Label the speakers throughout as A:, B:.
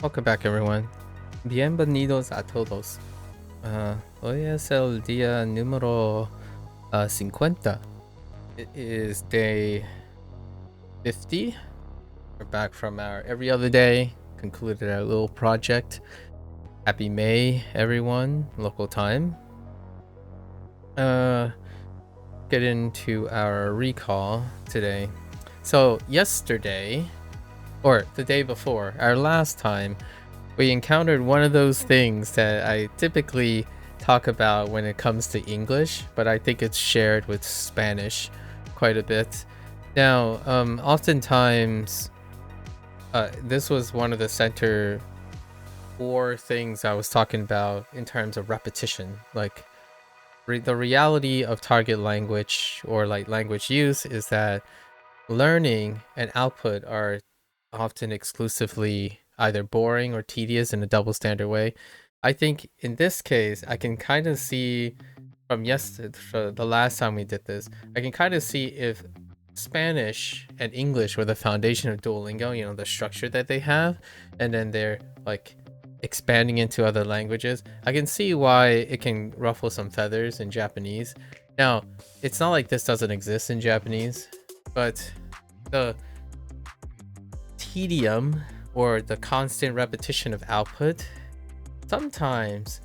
A: Welcome back, everyone. Bienvenidos a todos. Hoy es el día número 50. It is day 50. We're back from our every other day. Concluded our little project. Happy May, everyone. Local time. Get into our recall today. So yesterday, or the day before, our last time, we encountered one of those things that I typically talk about when it comes to English, but I think it's shared with Spanish quite a bit. Now, oftentimes, this was one of the center core things I was talking about in terms of repetition. Like, the reality of target language or like language use is that learning and output are often exclusively either boring or tedious in a double standard way. I think in this case, I can kind of see from the last time we did this, I can kind of see if Spanish and English were the foundation of Duolingo, the structure that they have, and then they're like expanding into other languages. I can see why it can ruffle some feathers in Japanese. Now, it's not like this doesn't exist in Japanese, but the tedium or the constant repetition of output, sometimes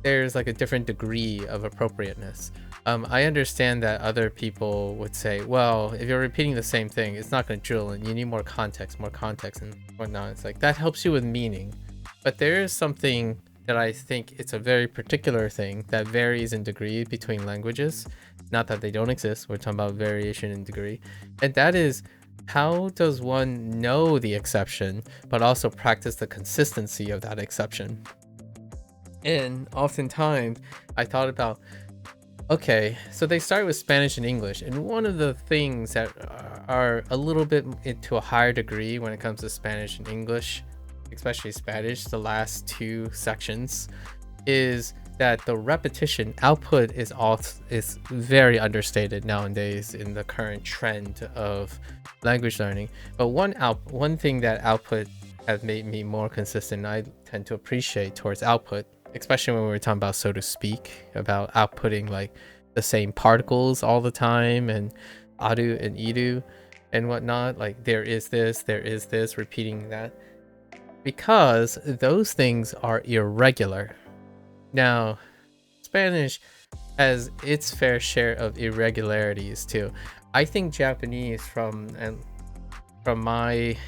A: there's like a different degree of appropriateness. I understand that other people would say, well, if you're repeating the same thing, it's not going to drill and you need more context, and whatnot. It's like that helps you with meaning. But there is something that I think it's a very particular thing that varies in degree between languages. Not that they don't exist, we're talking about variation in degree. And that is, how does one know the exception, but also practice the consistency of that exception? And oftentimes, I thought about, okay, so they start with Spanish and English, and one of the things that are a little bit to a higher degree when it comes to Spanish and English, especially Spanish, the last two sections, is that the repetition output is very understated nowadays in the current trend of language learning. But one thing that output has made me more consistent, I tend to appreciate towards output, especially when we were talking about, so to speak, about outputting like the same particles all the time, and adu and idu and whatnot, like there is this, repeating that, because those things are irregular. Now, Spanish has its fair share of irregularities too. I think Japanese, from my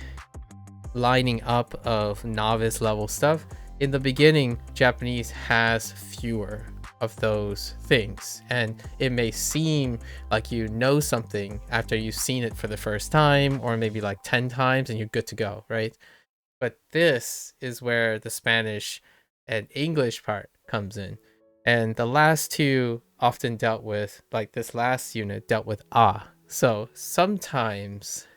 A: lining up of novice level stuff, in the beginning, Japanese has fewer of those things, and it may seem like you know something after you've seen it for the first time, or maybe like 10 times and you're good to go, right? But this is where the Spanish and English part comes in. And the last two often dealt with, like this last unit dealt with So sometimes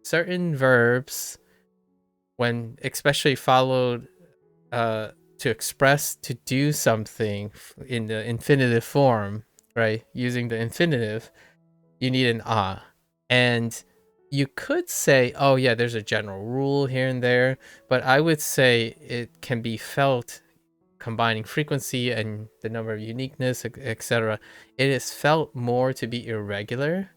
A: certain verbs, when especially followed to express, to do something in the infinitive form, right? Using the infinitive, you need an And you could say, oh yeah, there's a general rule here and there, but I would say it can be felt, combining frequency and the number of uniqueness, etc. It is felt more to be irregular,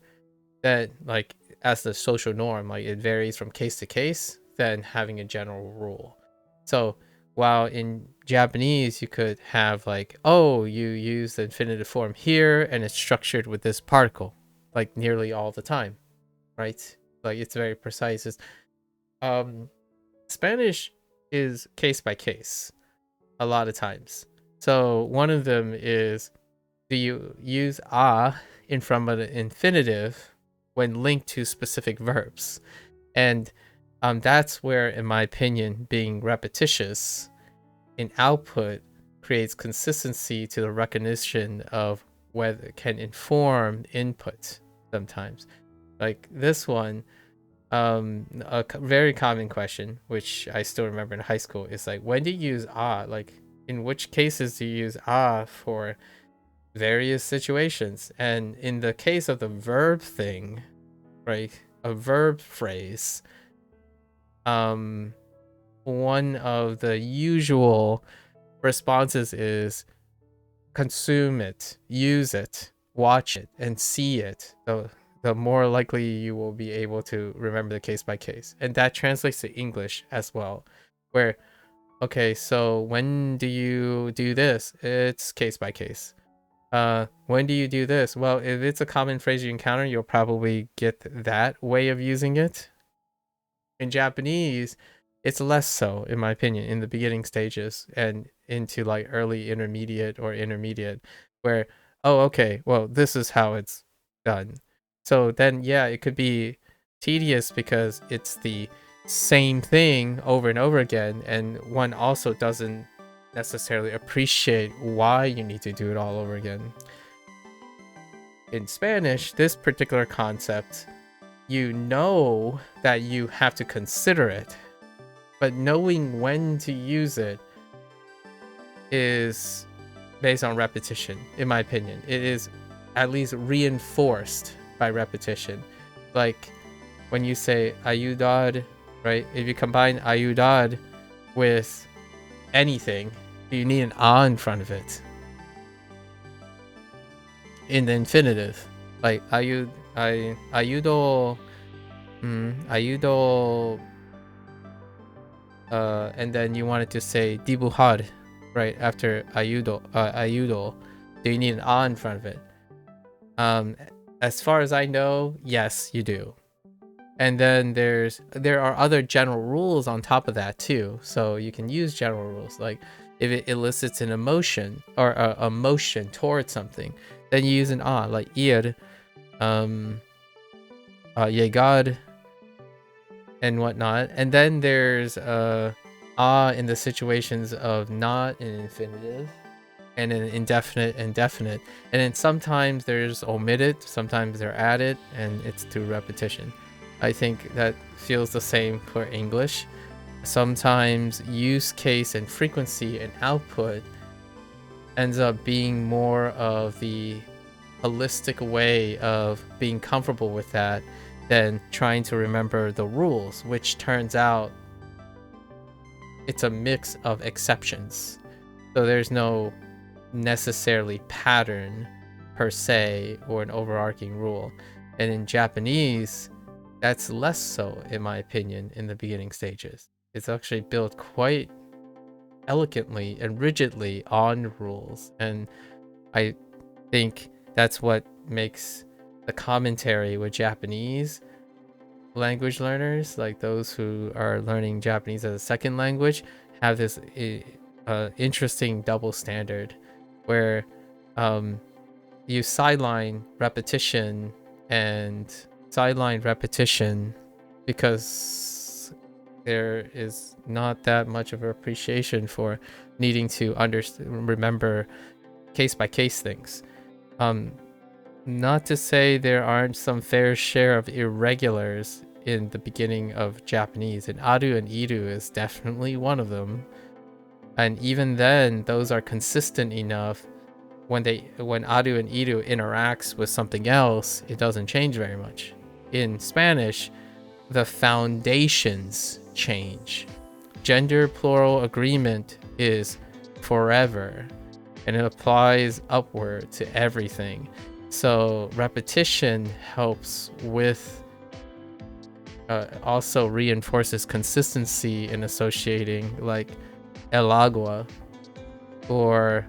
A: that like as the social norm, like it varies from case to case, than having a general rule. So while in Japanese you could have like, oh, you use the infinitive form here and it's structured with this particle, like nearly all the time, right? Like it's very precise. Um, Spanish is case by case a lot of times. So one of them is, do you use in front of the infinitive when linked to specific verbs? And that's where, in my opinion, being repetitious in output creates consistency to the recognition of whether it can inform input sometimes. Like this one, very common question, which I still remember in high school, is like, when do you use like in which cases do you use for various situations? And in the case of the verb thing, right, a verb phrase, one of the usual responses is consume it, use it, watch it, and see it. The more likely you will be able to remember the case by case. And that translates to English as well, where, okay, so when do you do this? It's case by case. When do you do this? Well, if it's a common phrase you encounter, you'll probably get that way of using it. In Japanese, it's less so, in my opinion, in the beginning stages and into like early intermediate or intermediate, where, oh, okay, well, this is how it's done. So then, yeah, it could be tedious because it's the same thing over and over again, and one also doesn't necessarily appreciate why you need to do it all over again. In Spanish, this particular concept, you know that you have to consider it, but knowing when to use it is based on repetition, in my opinion. It is at least reinforced by repetition. Like when you say ayudar, right? If you combine ayudar with anything, you need an a in front of it. In the infinitive, like ayudo, ayudo, and then you wanted to say dibujar, right after ayudo, do you need an a in front of it? As far as I know, yes, you do. And then there are other general rules on top of that too. So you can use general rules, like if it elicits an emotion or a motion towards something, then you use an a, like ir, llegar, and whatnot. And then there's in the situations of not an infinitive and an indefinite and definite. And then sometimes there's omitted, sometimes they're added, and it's through repetition. I think that feels the same for English. Sometimes use case and frequency and output ends up being more of the holistic way of being comfortable with that than trying to remember the rules, which turns out it's a mix of exceptions. So there's no necessarily pattern per se or an overarching rule. And in Japanese, that's less so, in my opinion, in the beginning stages. It's actually built quite elegantly and rigidly on rules. And I think that's what makes the commentary with Japanese language learners, like those who are learning Japanese as a second language, have this interesting double standard where you sideline repetition because there is not that much of appreciation for needing to remember case by case things. Not to say there aren't some fair share of irregulars in the beginning of Japanese, and aru and iru is definitely one of them. And even then, those are consistent enough. When aru and iru interacts with something else, it doesn't change very much. In Spanish, the foundations change. Gender plural agreement is forever, and it applies upward to everything. So repetition helps with, also reinforces consistency in associating, like el agua or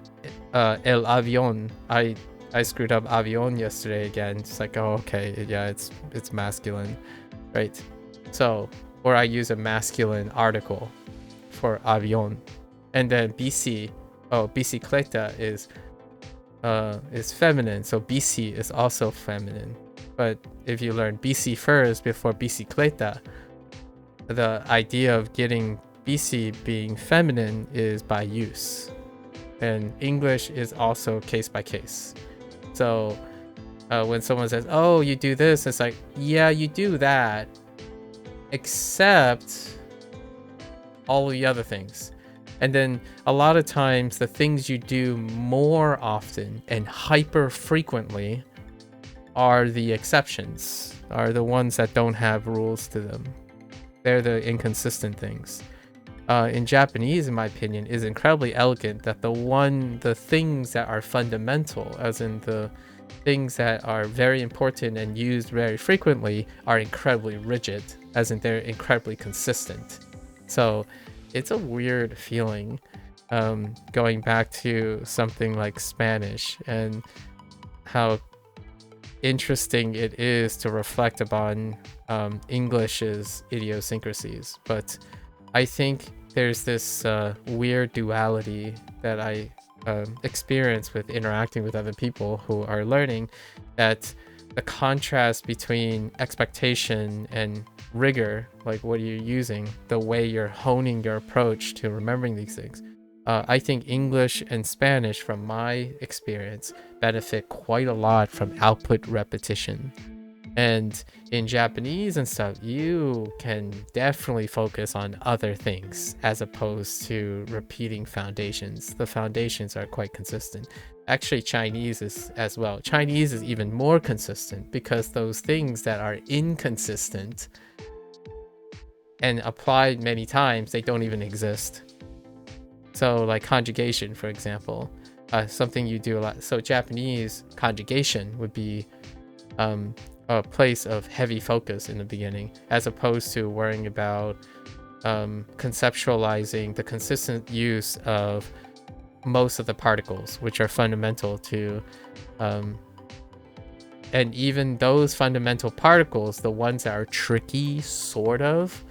A: el avión. I screwed up avión yesterday again. It's like, oh, okay, yeah, it's masculine, right? So, or I use a masculine article for avión, and then bicicleta is feminine, so bici is also feminine. But if you learn bici first before bicicleta, the idea of getting bici being feminine is by use. And English is also case by case. So when someone says, oh, you do this, it's like, yeah, you do that, except all the other things. And then a lot of times the things you do more often and hyper frequently are the exceptions, are the ones that don't have rules to them. They're the inconsistent things. in Japanese, in my opinion, is incredibly elegant. That the things that are fundamental, as in the things that are very important and used very frequently, are incredibly rigid, as in they're incredibly consistent. So it's a weird feeling, going back to something like Spanish and how interesting it is to reflect upon English's idiosyncrasies. But I think there's this weird duality that I experience with interacting with other people who are learning, that the contrast between expectation and rigor, like what you're using, the way you're honing your approach to remembering these things. I think English and Spanish, from my experience, benefit quite a lot from output repetition. And in Japanese and stuff, you can definitely focus on other things as opposed to repeating foundations. The foundations are quite consistent. Actually, Chinese is as well. Chinese is even more consistent because those things that are inconsistent and applied many times, they don't even exist. So like conjugation, for example, something you do a lot. So Japanese conjugation would be a place of heavy focus in the beginning, as opposed to worrying about conceptualizing the consistent use of most of the particles, which are fundamental to and even those fundamental particles, the ones that are tricky, sort of,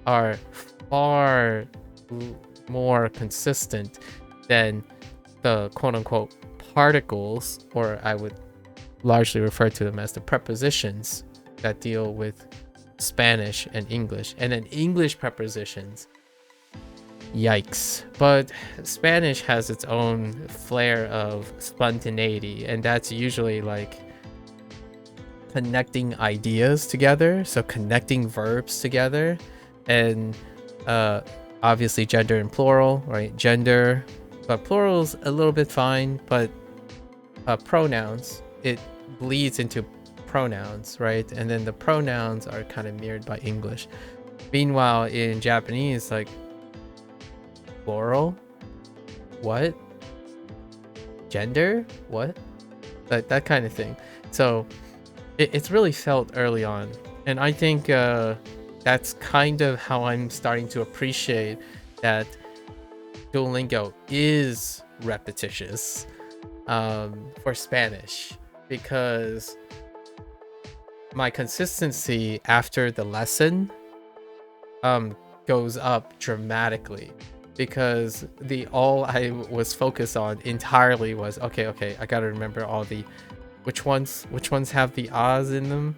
A: are far more consistent than the quote-unquote particles, or I would largely refer to them as the prepositions that deal with Spanish and English. And then English prepositions, yikes. But Spanish has its own flair of spontaneity, and that's usually like connecting ideas together, so connecting verbs together. And obviously gender and plural, right? Gender, but plural's a little bit fine, but pronouns, it bleeds into pronouns, right? And then the pronouns are kind of mirrored by English. Meanwhile, in Japanese, like plural, what? Gender, what? That kind of thing. So it's really felt early on, and I think that's kind of how I'm starting to appreciate that Duolingo is repetitious for Spanish, because my consistency after the lesson goes up dramatically, because all I was focused on entirely was okay, I gotta remember all the which ones have the ahs in them.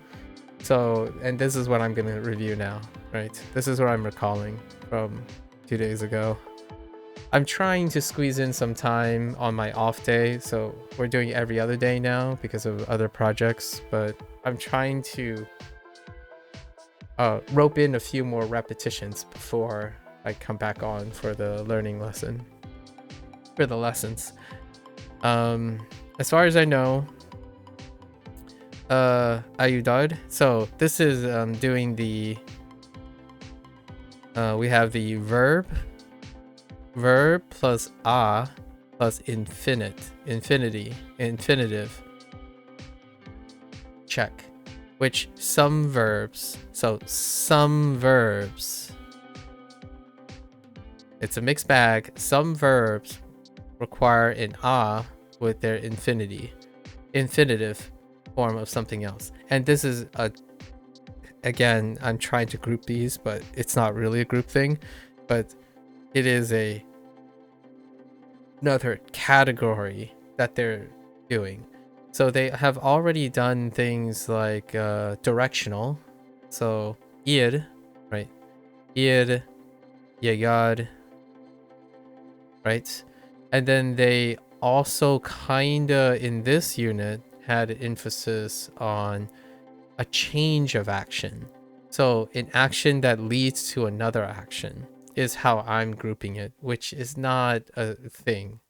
A: So, and this is what I'm gonna review now, right? This is what I'm recalling from 2 days ago. I'm trying to squeeze in some time on my off day, so we're doing every other day now because of other projects, but I'm trying to rope in a few more repetitions before I come back on for the lessons. As far as I know, ayudar. So this is doing the we have the verb plus a plus infinitive check, which some verbs, it's a mixed bag. Some verbs require an a with their infinitive form of something else. And this is again, I'm trying to group these, but it's not really a group thing, but it is another category that they're doing. So they have already done things like directional, so ir, right? Ir, llegar, right? And then they also kinda in this unit had emphasis on a change of action. So an action that leads to another action is how I'm grouping it, which is not a thing.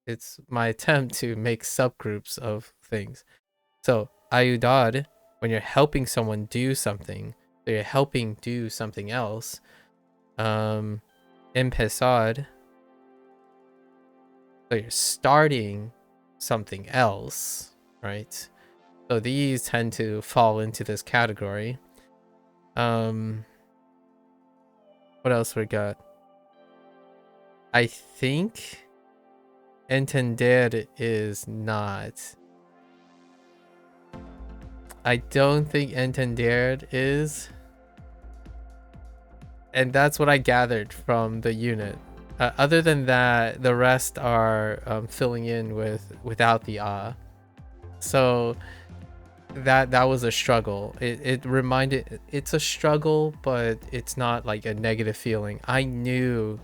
A: It's my attempt to make subgroups of things. So ayudar, when you're helping someone do something, so you're helping do something else, Empezar. So you're starting something else, right? So these tend to fall into this category. What else we got? I think entender is not. I don't think entender is. And that's what I gathered from the unit. Other than that, the rest are filling in without the So that was a struggle. It reminded, it's a struggle, but it's not like a negative feeling. I knew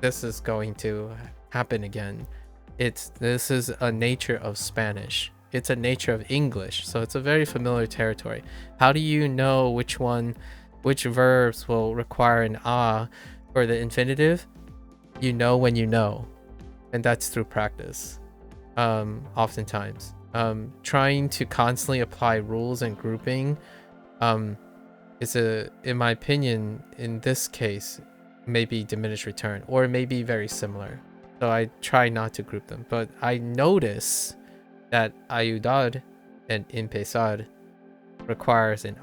A: this is going to happen again. This is a nature of Spanish. It's a nature of English, so it's a very familiar territory. How do you know which verbs will require an for the infinitive? You know when you know, and that's through practice. Oftentimes, trying to constantly apply rules and grouping is in my opinion, in this case, maybe diminished return, or maybe very similar. So I try not to group them, but I notice that ayudar and empezar requires an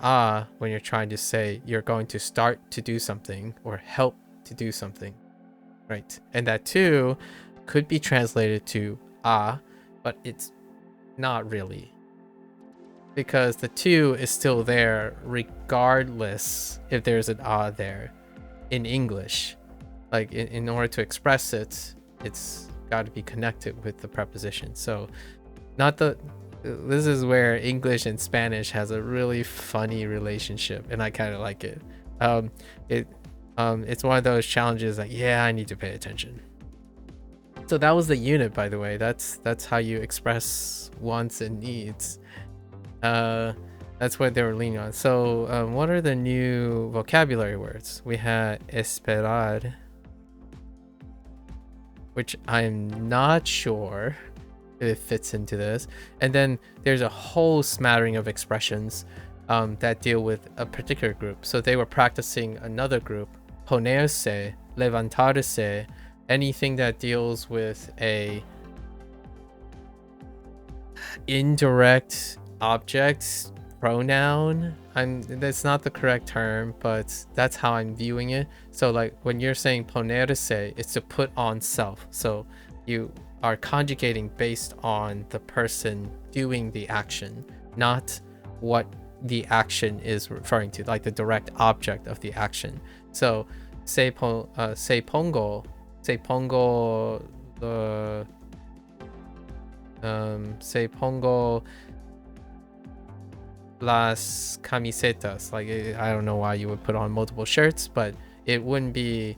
A: when you're trying to say you're going to start to do something or help to do something, right? And that too could be translated to but it's not really, because the two is still there regardless if there's an there in English. Like in order to express it, it's got to be connected with the preposition. So this is where English and Spanish has a really funny relationship, and I kind of like it. It's one of those challenges like, yeah, I need to pay attention. So that was the unit, by the way. That's how you express wants and needs. That's what they were leaning on. So what are the new vocabulary words? We had esperar, which I'm not sure if it fits into this. And then there's a whole smattering of expressions that deal with a particular group. So they were practicing another group, ponerse, levantarse, anything that deals with a indirect object pronoun. That's not the correct term, but that's how I'm viewing it. So like when you're saying ponerse, it's to put on self. So you are conjugating based on the person doing the action, not what the action is referring to, like the direct object of the action. So se pongo las camisetas. Like, I don't know why you would put on multiple shirts, but it wouldn't be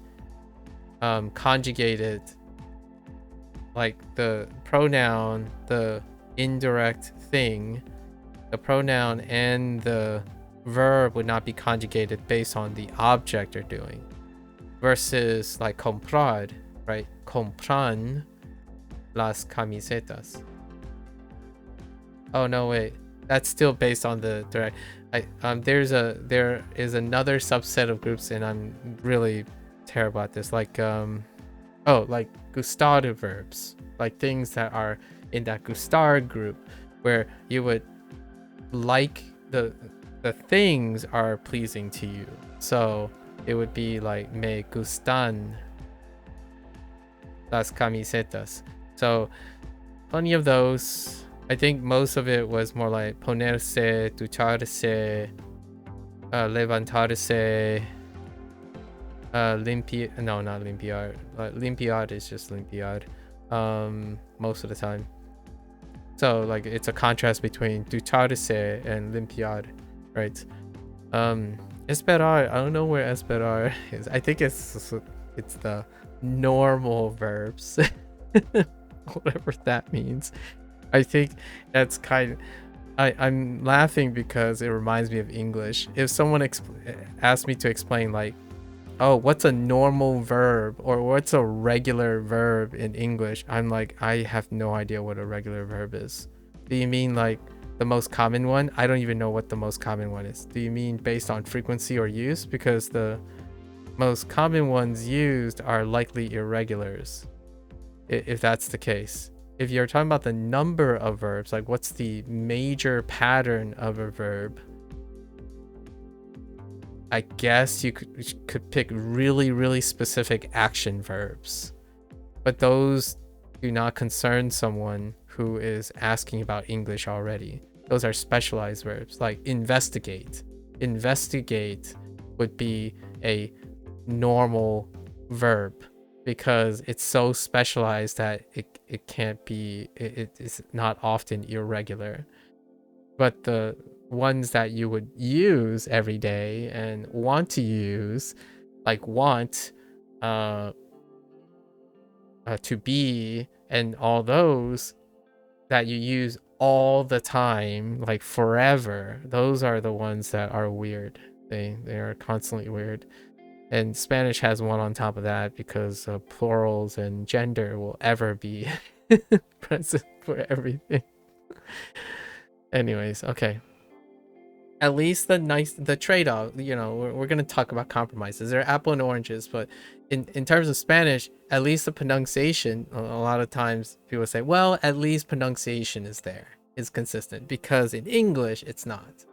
A: conjugated like the pronoun, the indirect thing, the pronoun and the verb would not be conjugated based on the object you're doing. Versus like comprar, right? Compran las camisetas. Oh no, wait. That's still based on the direct. There is another subset of groups, and I'm really terrible at this. Like like gustative verbs, like things that are in that gustar group, where you would like the things are pleasing to you. So it would be like me gustan las camisetas. So plenty of those. I think most of it was more like ponerse, ducharse, levantarse, not limpiar. Limpiar is just limpiar most of the time. So like it's a contrast between ducharse and limpiar, right? Esperar, I don't know where esperar is. I think it's the normal verbs, whatever that means. I think that's kind of, I'm laughing because it reminds me of English. If someone asked me to explain like, oh, what's a normal verb or what's a regular verb in English, I'm like, I have no idea what a regular verb is. Do you mean like the most common one? I don't even know what the most common one is. Do you mean based on frequency or use? Because the most common ones used are likely irregulars, if that's the case. If you're talking about the number of verbs, like what's the major pattern of a verb, I guess you could pick really, really specific action verbs. But those do not concern someone who is asking about English already. Those are specialized verbs, like investigate. Investigate would be a normal verb because it's so specialized that it can't be, it is not often irregular. But the ones that you would use every day and want to use, like want, to be, and all those that you use all the time, like forever, those are the ones that are weird. They are constantly weird. And Spanish has one on top of that because plurals and gender will ever be present for everything. Anyways, okay. At least the trade-off, we're going to talk about compromises. There are apple and oranges, but in terms of Spanish, at least the pronunciation, a lot of times people say, well, at least pronunciation is there, is consistent, because in English it's not.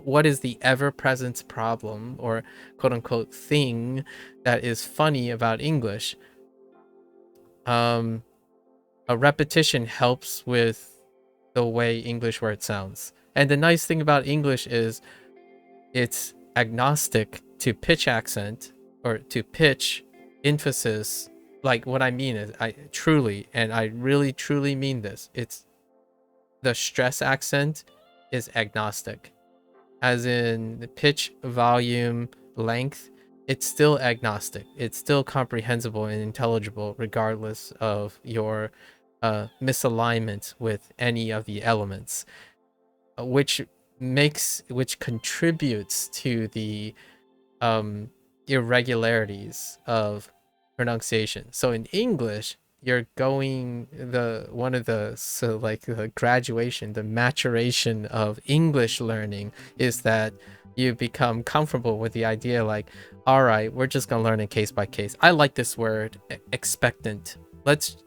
A: What is the ever-present problem or quote-unquote thing that is funny about English? A repetition helps with the way English word sounds. And the nice thing about English is it's agnostic to pitch accent or to pitch emphasis. Like, what I mean is, I really truly mean this. It's the stress accent is agnostic, as in the pitch, volume, length. It's still agnostic. It's still comprehensible and intelligible regardless of your misalignment with any of the elements, which contributes to the irregularities of pronunciation. So in English, you're going the graduation, the maturation of English learning is that you become comfortable with the idea, like, all right, we're just gonna learn it case by case. I like this word, expectant. Let's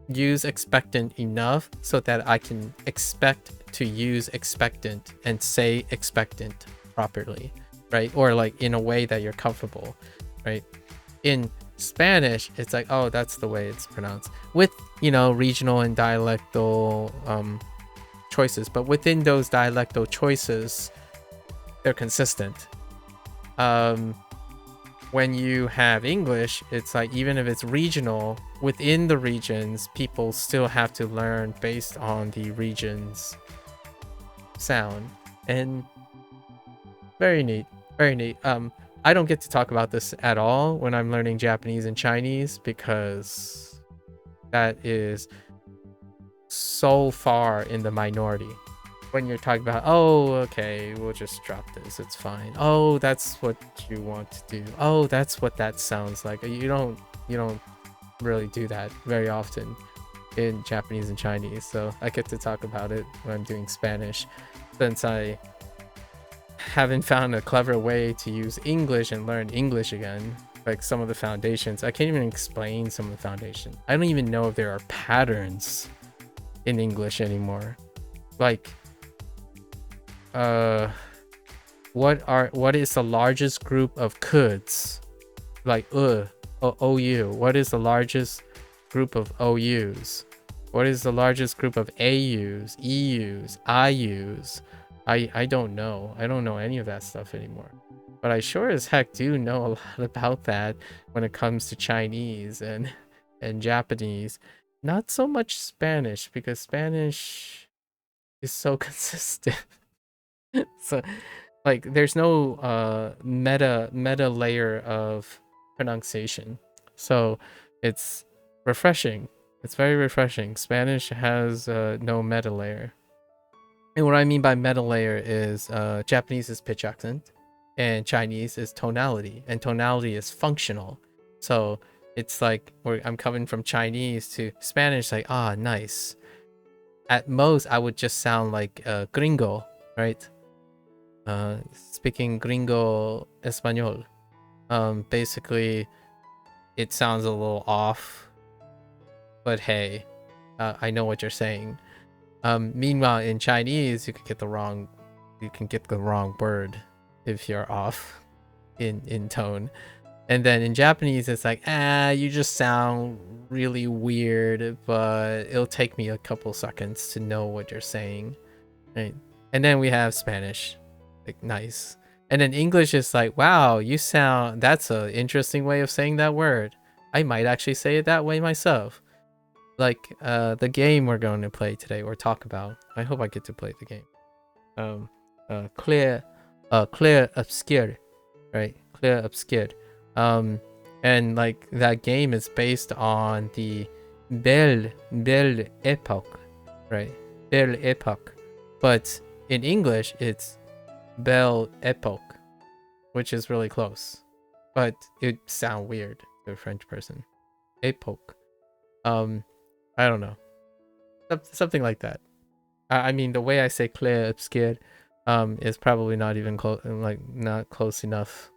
A: use expectant enough so that I can expect to use expectant and say expectant properly, right? Or like in a way that you're comfortable, right? In Spanish, it's like, oh, that's the way it's pronounced, with regional and dialectal choices, but within those dialectal choices, they're consistent. When you have English, it's like, even if it's regional, within the regions, people still have to learn based on the region's sound. And very neat, very neat. I don't get to talk about this at all when I'm learning Japanese and Chinese, because that is so far in the minority. When you're talking about, oh, okay, we'll just drop this, it's fine. Oh, that's what you want to do. Oh, that's what that sounds like. You don't really do that very often in Japanese and Chinese. So I get to talk about it when I'm doing Spanish, since I haven't found a clever way to use English and learn English again. Like some of the foundations, I can't even explain some of the foundation. I don't even know if there are patterns in English anymore. Like, what is the largest group of coulds? Like OU. What is the largest group of OUs? What is the largest group of AUs, EUs, IUs? I don't know. I don't know any of that stuff anymore. But I sure as heck do know a lot about that when it comes to Chinese and Japanese. Not so much Spanish, because Spanish is so consistent. So like, there's no meta layer of pronunciation. So it's refreshing. It's very refreshing. Spanish has no meta layer. And what I mean by meta layer is Japanese is pitch accent and Chinese is tonality, and tonality is functional. So it's like, I'm coming from Chinese to Spanish, like, nice. At most, I would just sound like gringo, right? Speaking gringo español. Basically, it sounds a little off, but hey, I know what you're saying. Meanwhile, in Chinese, you can get the wrong word if you're off in tone. And then in Japanese, it's like, you just sound really weird, but it'll take me a couple seconds to know what you're saying. Right? And then we have Spanish, like nice. And then English is like, wow, that's an interesting way of saying that word. I might actually say it that way myself. Like the game we're going to play today or talk about. I hope I get to play the game. Clear obscure, right? Clear obscure. And like that game is based on the Belle Epoque, right? Belle Epoque. But in English, it's Belle Epoque, which is really close. But it sounds weird to a French person. Epoque. I don't know. Something like that. I mean, the way I say clair obscur is probably not even close, like not close enough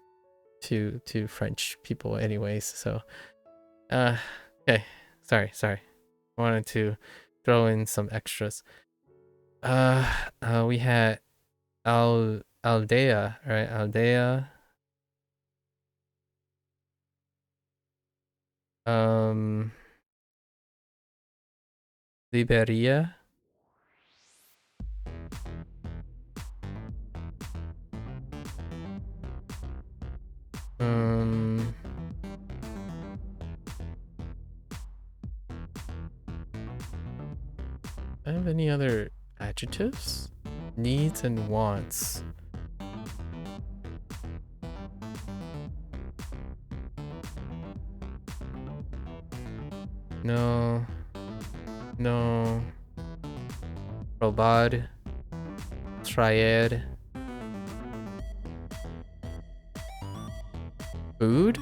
A: to French people anyways. So okay. Sorry. I wanted to throw in some extras. We had Aldea, right? Aldea. Liberia. I have any other adjectives? Needs and wants. No. Robad. Traer. Food?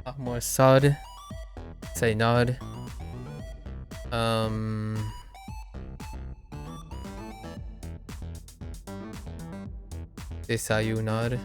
A: Almorzar. Cenar. Desayunar.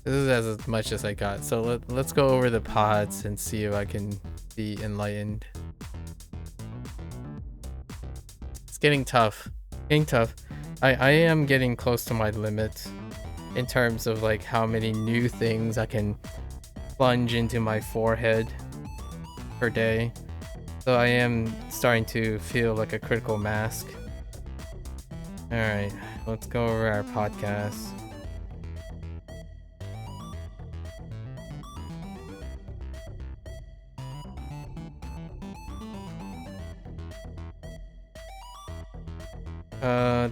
A: This is as much as I got. So let's go over the pods and see if I can be enlightened. It's getting tough. I am getting close to my limit in terms of like how many new things I can plunge into my forehead per day. So I am starting to feel like a critical mass. Alright, let's go over our podcast.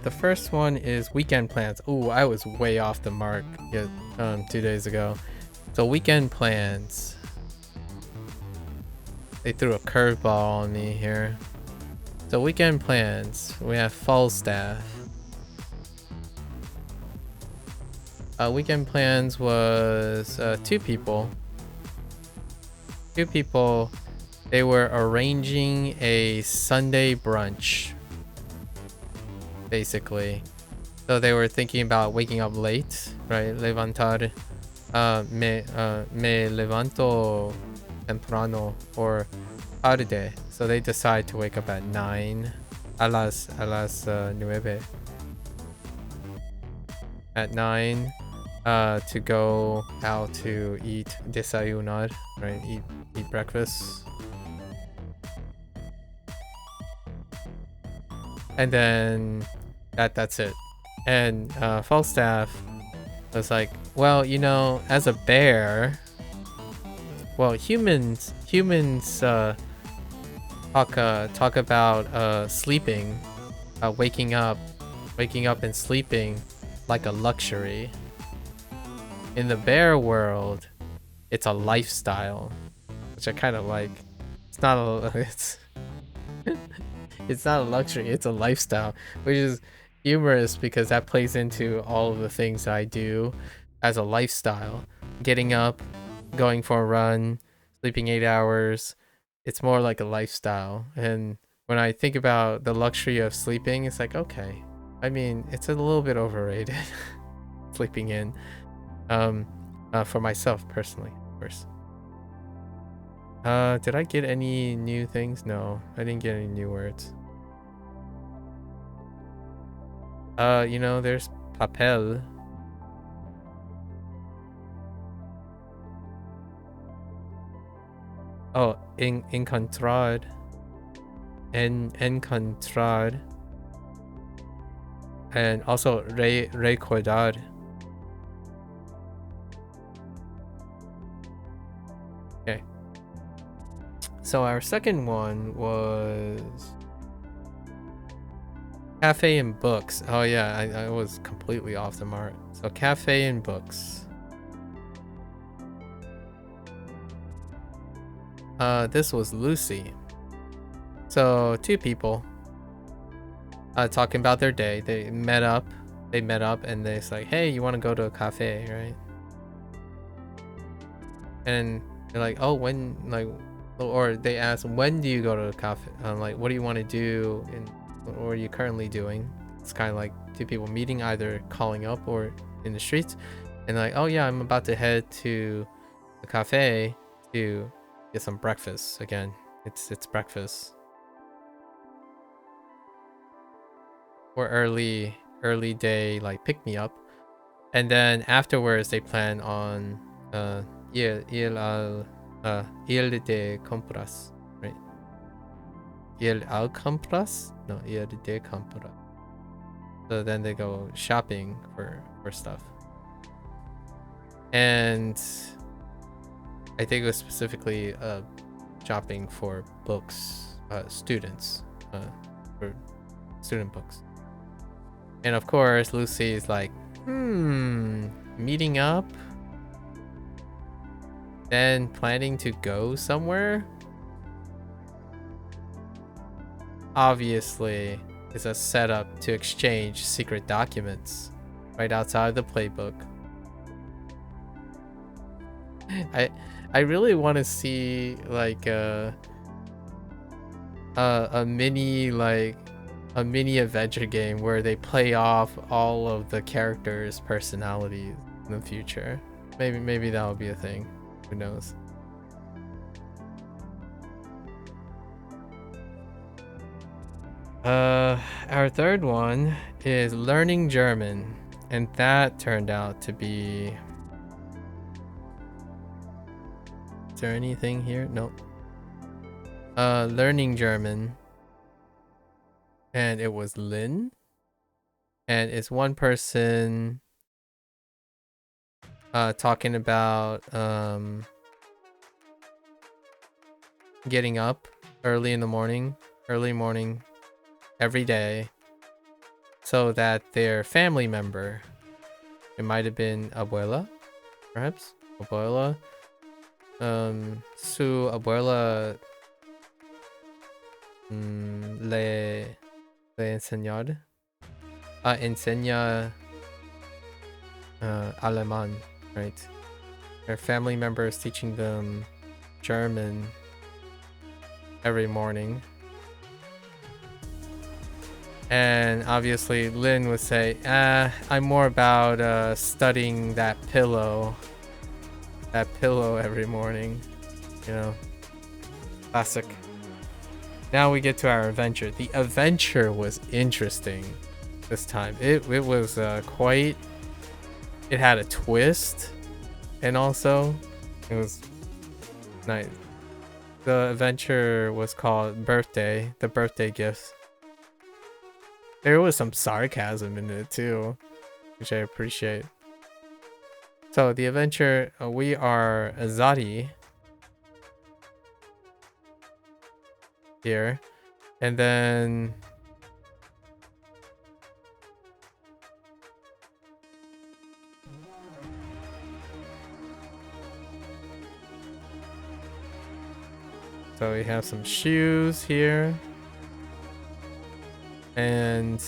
A: The first one is weekend plans. Ooh, I was way off the mark 2 days ago. So weekend plans. They threw a curveball on me here. So weekend plans. We have Falstaff. Weekend plans was 2 people. They were arranging a Sunday brunch. Basically, so they were thinking about waking up late, right? Levantar, me levanto temprano or tarde. So they decide to wake up at 9, a las 9, at 9, to go out to eat desayunar, right? Eat breakfast. And then that's it. And Falstaff was like, well, you know, as a bear, well, humans talk about sleeping, waking up and sleeping like a luxury. In the bear world, it's a lifestyle, which I kind of like. It's not a It's not a luxury, it's a lifestyle, which is humorous because that plays into all of the things I do as a lifestyle. Getting up, going for a run, sleeping 8 hours. It's more like a lifestyle. And when I think about the luxury of sleeping, it's like, okay. I mean, it's a little bit overrated. Sleeping in. For myself personally, of course. Did I get any new things? No, I didn't get any new words. You know, there's papel. Oh, encontrar. Encontrar. And also recordar. Okay. So our second one was cafe and books. Oh yeah, I was completely off the mark. So cafe and books. This was Lucy. So two people talking about their day. They met up and they're like, hey, you want to go to a cafe, right? And they're like, oh, when, like, or they ask, when do you go to a cafe? Like, what do you want to do, and what are you currently doing? It's kind of like two people meeting, either calling up or in the streets, and like, oh yeah, I'm about to head to the cafe to get some breakfast. Again, it's breakfast or early day, like pick me up, and then afterwards they plan on ir de compras, right? Ir al compras? No, ir de compras. So then they go shopping for stuff. And I think it was specifically shopping for books, students, for student books. And of course, Lucy is like, meeting up? Then planning to go somewhere? Obviously, it's a setup to exchange secret documents right outside the playbook. I really want to see like a mini adventure game where they play off all of the characters' personalities in the future. Maybe that will be a thing. Who knows? Our third one is learning German, and that turned out to be... Is there anything here? Nope. Learning German, and it was Lynn, and it's one person talking about getting up early morning every day so that their family member, it might have been abuela, perhaps abuela, su abuela le enseñar enseña alemán, right? Their family members teaching them German every morning. And obviously Lynn would say, I'm more about studying that pillow every morning, you know. Classic. Now we get to our adventure. The adventure was interesting this time. It was quite... It had a twist, and also it was nice. The adventure was called Birthday, the birthday gift. There was some sarcasm in it too, which I appreciate. So the adventure, we are Azadi here, and then so we have some shoes here. And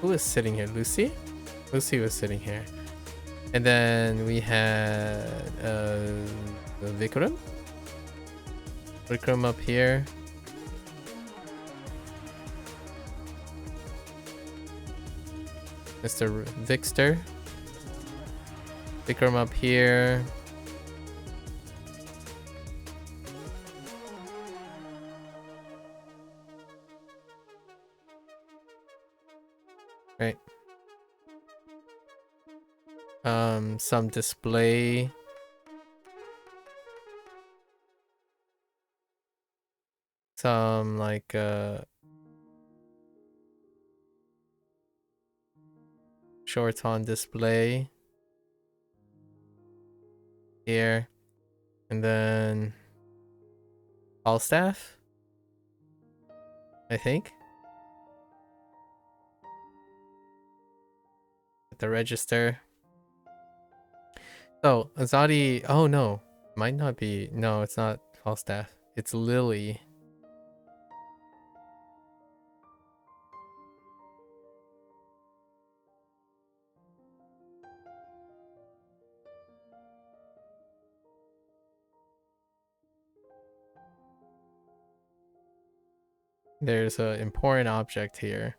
A: who was sitting here? Lucy? Lucy was sitting here. And then we had Vikram. Vikram up here. Mr. Vikster. Vikram up here. Right. Some display. Some like shorts on display here, and then Falstaff, I think, at the register. So Azadi, oh no, might not be. No, it's not Falstaff. It's Lily. There's an important object here.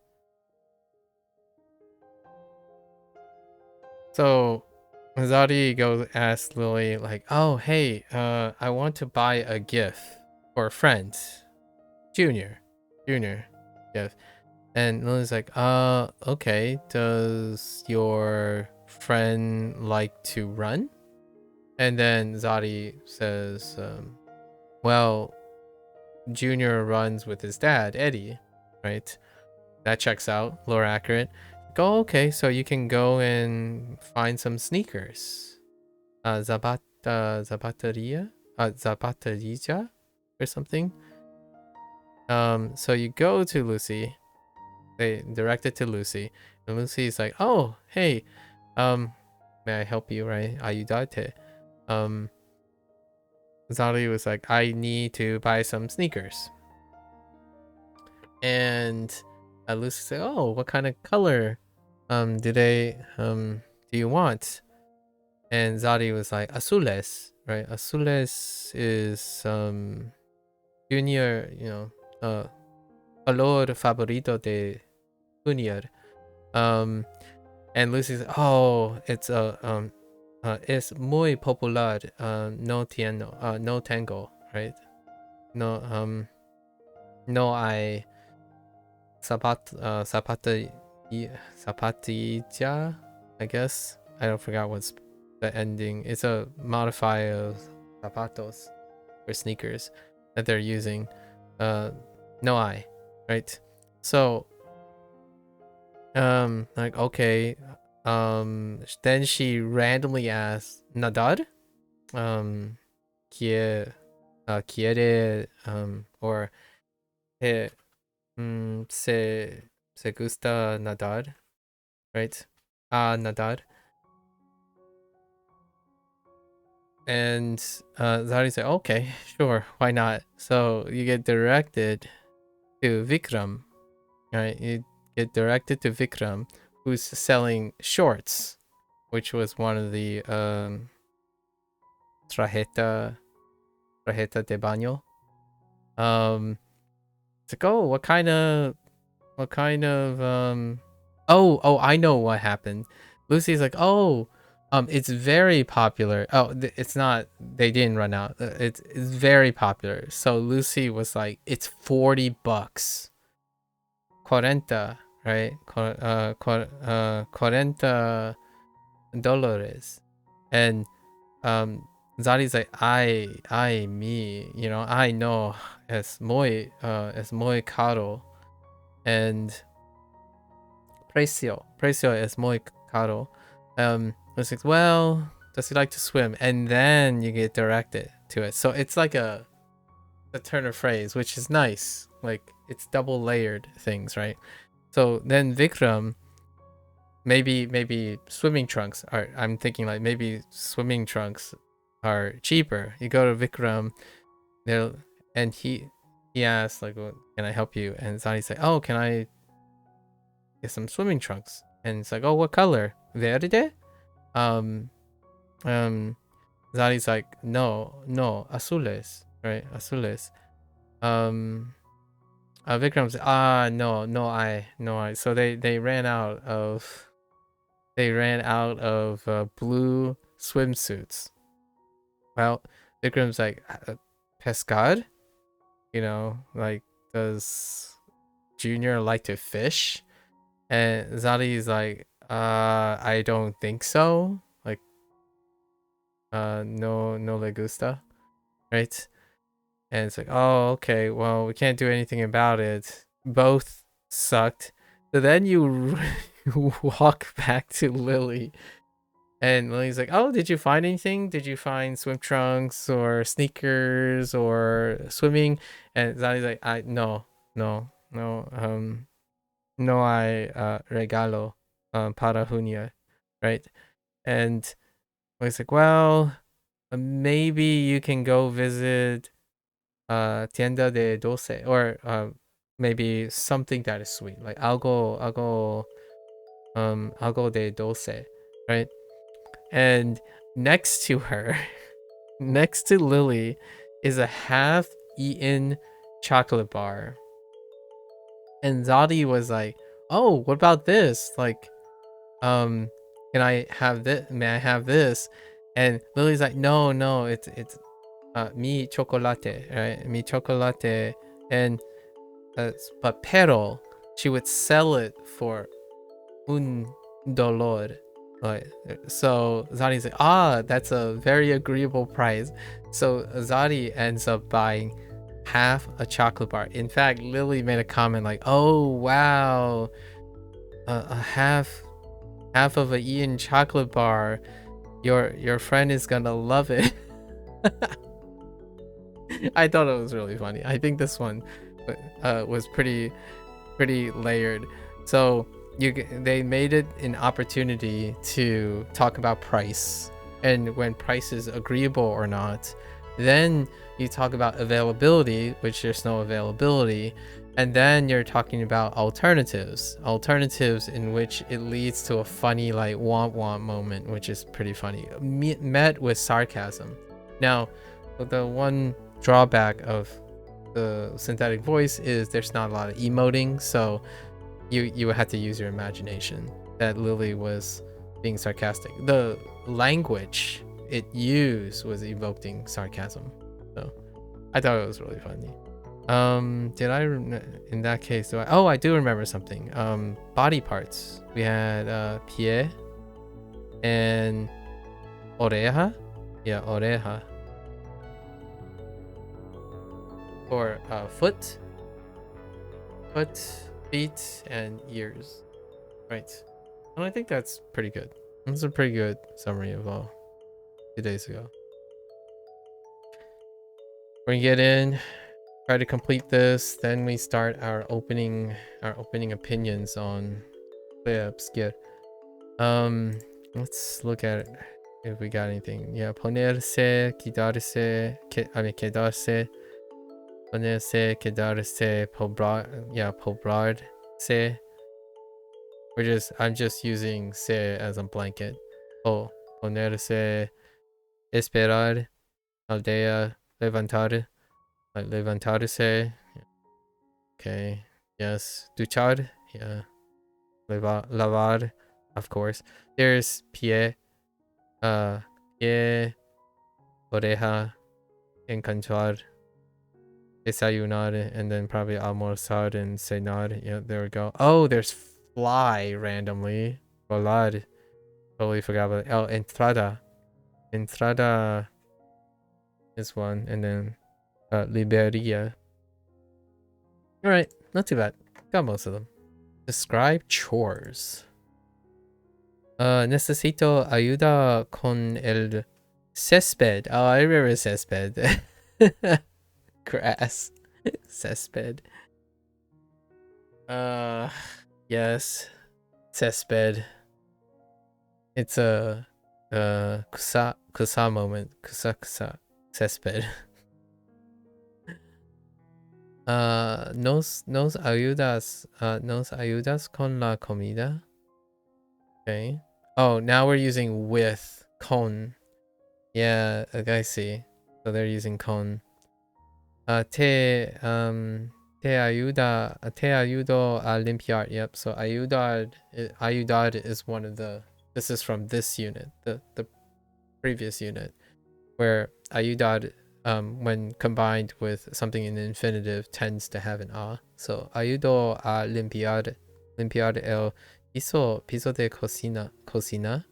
A: So Azadi goes asks Lily like, "Oh hey, I want to buy a gift for a friend, Junior gift." And Lily's like, okay. Does your friend like to run?" And then Zadi says, well, Junior runs with his dad, Eddie, right? That checks out, lore accurate. Go, okay, so you can go and find some sneakers. Zapateria or something. So you go to Lucy. They direct it to Lucy, and Lucy's like, "Oh, hey, may I help you?" Right? Ayudarte. Zali was like, "I need to buy some sneakers," and Lucy said, "Oh, what kind of color, do you want?" And Zadi was like, "Azules, right? Azules is Junior, color favorito de Junior." And Lucy's, "Oh, it's muy popular, no tengo, right? No hay zapatilla, I guess. I don't forgot what's the ending. It's a modifier of zapatos or sneakers that they're using. No hay, right? So like, okay. Then she randomly asks Nadar, quiere, or eh, se gusta nadar, right? Nadar. And Zari said, okay, sure, why not? So you get directed to Vikram, right? You get directed to Vikram, who's selling shorts, which was one of the trajeta de baño. It's like, oh, what kind of oh, I know what happened. Lucy's like, oh, it's very popular. Oh, it's not, they didn't run out. It's very popular. So Lucy was like, it's $40. 40, right? 40 dólares. And Zari's like, me, I know es muy caro. And precio es muy caro. It's like, well, does he like to swim? And then you get directed to it. So it's like a turn of phrase, which is nice. Like, it's double layered things, right? So then Vikram, maybe swimming trunks are, I'm thinking like maybe swimming trunks are cheaper. You go to Vikram, and he he asks like, well, can I help you? And Zadi's like, oh, can I get some swimming trunks? And it's like, oh, what color? Verde? Um, um, Zadi's like, no, azules, right? Azules. Vikram's no, I. So they ran out of blue swimsuits. Well, Vikram's like, pescad? You know, like, does Junior like to fish? And Zadi's like, I don't think so. Like, no le gusta, right? And it's like, oh, okay, well, we can't do anything about it. Both sucked. So then you walk back to Lily, and Lily's like, oh, did you find anything? Did you find swim trunks or sneakers or swimming? And Zadi's like, no hay regalo para Junia, right? And Lily's like, well, maybe you can go visit tienda de dulce, or maybe something that is sweet, like algo de dulce, right? And next to her, next to Lily, is a half-eaten chocolate bar. And Zadi was like, oh, what about this? Like, can I have this? May I have this? And Lily's like, no, it's mi chocolate, right? Mi chocolate. And but pero she would sell it for un dolor. Right. So Zadi's like, that's a very agreeable price. So Zadi ends up buying half a chocolate bar. In fact, Lily made a comment like, oh wow, a half of a Ian chocolate bar. Your friend is gonna love it. I thought it was really funny. I think this one was pretty layered. So they made it an opportunity to talk about price, and when price is agreeable or not, then you talk about availability, which there's no availability, and then you're talking about alternatives in which it leads to a funny like womp womp moment, which is pretty funny, met with sarcasm. Now, the one drawback of the synthetic voice is there's not a lot of emoting, so you would have to use your imagination that Lily was being sarcastic. The language it used was evoking sarcasm, so I thought it was really funny. Did I in that case I do remember something. Body parts, we had pie and oreja. Yeah, oreja. Or foot, feet, and ears, right? And I think that's pretty good. That's a pretty good summary of 2 days ago. We're gonna get in, try to complete this, then we start our opening opinions on the obscure. Let's look at it if we got anything. Yeah, ponerse, quedarse, ponerse, quedarse, pobrarse. I'm just using se as a blanket. Oh, ponerse, esperar, aldea, levantar, like levantarse. Okay, yes. Duchar, yeah. Lavar, of course. There's pie, pie, oreja, encantar, desayunar, and then probably almorzar and cenar. Yeah, there we go. Oh, there's fly randomly. Volar. Totally forgot about it. Oh, entrada. Entrada is one, and then Liberia. Alright, not too bad. Got most of them. Describe chores. Necesito ayuda con el césped. Oh, I remember césped. Grass. Césped. Yes. Césped. It's a kusa moment. Kusa. Césped. nos ayudas con la comida. Okay. Oh, now we're using with con. Yeah, I see. So they're using con. Te ayudo a limpiar. Yep. So ayudar is one of the. This is from this unit, the previous unit, where ayudar, when combined with something in the infinitive, tends to have an a. So ayudo a limpiar el piso de cocina, cocina.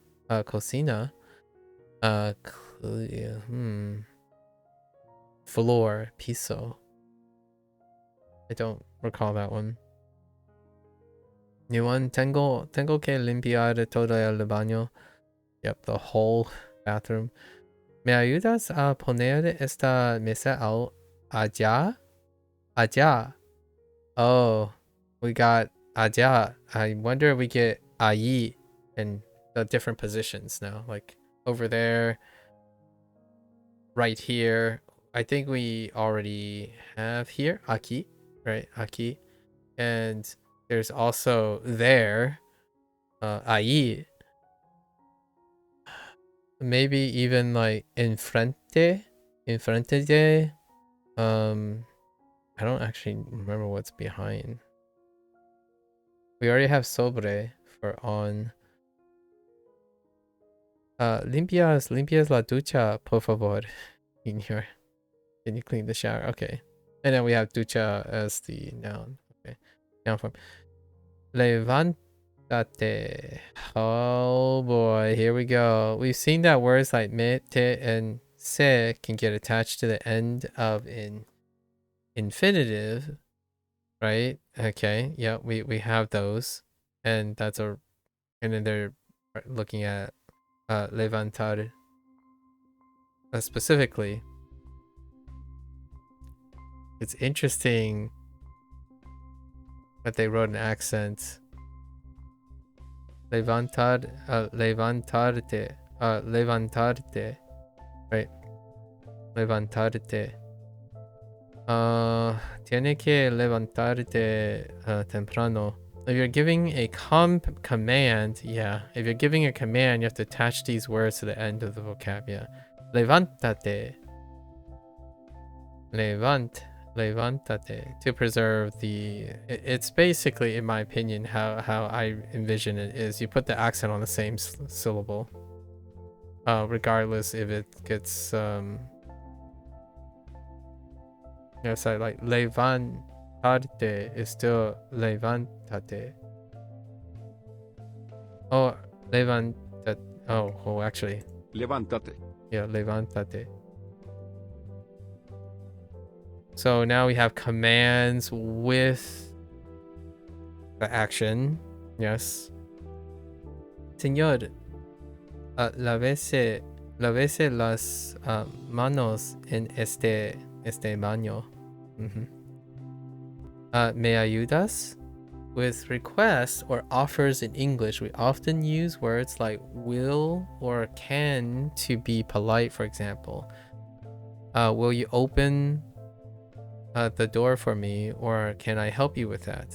A: Floor, piso. I don't recall that one. New one. Tengo que limpiar todo el baño. Yep, the whole bathroom. ¿Me ayudas a poner esta mesa allá? Allá. Oh, we got allá. I wonder if we get allí in the different positions now. Like over there, right here. I think we already have here, aquí, right? Aquí. And there's also there, ahí. Maybe even like enfrente de. I don't actually remember what's behind. We already have sobre for on. Limpias la ducha, por favor. Can you clean the shower? Okay. And then we have ducha as the noun. Okay. Noun form. Levantate. Oh boy, here we go. We've seen that words like me, te, and se can get attached to the end of an infinitive, right? Okay, yeah, we have those. And that's and then they're looking at levantar specifically. It's interesting that they wrote an accent. Levantarte, right? Levantarte. Tiene que levantarte temprano. If you're giving a command, yeah. If you're giving a command, you have to attach these words to the end of the vocab, yeah. Levántate. Levantate, to preserve the. It's basically, in my opinion, how I envision it is you put the accent on the same syllable, regardless if it gets so like levantarte is still levantate. Oh, levantate. Oh, actually.
B: Levántate.
A: Yeah, levantate. So now we have commands with the action. Yes. Señor, lávese las manos en este baño. ¿Me ayudas? With requests or offers in English, we often use words like will or can to be polite, for example. Will you open the door for me, or can I help you with that?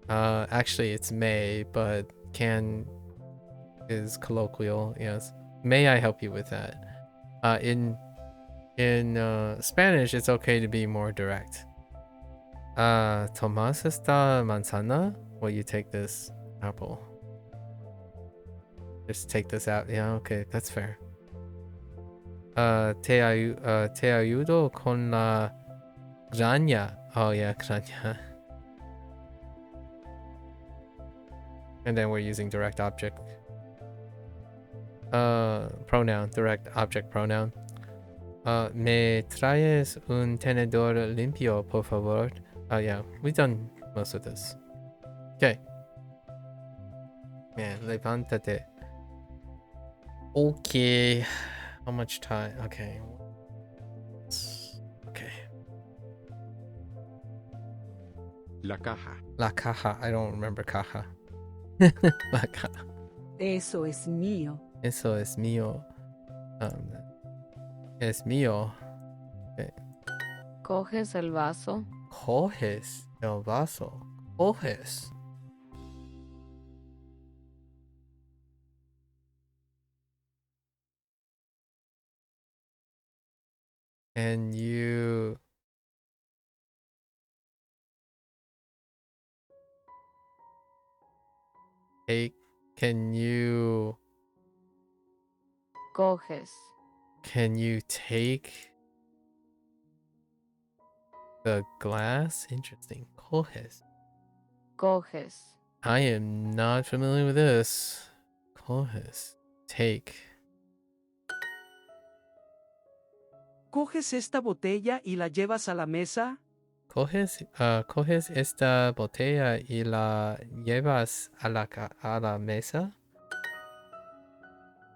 A: Actually, it's may, but can is colloquial. Yes, may I help you with that? In Spanish, it's okay to be more direct. Tomas esta manzana? Will you take this apple? Just take this out. Yeah, okay, that's fair. Te ayudo con la graña. Oh yeah, graña. And then we're using direct object. Pronoun, direct object pronoun. ¿Me traes un tenedor limpio, por favor? Yeah, we've done most of this. Okay. Man, levántate. Okay. How much time? Okay. Okay.
B: La caja.
A: La caja. I don't remember caja. La caja.
C: Eso es mío.
A: Eso es mío. Es mío. Okay.
D: Coges el vaso.
A: Coges el vaso. Coges. Can you take? Can you?
D: Coges.
A: Can you take the glass? Interesting. Coges.
D: Coges.
A: I am not familiar with this. Coges. Take.
E: ¿Coges esta botella y la llevas a la mesa?
A: Coges esta botella y la llevas a la mesa.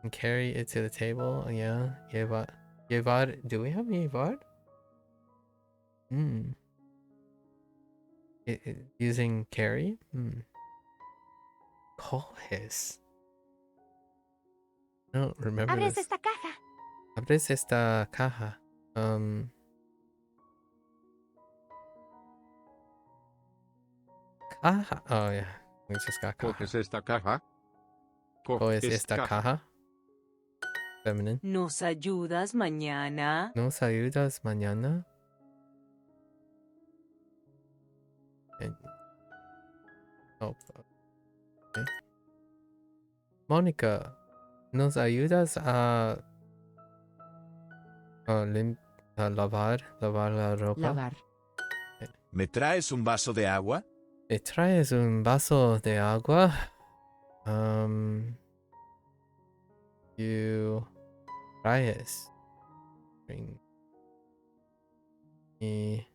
A: And carry it to the table. Yeah. Llevar. Do we have llevar? Hmm. Using carry? Hmm. Coges. I don't remember
D: Abres
A: this.
D: esta caja.
A: Abres esta caja. Caja. Oh yeah. We just got caja.
B: ¿Coges esta caja?
A: Coges esta caja. Feminine.
C: ¿Nos ayudas mañana?
A: ¿Nos ayudas mañana? And, oh, okay. Mónica, ¿nos ayudas a lavar la ropa?
C: Lavar.
F: ¿Me traes un vaso de agua?
A: ¿Me traes un vaso de agua? You traes. Bring me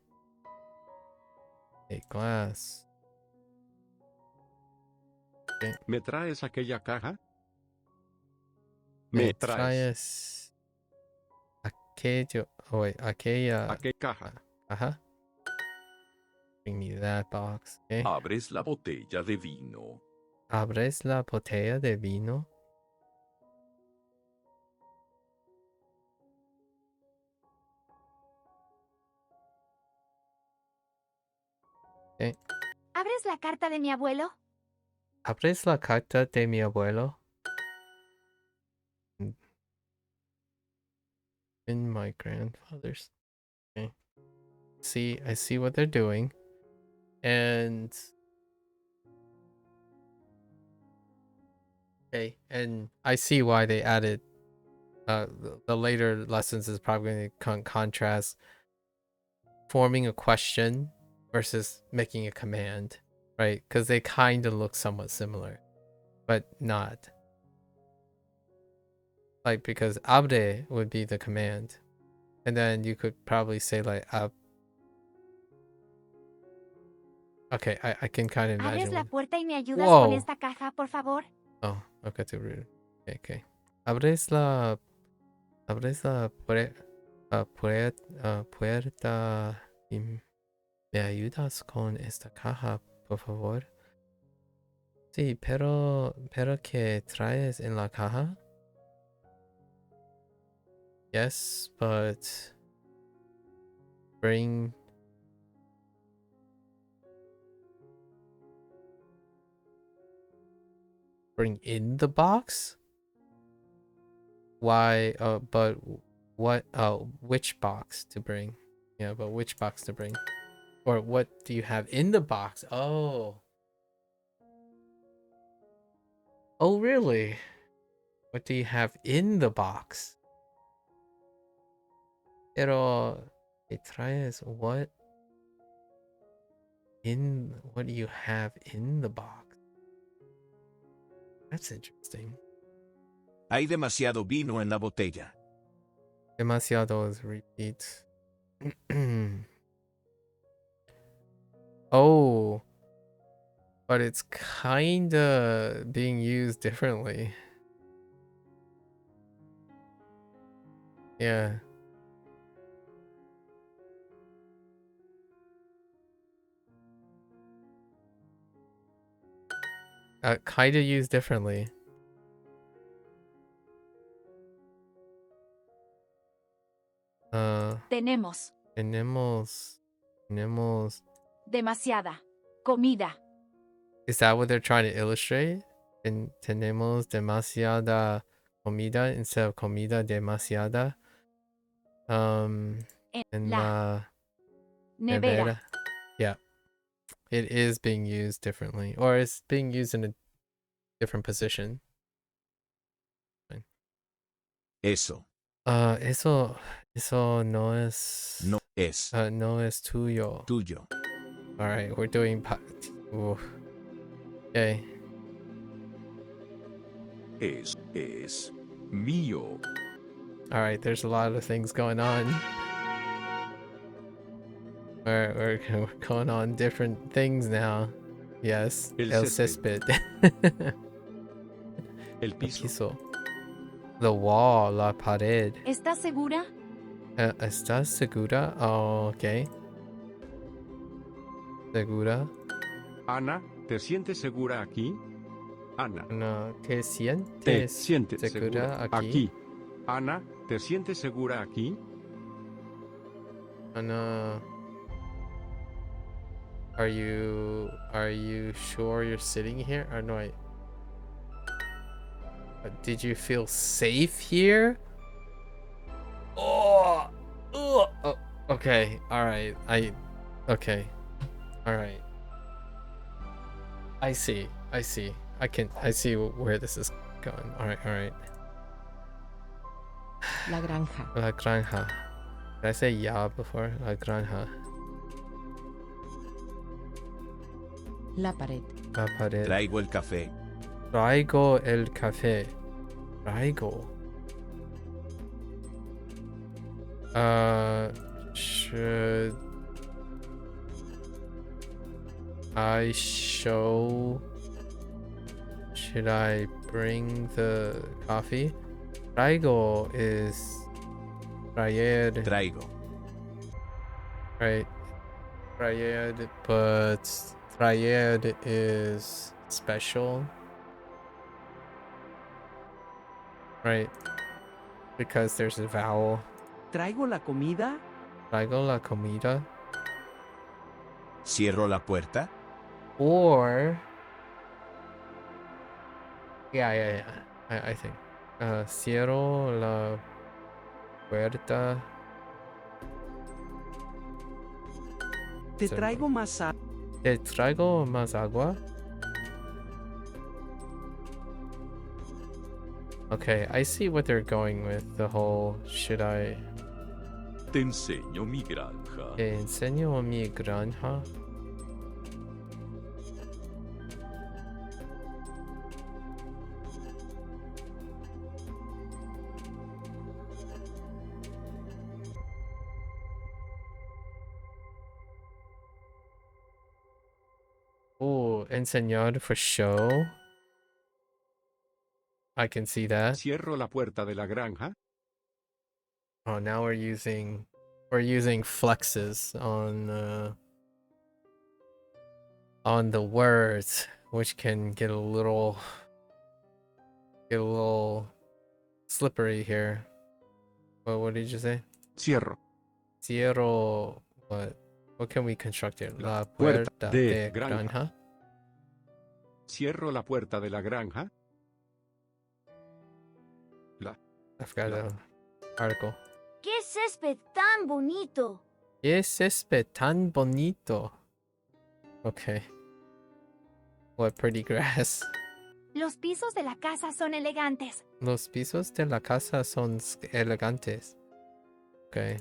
A: a glass.
B: ¿Me traes aquella caja?
A: Me
B: Me traes
A: traes aquello. Oh wait, aquella.
B: aquella caja.
A: Ajá. Bring me that box. Okay.
G: Abres la botella de vino.
A: Abres la botella de vino. Okay.
D: ¿Abres la carta de mi abuelo?
A: Abres la carta de mi abuelo. In my grandfather's. Okay. I see what they're doing. And okay, and I see why they added the later lessons is probably going to contrast forming a question versus making a command, right? Because they kind of look somewhat similar, but not. Like, because abre would be the command, and then you could probably say like okay, I can kind of
D: ¿Abres
A: imagine.
D: la puerta y me ayudas
A: Whoa.
D: con esta caja, por favor?
A: Oh, okay, too rude. Okay. Abres la puerta y me ayudas con esta caja, por favor. Sí, pero ¿qué traes en la caja? Yes, but bring in the box? Why? But what? Which box to bring? Yeah, but which box to bring? Or what do you have in the box? Oh. Oh, really? What do you have in the box? Pero, ¿qué traes? What do you have in the box? That's interesting.
F: Hay demasiado vino en la botella.
A: Demasiado is repeat. Oh, but it's kinda being used differently. Yeah. Kinda used differently.
D: Tenemos.
A: Tenemos. Tenemos.
D: Demasiada. Comida.
A: Is that what they're trying to illustrate? And tenemos demasiada comida instead of comida demasiada. In
D: La
A: la
D: nevera.
A: nevera. Yeah. It is being used differently. Or it's being used in a different position.
F: Eso.
A: Eso no es.
F: No es.
A: No es tuyo.
F: Tuyo.
A: Alright, we're doing. Okay.
G: Es mío.
A: Alright, there's a lot of things going on. We're going on different things now. Yes.
G: El
A: césped.
G: El piso.
A: The wall, la pared.
D: ¿Estás segura?
A: ¿Estás segura? Oh, okay. ¿Segura?
B: Ana, ¿te sientes segura aquí? Ana,
A: No, ¿te sientes
B: ¿te sientes
A: segura
B: segura
A: aquí?
B: Ana, ¿te sientes segura aquí?
A: Ana, are you sure you're sitting here? Or no, did you feel safe here? Oh, okay, all right. Okay, all right. I see. I see where this is going. All right.
H: La granja.
A: La granja. Did I say ya before? La granja.
H: La pared.
A: La pared.
F: Traigo el café.
A: Traigo el café. Traigo. Should I show? Should I bring the coffee? Traigo is traer.
F: Traigo.
A: Right. Traer, but traer is special. Right. Because there's a vowel.
E: ¿Traigo la comida?
A: Traigo la comida.
F: Cierro la puerta.
A: Or yeah. I think. Cierro la puerta.
E: ¿Te traigo más
A: ¿Te traigo más agua? Okay, I see what they're going with. The whole should I
G: Te enseño mi granja.
A: te enseño mi granja? Oh, enseñar for show. I can see that.
B: Cierro la puerta de la granja.
A: Oh, now we're using flexes on the words, which can get a little slippery here. What did you say?
B: Cierro.
A: Cierro. What can we construct here? La
B: puerta
A: puerta
B: de
A: de
B: granja.
A: granja.
B: Cierro la puerta de la granja.
A: I forgot the article.
D: ¡Qué césped tan bonito!
A: ¿Qué césped tan bonito? Okay. What pretty grass.
D: Los pisos de la casa son elegantes.
A: Los pisos de la casa son elegantes. Okay.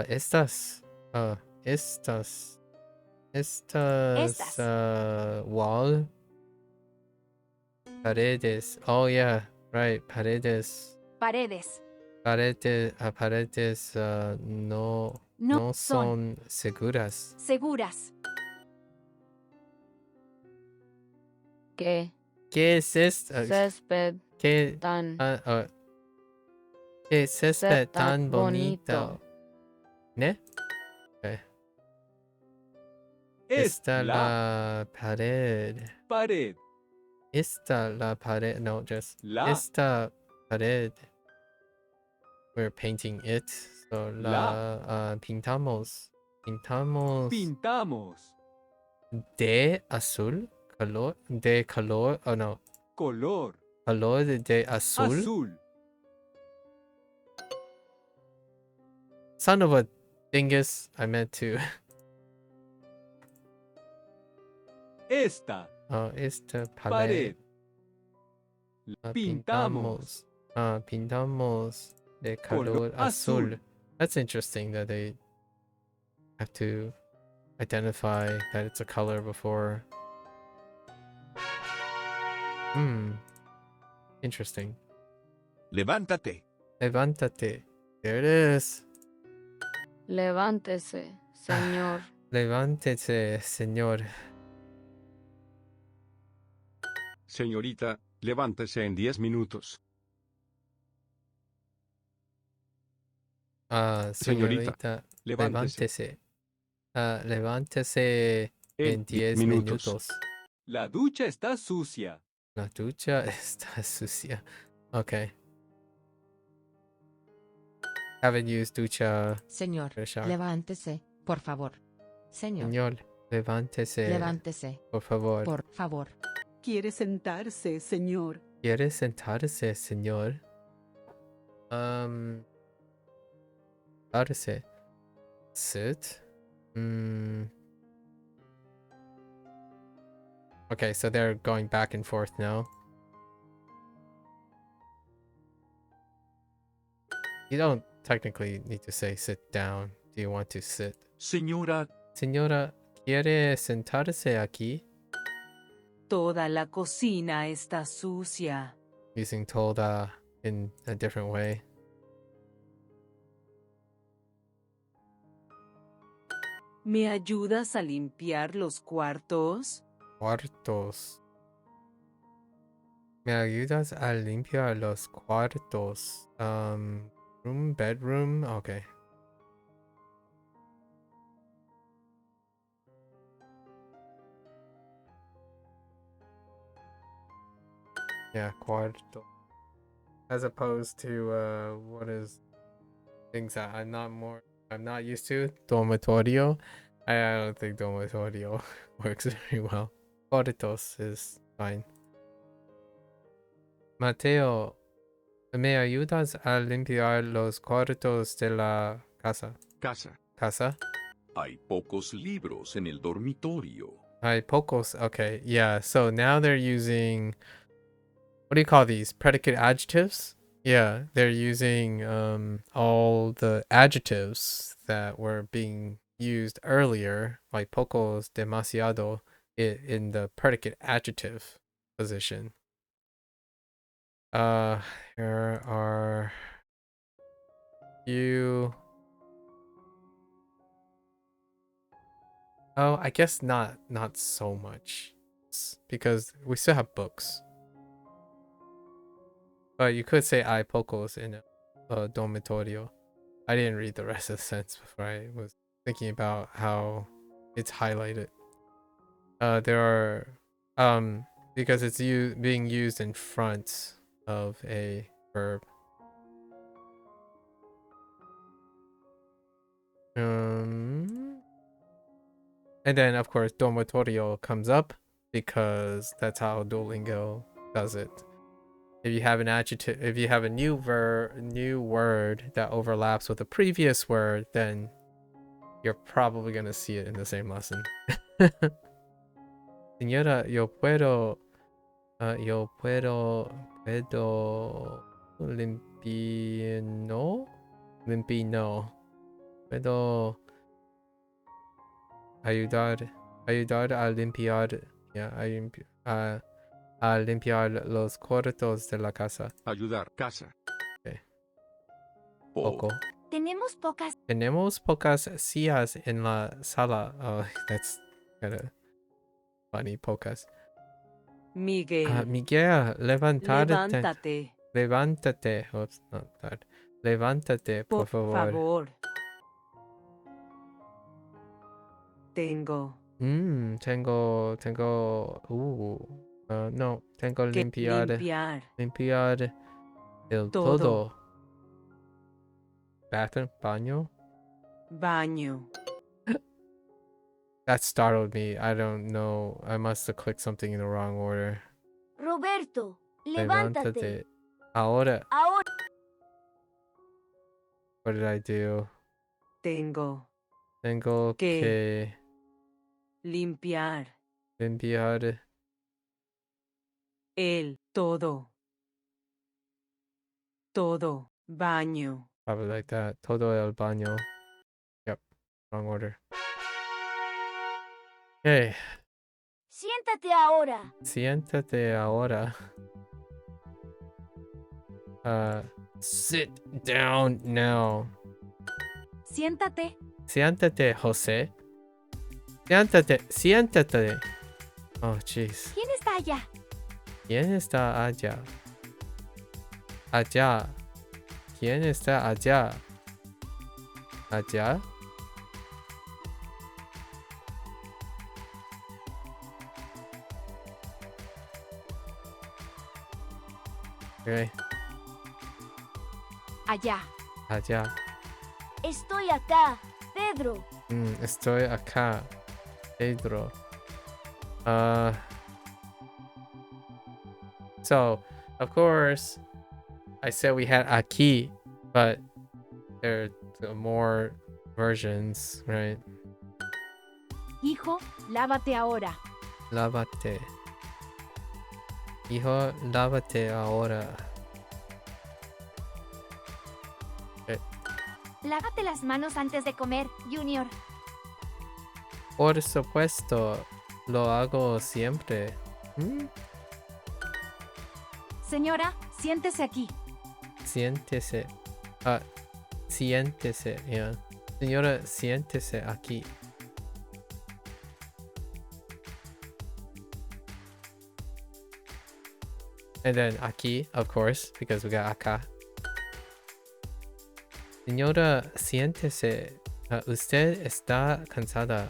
A: Estas wall paredes. Oh yeah, right, paredes.
D: Paredes.
A: Paredes no son seguras.
D: Seguras.
H: ¿Qué?
A: ¿Qué es esto?
H: Césped
A: ¿Qué
H: tan
A: qué césped tan bonito? ¿Ne? Okay. Esta la pared.
E: pared.
A: Esta la pared. No, just
E: La.
A: esta pared. We're painting it. So pintamos.
E: Pintamos.
A: De azul. Color. De color. Oh no.
E: Color.
A: Color de azul.
E: Azul.
A: Son of a dingus. I meant to.
E: Esta.
A: Esta
E: Pared.
A: pared.
E: Pintamos.
A: Pintamos de
E: Color
A: color azul.
E: azul.
A: That's interesting that they have to identify that it's a color before. Interesting.
F: Levántate.
A: Levántate. There it is.
H: Levántese, señor.
A: Levántese, señor.
B: Señorita, levántese en 10 minutos.
A: Señorita,
B: levántese.
A: Levántese en 10 minutos.
E: La ducha está sucia.
A: La ducha está sucia. Okay. Haven't used ducha.
H: Señor,
A: for a shower.
H: levántese, por favor. Señor,
A: Señor, levántese.
H: levántese,
A: Por favor.
H: por favor.
I: ¿Quiere sentarse, señor?
A: ¿Quiere sentarse, señor? Sentarse. Sit. Okay, so they're going back and forth now. You don't technically need to say sit down. Do you want to sit?
G: Señora,
A: Señora, ¿quiere sentarse aquí?
C: Toda la cocina está sucia.
A: Using toda in a different way.
C: ¿Me ayudas a limpiar los cuartos?
A: Cuartos. ¿Me ayudas a limpiar los cuartos? Room, bedroom, okay. Yeah, cuarto. As opposed to what is things that I'm not used to. Dormitorio. I don't think dormitorio works very well. Cuartos is fine. Mateo, ¿me ayudas a limpiar los cuartos de la casa?
G: casa.
A: Casa?
G: Hay pocos libros en el dormitorio.
A: Hay pocos. Okay, yeah. So now they're using, what do you call these? Predicate adjectives? Yeah, they're using all the adjectives that were being used earlier, like pocos, demasiado, in the predicate adjective position. Here are few. Oh, I guess not so much, because we still have books. But you could say hay pocos in a dormitorio. I didn't read the rest of the sentence before I was thinking about how it's highlighted. There are because it's being used in front of a verb. And then of course dormitorio comes up because that's how Duolingo does it. If you have an adjective, if you have a new word that overlaps with a previous word, then you're probably gonna see it in the same lesson. Señora, yo puedo limpino. Puedo ayudar a limpiar, a limpiar los cuartos de la casa.
G: Ayudar, casa.
A: Okay.
G: Poco.
D: Tenemos pocas
A: sillas en la sala. Oh, that's kind of funny. Pocas.
C: Miguel,
A: Miguel, levántate.
C: levántate.
A: Levántate. Oops, not that. Levántate, por favor.
C: Tengo
A: No, tengo
C: Que
A: limpiar el
C: Todo.
A: todo. Bathroom, baño.
C: Baño.
A: That startled me. I don't know. I must have clicked something in the wrong order.
D: Roberto,
A: Levántate. Ahora.
D: Ahora.
A: What did I do?
C: Tengo
A: Tengo que
C: limpiar
A: limpiar
C: el todo. Todo. Baño.
A: probably like that. Todo el baño. Yep. Wrong order. Okay.
D: Siéntate ahora.
A: Siéntate ahora. Sit down now.
D: Siéntate.
A: Siéntate, José. Siéntate. Oh, jeez.
D: ¿Quién está allá?
A: ¿Quién está allá? Allá. ¿Quién está allá? Allá. Okay.
D: Allá.
A: Allá.
D: Estoy acá, Pedro.
A: Estoy acá, Pedro. So, of course, I said we had aquí, but there are more versions, right?
D: Hijo, lávate ahora.
A: Lávate. Hijo, lávate ahora.
D: Lávate las manos antes de comer, Junior.
A: Por supuesto, lo hago siempre.
D: Señora, siéntese aquí.
A: Siéntese. Siéntese, yeah. Señora, siéntese aquí. And then aquí, of course, because we got acá. Señora, siéntese. Usted está cansada.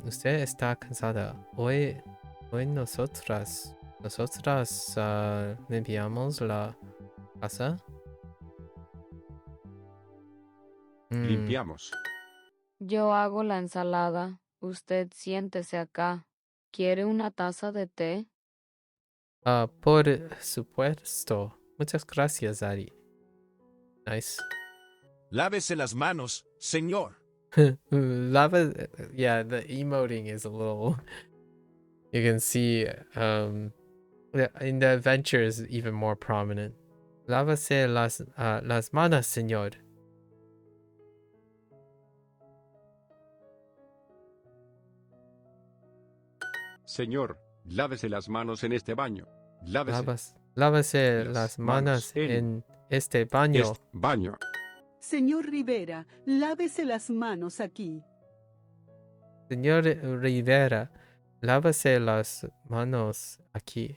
A: Usted está cansada. Hoy nosotras limpiamos la casa.
B: Limpiamos.
H: Yo hago la ensalada. Usted siéntese acá. ¿Quiere una taza de té?
A: Por supuesto. Muchas gracias, Ari. Nice.
F: Lávese las manos, señor.
A: Lava, yeah, the emoting is a little. You can see, in the adventure is even more prominent. Lávase las manos, señor.
B: Señor, lávese las manos en este baño.
A: Lávase las manos en este baño.
B: Baño.
I: Señor Rivera, lávese las manos aquí.
A: Señor Rivera, lávase las manos aquí.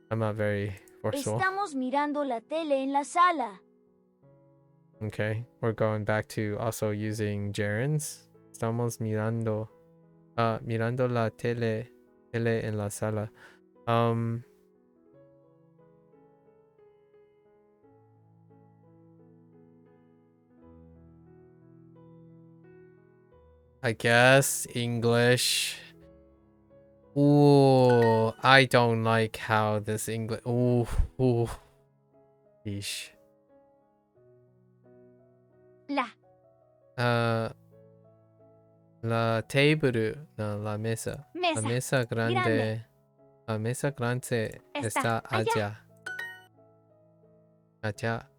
A: I'm not very forceful.
D: Estamos mirando la tele en la sala.
A: Okay, we're going back to also using gerunds. Estamos mirando la tele en la sala. I guess English. Ooh, I don't like how this English. Ooh. Yeesh. La table, no, la mesa. La mesa grande. La mesa grande está allá. Allá.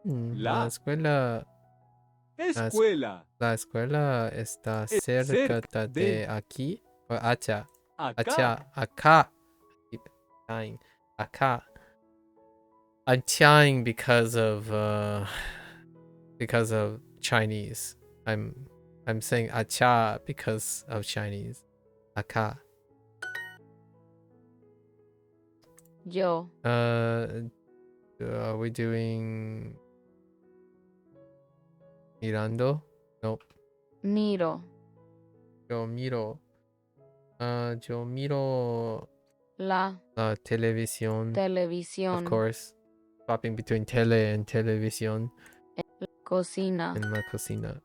A: La escuela. La escuela está cerca de aquí. O allá. Acá. Acá. I'm trying because of Chinese. I'm saying acha because of Chinese. Acá.
H: Yo.
A: Are we doing mirando? Nope.
H: Miro.
A: Yo miro. Yo miro
H: La
A: la televisión. Of
H: televisión.
A: course. Swapping between tele and televisión
H: Cocina.
A: en la cocina.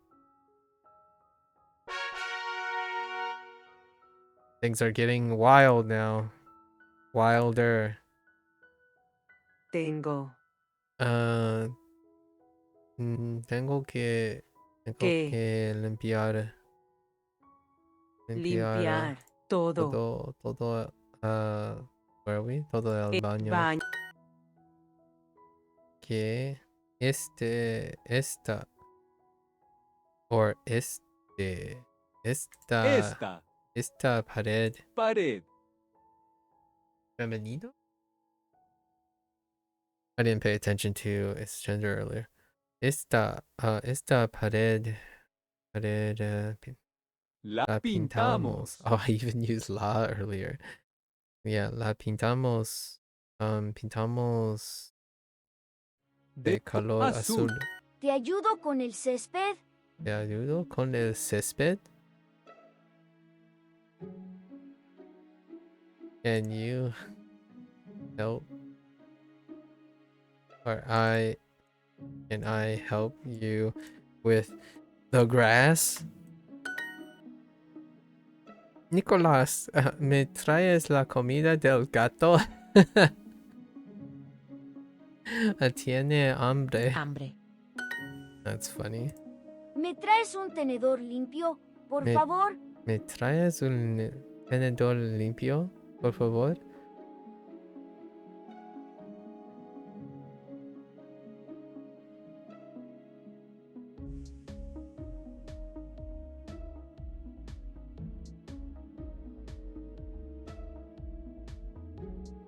A: Things are getting wild now. Wilder.
C: Tengo.
A: Tengo que
C: Que.
A: limpiar
C: Limpiar. Todo.
A: todo where are we? Todo el baño.
C: Baño.
A: Que esta or esta pared femenino. I didn't pay attention to its gender earlier. Esta pared la pintamos. Oh, I even used la earlier. Yeah, la pintamos. Pintamos de color azul.
D: ¿Te ayudo con el césped?
A: ¿Te ayudo con el césped? Can you help? Or can I help you with the grass? Nicolás, ¿me traes la comida del gato? Tiene hambre. That's funny.
D: ¿Me traes un tenedor limpio, por favor?
A: ¿Me traes un tenedor limpio, por favor?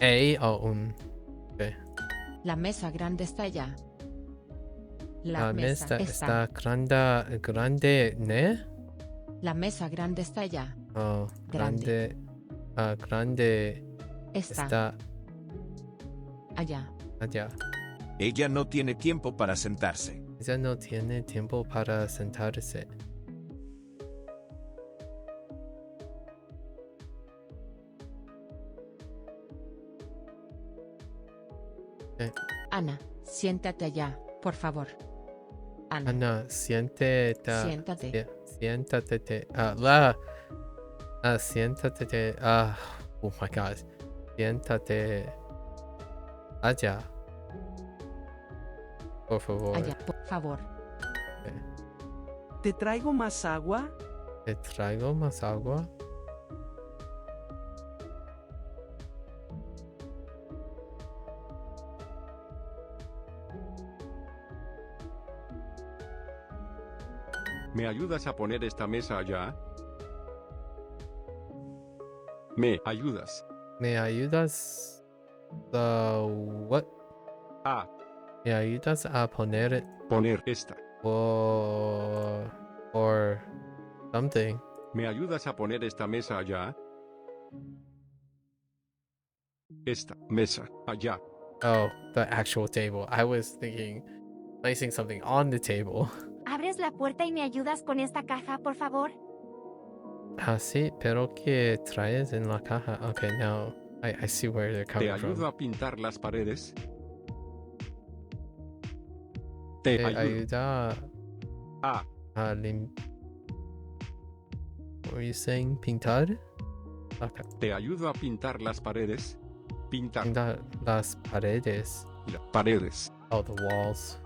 A: Okay.
J: La mesa grande está allá.
A: La mesa está grande, ¿ne?
J: La mesa grande está allá.
A: Oh, grande. Grande está
J: allá.
F: Ella no tiene tiempo para sentarse.
A: Ella no tiene tiempo para sentarse.
J: Ana, siéntate allá, por favor.
A: Ana, siéntate.
J: Siéntate.
A: Siéntate. Siéntate. Oh my God. Siéntate. Allá. Por favor.
J: Allá, por favor.
A: Okay.
E: ¿Te traigo más agua?
A: ¿Te traigo más agua?
B: ¿Me ayudas a poner esta mesa allá? ¿Me ayudas?
A: ¿Me ayudas? What? ¿Me ayudas a poner
B: esta?
A: Or something.
B: ¿Me ayudas a poner esta mesa allá? Esta mesa allá.
A: Oh, the actual table. I was thinking placing something on the table.
D: ¿Abres la puerta y me ayudas con esta caja, por favor?
A: Sí, pero ¿qué traes en la caja? Okay, now I see where they're coming
B: ¿Te
A: from.
B: ayudo a pintar las paredes?
A: Te ayuda
B: a
A: What were you saying? ¿Pintar? Okay.
B: ¿Te ayudo a pintar las paredes?
A: Pintar las paredes.
B: Paredes.
A: Oh, the walls.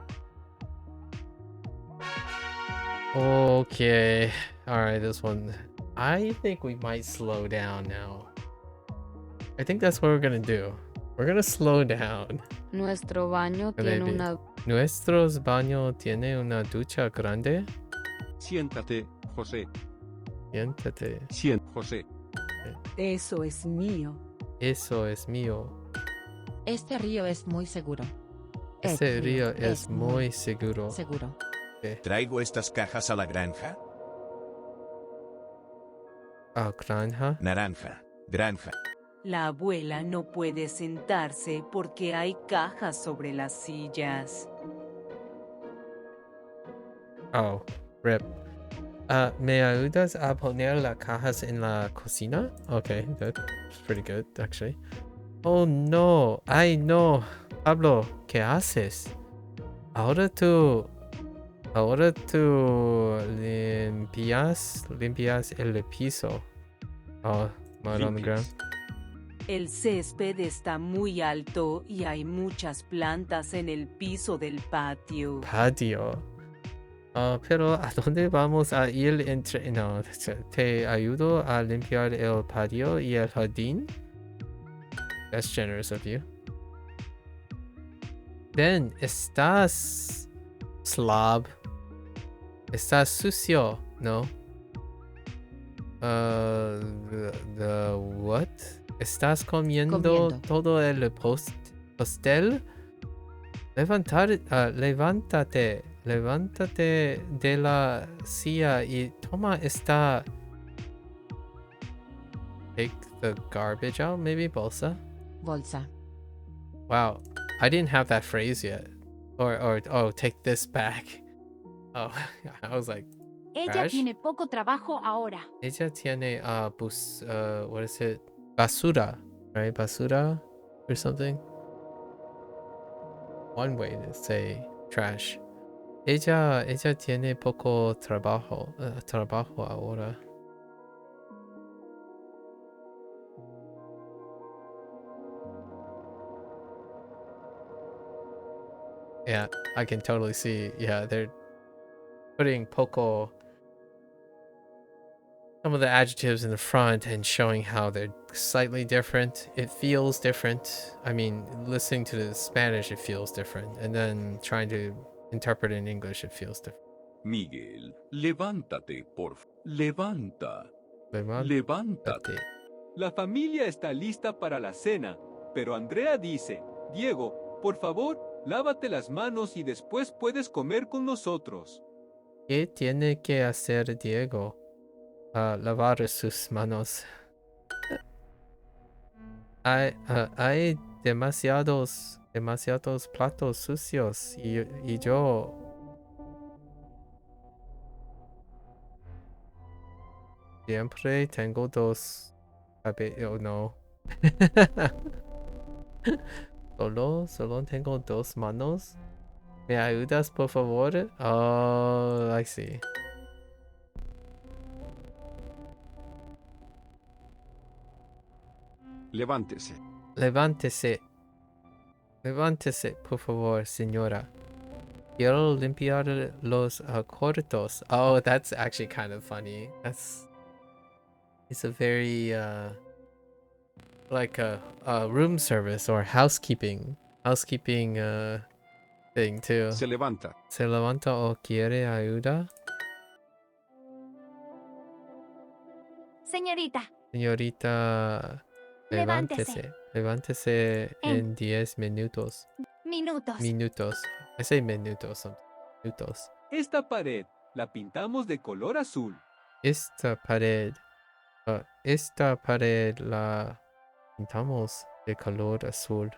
A: Okay. Alright, this one. I think we might slow down now. I think that's what we're gonna do. We're gonna slow down.
H: Nuestro baño tiene
A: Maybe.
H: una...
A: Nuestros baño tiene una ducha grande.
B: Siéntate, José.
A: Siéntate.
B: José.
I: Eso es mío.
A: Eso es mío.
J: Este río es muy seguro.
A: Ese río es muy seguro.
J: Seguro.
A: Okay.
F: ¿Traigo estas cajas a la granja?
A: Granja.
F: Naranja. Granja.
C: La abuela no puede sentarse porque hay cajas sobre las sillas.
A: Oh, rip. ¿Me ayudas a poner las cajas en la cocina? Okay, that's pretty good, actually. Oh, no. Ay, no. Pablo, ¿qué haces? Ahora tú limpias el piso. Oh, mud on the ground.
C: El césped está muy alto y hay muchas plantas en el piso del patio.
A: Patio. Pero ¿a dónde vamos a ir No, ¿te ayudo a limpiar el patio y el jardín? That's generous of you. Ven, estás... slob. Estás sucio, ¿no? The what? ¿Estás comiendo todo el pastel? Levántate de la silla y toma esta... Take the garbage out, maybe? Bolsa?
J: Bolsa.
A: Wow, I didn't have that phrase yet. Or oh, take this back. Oh, I was like,
D: Ella
A: trash?
D: tiene poco trabajo ahora.
A: Ella tiene, what is it? Basura, right? Basura or something? One way to say trash. Ella tiene poco trabajo ahora. Yeah, I can totally see. Yeah, they're putting poco, some of the adjectives in the front and showing how they're slightly different. It feels different. I mean, listening to the Spanish, it feels different. And then trying to interpret it in English, it feels different.
G: Miguel, levántate, Levanta. Levántate.
K: La familia está lista para la cena, pero Andrea dice, Diego, por favor, lávate las manos y después puedes comer con nosotros.
A: ¿Qué tiene que hacer Diego? Lavar sus manos. Hay demasiados platos sucios y yo... Siempre tengo dos cabellos, no. Solo tengo dos manos. ¿Me ayudas, por favor? Oh, I see.
B: Levántese.
A: Levántese, por favor, señora. Quiero limpiar los cuartos. Oh, that's actually kind of funny. It's a very like a room service or housekeeping thing too.
B: Se levanta.
A: Se levanta o quiere ayuda. Señorita, levántese en 10 minutos. Minutos. I say minutos. Minutos.
K: Esta pared la pintamos de color azul.
A: Esta pared la pintamos de color azul.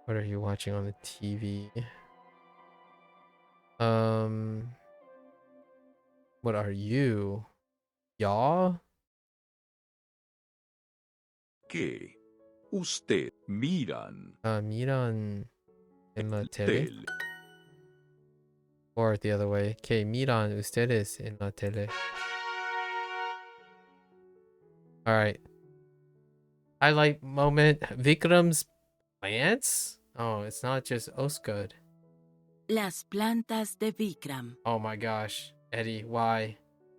A: What are you watching on the TV? What are you? Y'all?
G: ¿Qué? Usted miran.
A: Miran en la tele. Or the other way. ¿Qué miran ustedes en la tele? Alright. Highlight moment. Vikram's plants? Oh, it's not just Osgood.
L: Las plantas de Vikram.
A: Oh my gosh. Eddie, why?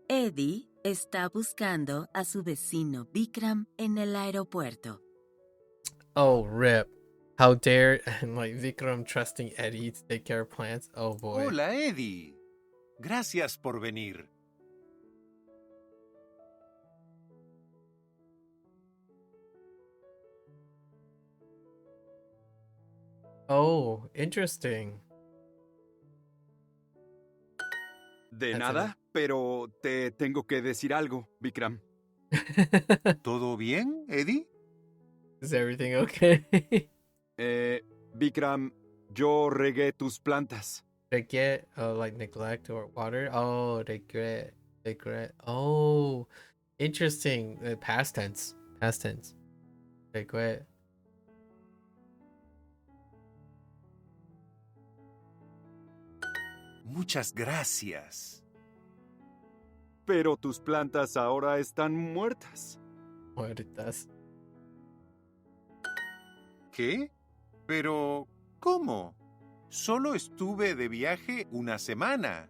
L: Eddie está buscando a su vecino Vikram en el aeropuerto.
A: Oh, rip. How dare, like, Vikram trusting Eddie to take care of plants? Oh boy.
M: Hola, Eddie. Gracias por venir.
A: Oh, interesting.
N: De nada, pero te tengo que decir algo, Vikram.
M: ¿Todo bien, Eddie?
A: Is everything okay?
N: Bikram, yo regué tus plantas.
A: Regret, like neglect or water. Oh, regret. Oh, interesting. Past tense. Regret.
M: Muchas gracias.
N: Pero tus plantas ahora están muertas.
A: Muertas.
M: ¿Qué? Pero, ¿cómo? Solo estuve de viaje una semana.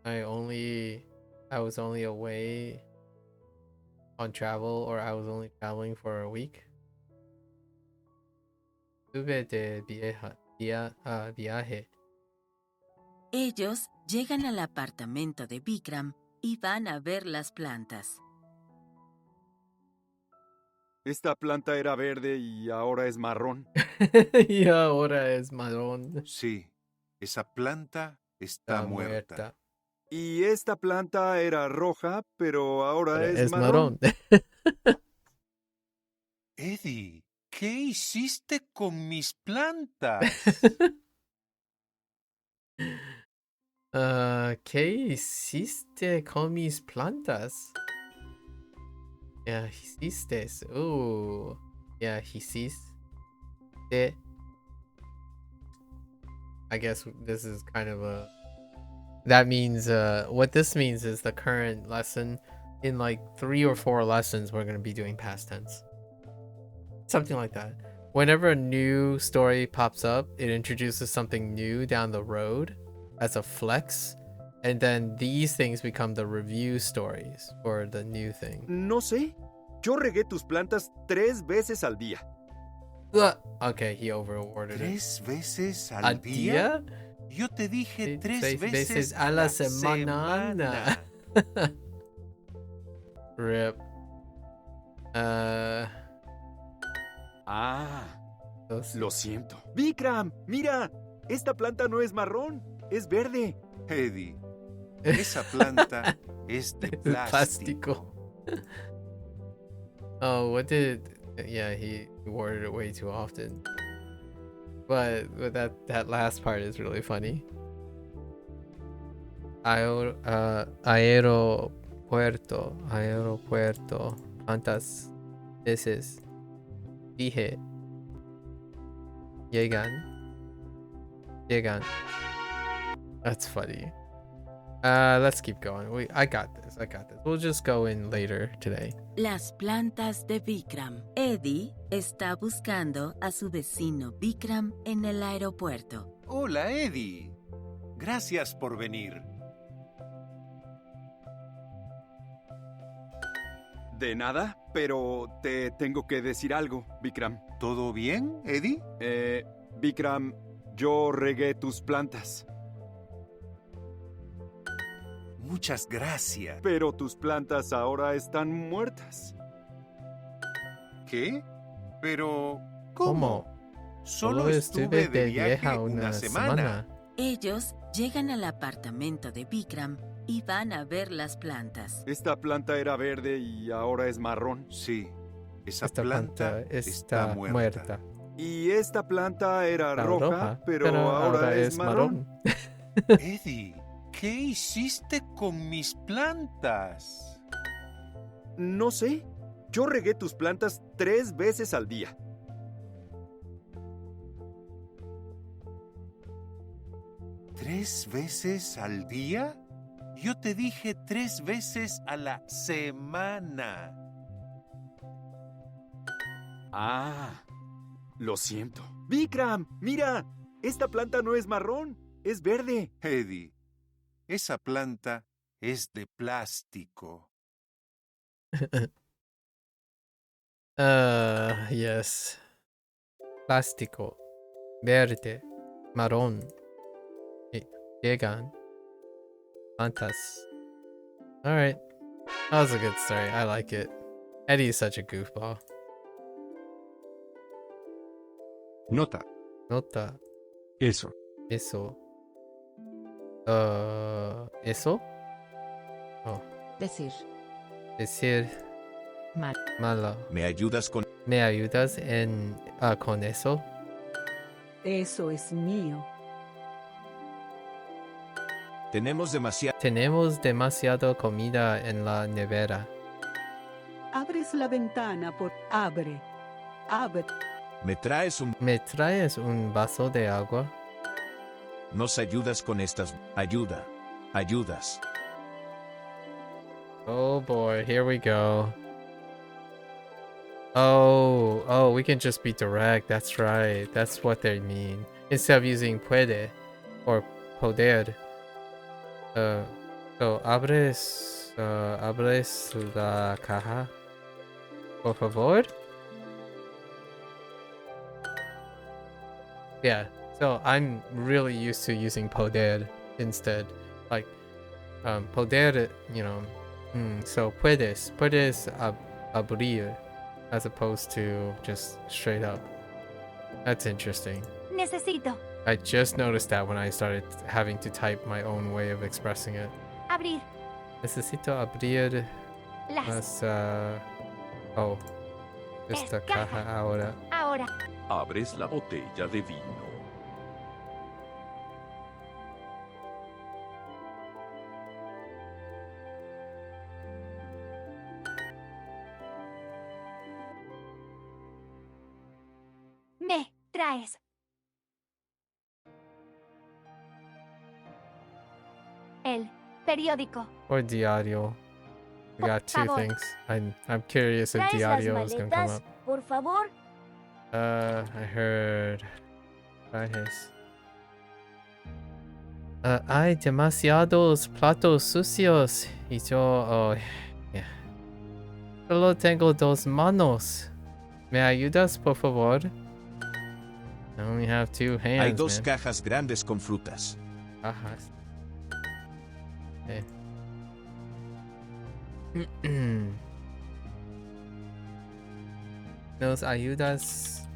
A: I was only away on travel, or I was only traveling for a week. Estuve de viaje.
L: Ellos llegan al apartamento de Bikram y van a ver las plantas.
N: Esta planta era verde y ahora es marrón.
A: Y ahora es marrón.
M: Sí, esa planta está muerta.
N: Y esta planta era roja, pero ahora es
A: marrón.
M: Eddie, ¿qué hiciste con mis plantas?
A: ¿Qué hiciste con mis plantas? Hiciste. Hiciste. I guess this is kind of a... That means, what this means is the current lesson. In like 3 or 4 lessons, we're going to be doing past tense. Something like that. Whenever a new story pops up, it introduces something new down the road as a flex. And then these things become the review stories for the new thing.
N: No sé. Yo regué tus plantas 3 veces al día.
A: Okay, he overawarded it.
M: ¿3 veces al día? Yo te dije 3 veces
A: a la semana. Rip.
N: Lo siento. Bikram, mira. Esta planta no es marrón, es verde.
M: Eddie, esa planta es de plástico.
A: Oh, what did... Yeah, he worded it way too often. But that last part is really funny. Aeropuerto. ¿Cuántas veces dije? Llegan. That's funny. Let's keep going. I got this. We'll just go in later today.
L: Las plantas de Bikram. Eddie está buscando a su vecino Bikram en el aeropuerto.
M: Hola, Eddie. Gracias por venir.
N: De nada, pero te tengo que decir algo, Bikram.
M: ¿Todo bien, Eddie?
N: Bikram, yo regué tus plantas.
M: Muchas gracias.
N: Pero tus plantas ahora están muertas.
M: ¿Qué? Pero, ¿cómo? Solo estuve de viaje una semana.
L: Ellos llegan al apartamento de Bikram y van a ver las plantas.
N: Esta planta era verde y ahora es marrón.
M: Sí, esta planta está muerta.
N: Y esta planta era roja, pero ahora es marrón.
M: Eddie, ¿qué hiciste con mis plantas?
N: No sé. Yo regué tus plantas 3 veces al día.
M: ¿3 veces al día? Yo te dije 3 veces a la semana.
N: Lo siento. Bikram, mira. Esta planta no es marrón, es verde.
M: Eddie, esa planta es de plástico.
A: Yes. Plástico. Verde. Marrón. Llegan. Plantas. Alright. That was a good story. I like it. Eddie is such a goofball.
B: Nota. Eso.
A: ¿Eso? Oh.
J: Decir. Mal.
A: Malo.
F: ¿Me ayudas con...?
A: ¿Me ayudas con eso?
I: Eso es mío.
F: Tenemos
A: demasiado comida en la nevera.
I: Abres la ventana por... Abre. Abre.
F: ¿Me traes
A: un vaso de agua?
F: ¿Nos ayudas con estas? Ayudas.
A: Oh boy, here we go. Oh, we can just be direct. That's right. That's what they mean. Instead of using puede or poder. So abres la caja, por favor. Yeah. So I'm really used to using poder instead, like poder, you know. So puedes abrir as opposed to just straight up. That's interesting.
D: Necesito.
A: I just noticed that when I started having to type my own way of expressing it.
D: Abrir.
A: Necesito abrir esta caja ahora.
D: Ahora.
G: Abres la botella de vino.
D: Me traes. El periódico.
A: Or diario. We got two
D: favor.
A: things. I'm curious if
D: ¿Traes las
A: diario is gonna come
D: maletas,
A: up.
D: por favor?
A: I heard trajes. Hay demasiados platos sucios y yo, yeah. Solo tengo dos manos. ¿Me ayudas, por favor? I only have two hands,
F: Hay dos
A: man.
F: cajas grandes con frutas.
A: Cajas. Okay. ¿Nos ayudas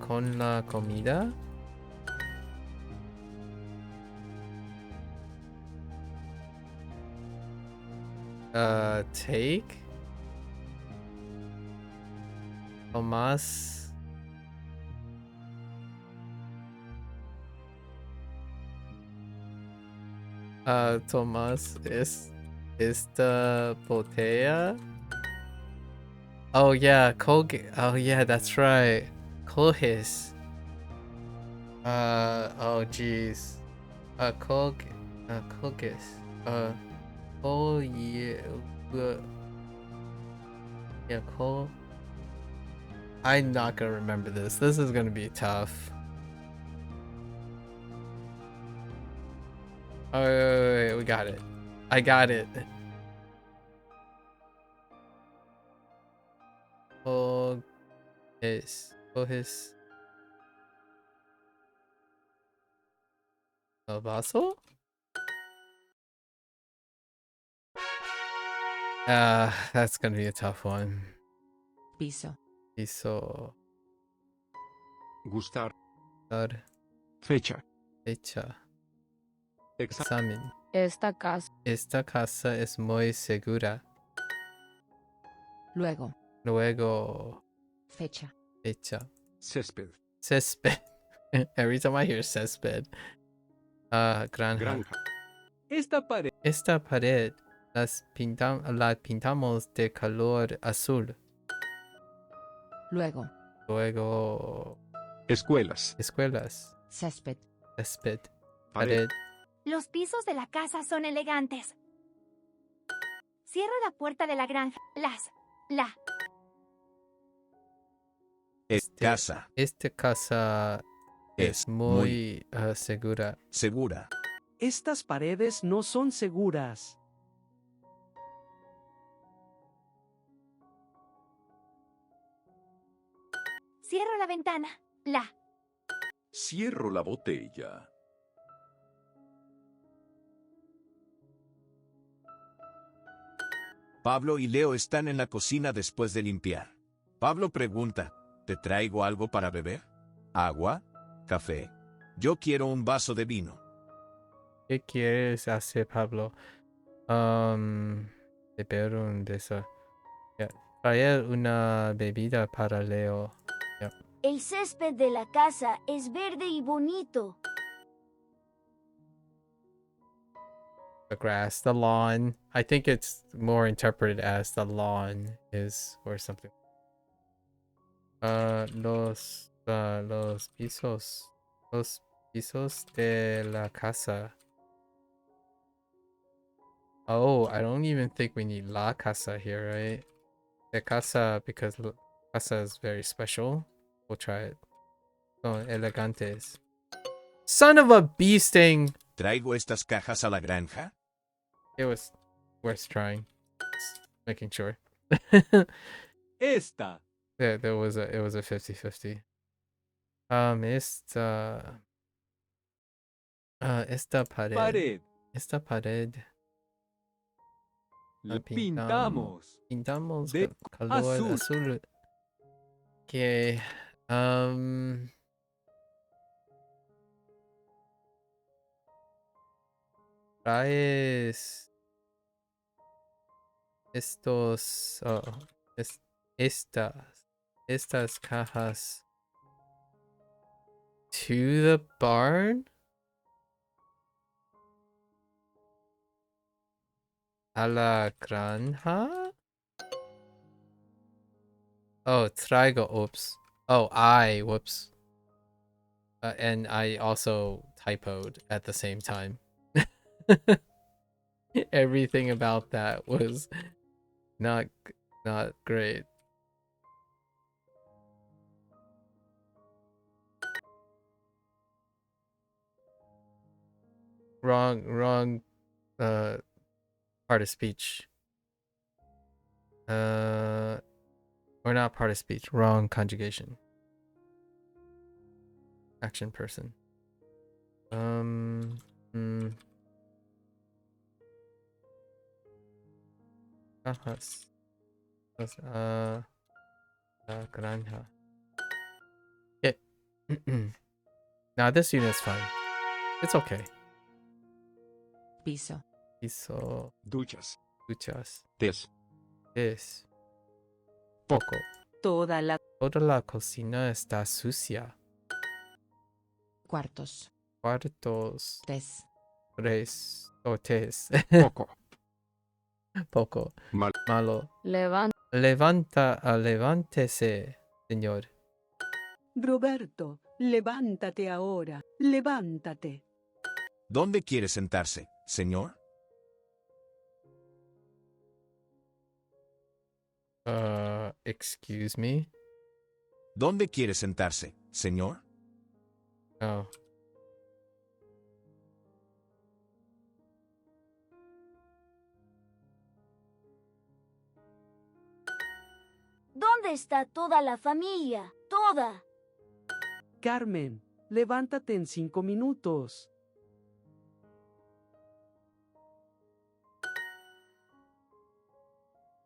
A: con la comida? Take? Tomás. Tomás, esta botella? Oh yeah, oh yeah, that's right. Coges. Oh jeez. Coges. Oh yeah. Yeah, I'm not gonna remember this. This is gonna be tough. Oh, wait, we got it. I got it. Coges. ¿El vaso? That's gonna be a tough one.
J: Piso.
B: Gustar.
N: Fecha.
A: Examen.
H: Esta casa.
A: Esta casa es muy segura.
J: Luego. Fecha.
B: Césped.
A: Every time I hear césped. Granja.
K: Esta pared.
A: La pintamos de color azul.
J: Luego.
B: Escuelas.
J: Césped.
A: Pared.
D: Los pisos de la casa son elegantes. Cierro la puerta de la granja.
F: Casa.
A: Esta casa es muy segura.
E: Estas paredes no son seguras.
D: Cierro la ventana.
G: Cierro la botella.
F: Pablo y Leo están en la cocina después de limpiar. Pablo pregunta, ¿te traigo algo para beber? ¿Agua? ¿Café? Yo quiero un vaso de vino.
A: ¿Qué quieres hacer, Pablo? Beber un beso. Yeah. Traer una bebida para Leo. Yeah.
D: El césped de la casa es verde y bonito.
A: The grass, the lawn. I think it's more interpreted as the lawn is or something. Los pisos. Los pisos de la casa. Oh, I don't even think we need la casa here, right? The casa, because casa is very special. We'll try it. Son elegantes. Son of a bee sting!
F: ¿Traigo estas cajas a la granja?
A: It was worth trying. Just making sure.
K: Esta.
A: Yeah, it was a 50-50. Esta pared.
K: Pared.
A: Esta pared.
K: Le pintamos.
A: Pintamos
K: de
A: color azul. Okay. Traes estos estas cajas to the barn? A la granja? Oh, traigo, oops. Oh, whoops. And I also typoed at the same time. Everything about that was not great. Wrong part of speech. Or not part of speech, wrong conjugation. Action person. Cajas. La granja. Yeah. Now this unit's fine. It's okay.
J: Piso.
A: Piso.
B: Duchas.
A: Duchas.
B: Tes.
A: Poco.
C: Toda
A: la cocina está sucia.
J: Cuartos.
A: Tres.
B: Poco.
A: Poco. Malo. Levántese, señor.
I: Roberto, levántate ahora. Levántate.
F: ¿Dónde quiere sentarse, señor?
A: Excuse me?
F: ¿Dónde quiere sentarse, señor?
A: Oh.
D: ¿Dónde está toda la familia? Toda.
E: Carmen, levántate en 5 minutos.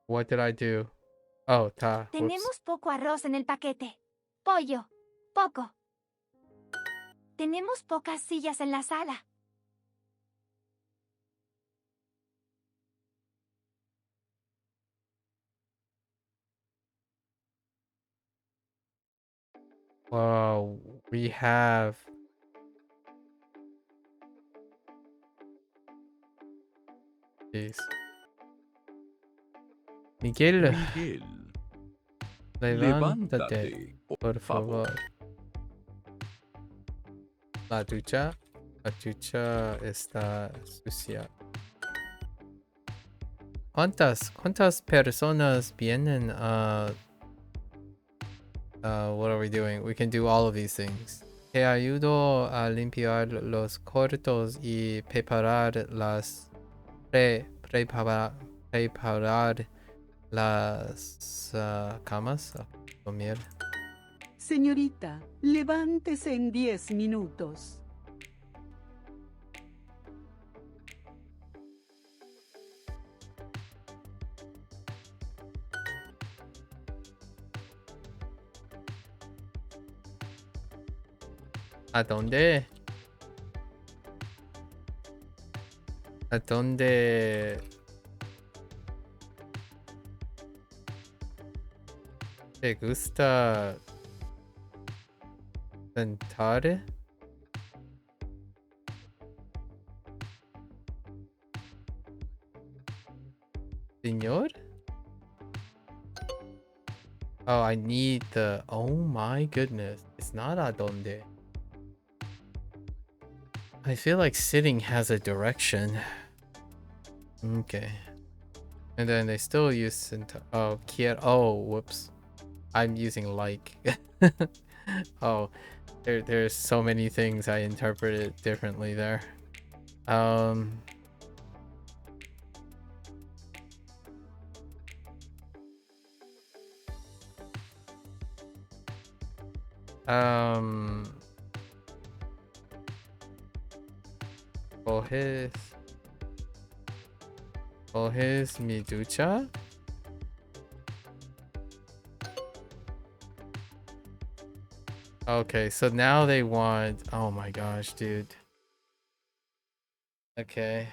A: What did I do? Oh, ta.
D: Tenemos poco arroz en el paquete. Pollo. Poco. Tenemos pocas sillas en la sala.
A: Wow, we have this. Miguel, levántate, por favor. La ducha está sucia. ¿Cuántas personas vienen a what are we doing? We can do all of these things. Te ayudo a limpiar los cuartos y preparar preparar las camas a dormir.
I: Señorita, levántese en 10 minutos.
A: ¿A dónde? ¿A dónde? ¿Te gusta sentar? Señor? Oh, I need the... Oh my goodness. It's not a donde. I feel like sitting has a direction. Okay. And then they still use... Oh, quiero... Oh, whoops. I'm using like. Oh, there's so many things I interpreted differently there. Um... Coges mi ducha? Okay, so now they want... Oh my gosh, dude. Okay.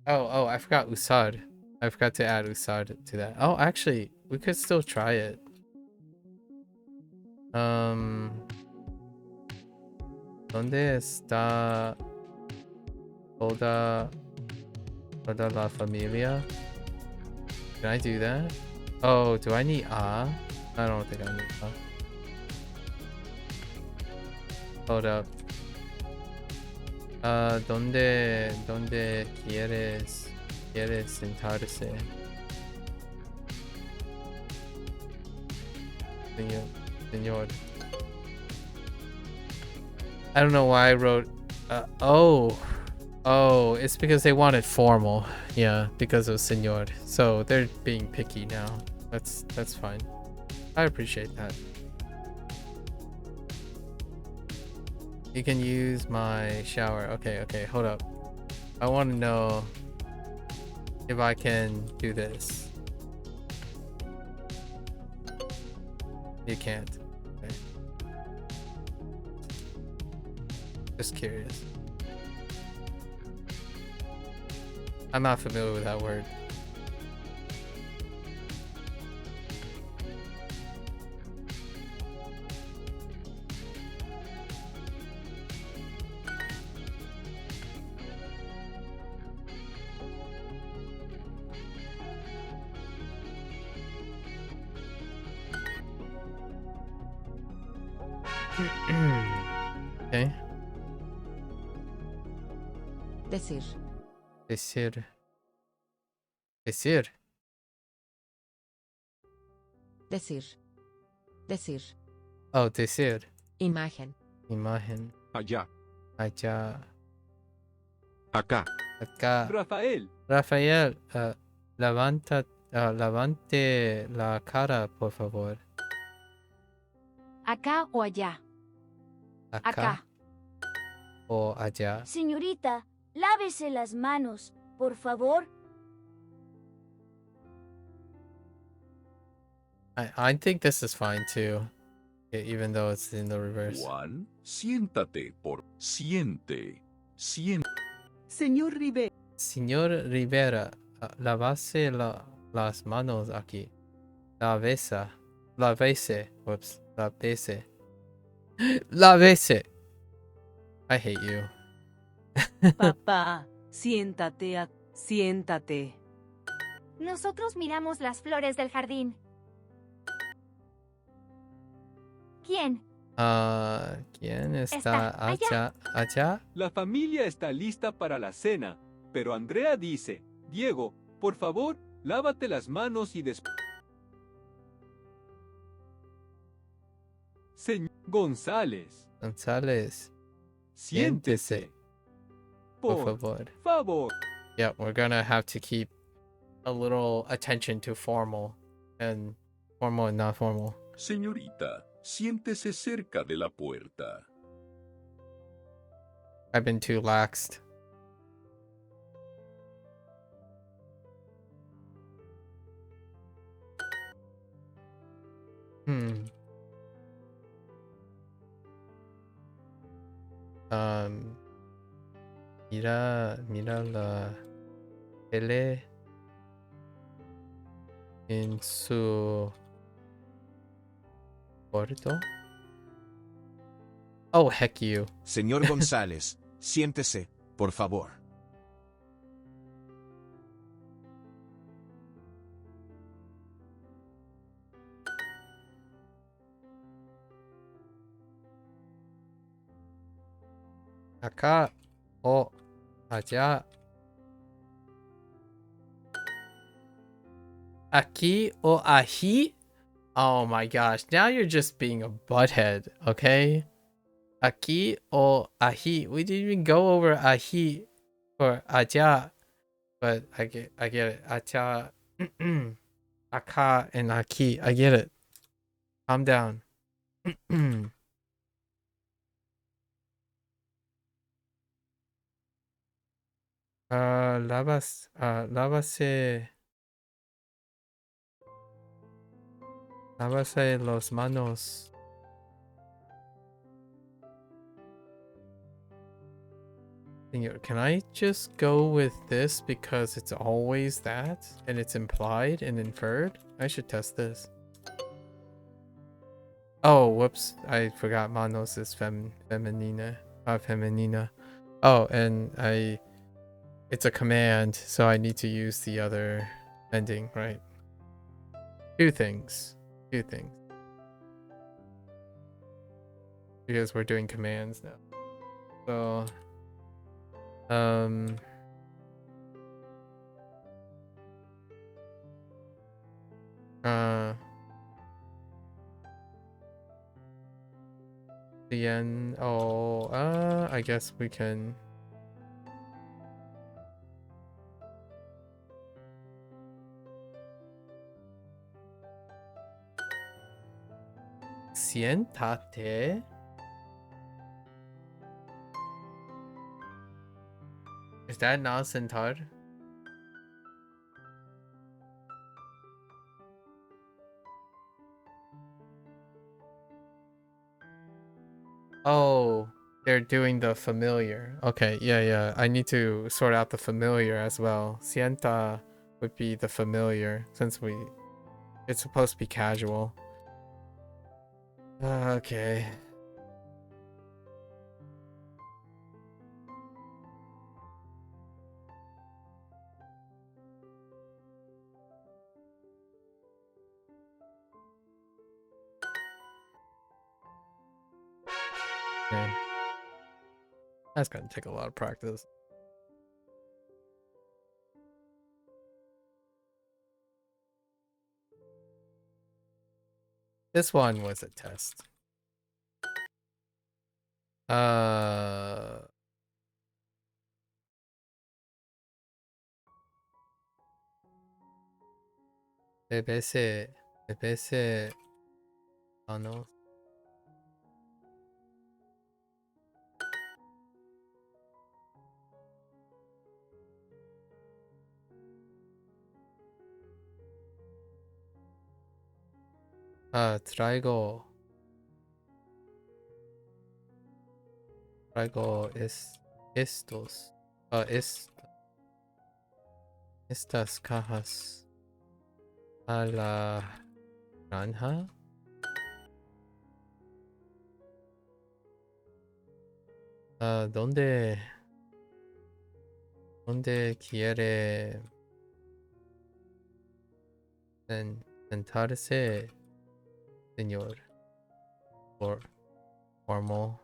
A: Oh, I forgot usar. I forgot to add usar to that. Oh, actually, we could still try it. ¿Dónde está toda la familia? Can I do that? Oh, do I need a? I don't think I need a. Hold up. ¿Dónde quieres sentarse? Señor. I don't know why I wrote oh, it's because they wanted formal. Yeah, because of señor. So they're being picky now. That's fine. I appreciate that. You can use my shower. Okay, hold up. I want to know if I can do this. You can't. Okay. Just curious. I'm not familiar with that word. Okay.
J: Decir.
A: Decir. Oh, decir.
J: Imagen.
B: Allá.
A: Acá.
K: Rafael.
A: Levante la cara, por favor.
D: ¿Acá o allá? Acá.
A: O allá.
D: Señorita, lávese las manos, por favor.
A: I think this is fine too, even though it's in the reverse.
G: Juan, siéntate por siente.
I: Señor Rivera.
A: Señor Rivera, lávase las manos aquí. Lávese. Whoops. Lávese. I hate you.
C: Papá, siéntate.
D: Nosotros miramos las flores del jardín. ¿Quién?
A: ¿Quién está allá?
K: La familia está lista para la cena, pero Andrea dice, Diego, por favor, lávate las manos y después... Señor González. Siéntese.
A: Por
K: favor.
A: Yeah, we're gonna have to keep a little attention to formal and not formal.
G: Señorita, siéntese cerca de la puerta.
A: I've been too laxed. Mira la tele. en su cuarto. Oh, heck you.
F: Señor González, siéntese, por favor.
A: Acá o allá. Aquí o ají? Oh my gosh, now you're just being a butthead, okay? Aquí o ají. We didn't even go over ají or allá, but I get it. Allá, acá, and aquí. I get it. Calm down. Lávase los manos. Señor, can I just go with this because it's always that and it's implied and inferred? I should test this. Oh, whoops. I forgot manos is femenina. Femenina. Oh, and it's a command, so I need to use the other ending, right? Two things. Because we're doing commands now. So the end. Oh, I guess we can. Siéntate. Is that not sentar? Oh, they're doing the familiar. Okay, yeah. I need to sort out the familiar as well. Sienta would be the familiar since it's supposed to be casual. Okay. Okay. That's gonna take a lot of practice. This one was a test. Debese, oh no. Traigo estos, estas cajas a la granja. ¿Dónde quiere sentarse, señor? Formal.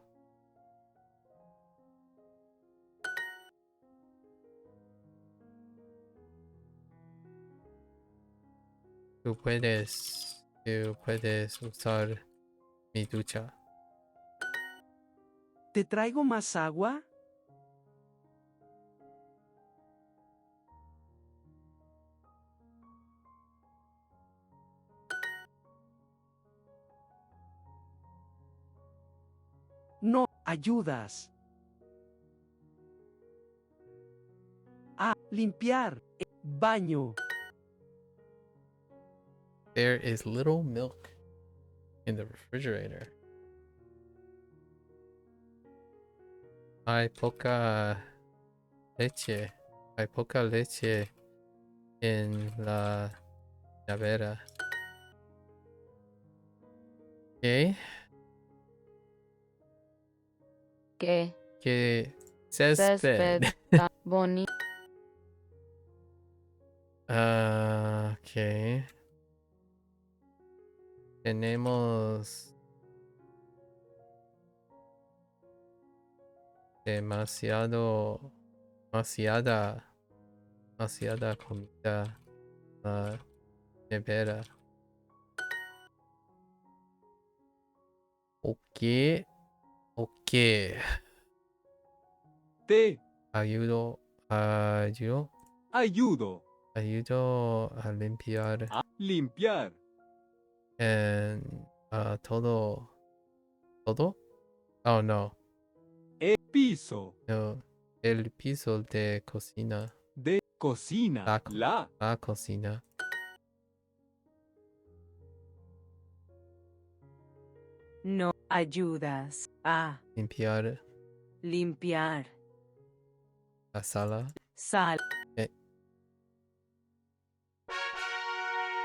A: Tú puedes usar mi ducha.
E: ¿Te traigo más agua? No, ayudas. Limpiar. Baño.
A: There is little milk in the refrigerator. Hay poca leche. En Nevera. Okay.
H: ¿Qué?
A: Que césped.
H: Tan bonito.
A: Okay. Tenemos demasiada comida. Nevera. Ok.
K: Te
A: Ayudo
K: ayudo
A: a limpiar.
K: a limpiar.
A: And todo. Oh no.
K: El piso
A: No. El piso de cocina.
K: de cocina.
A: La cocina.
C: No ayudas a
A: Limpiar
C: limpiar.
A: la sala.
C: Sal.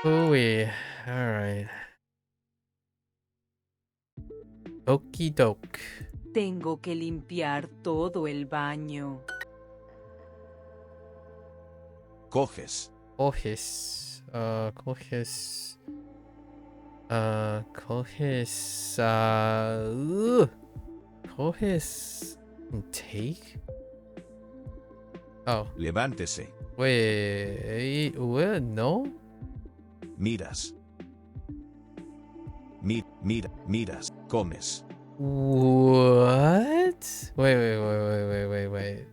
A: Uy. Alright. Okidok.
C: Tengo que limpiar todo el baño.
F: Coges.
A: Coges. Coges and take? Oh.
F: Levántese.
A: Wait, no?
F: Miras. Miras. Comes.
A: What? Wait.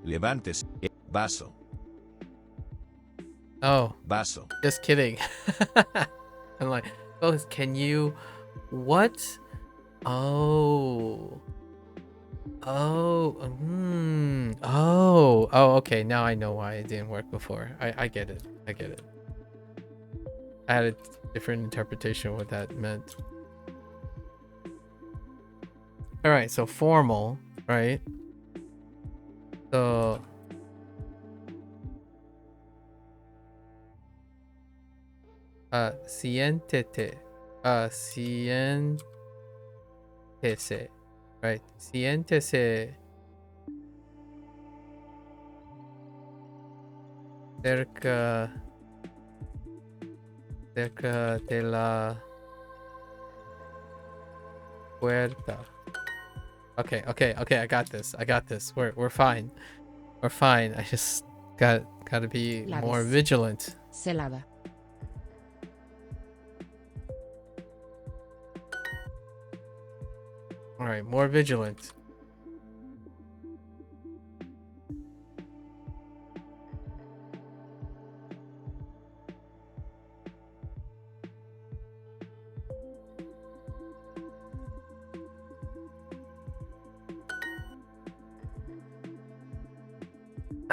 F: Levántese. Vaso.
A: Oh.
F: Vaso.
A: Just kidding. I'm like, oh, can you... What? Oh, okay. Now I know why it didn't work before. I get it. I had a different interpretation of what that meant. All right, so formal, right? So siéntese, right? Siéntese cerca de la puerta. Okay, I got this. We're fine. I just gotta be more vigilant.
J: Celada.
A: All right, more vigilant.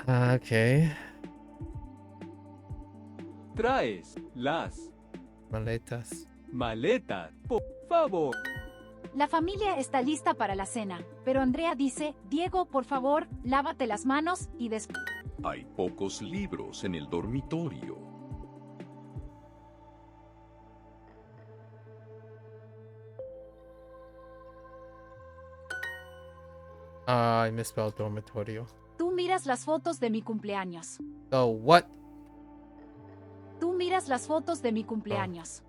A: Okay.
K: Traes las
A: Maletas.
K: maletas, por favor.
D: La familia está lista para la cena, pero Andrea dice, Diego, por favor, lávate las manos y después...
G: Hay pocos libros en el dormitorio.
A: I misspelled dormitorio.
D: Tú miras las fotos de mi cumpleaños.
A: So what?
D: Tú miras las fotos de mi cumpleaños.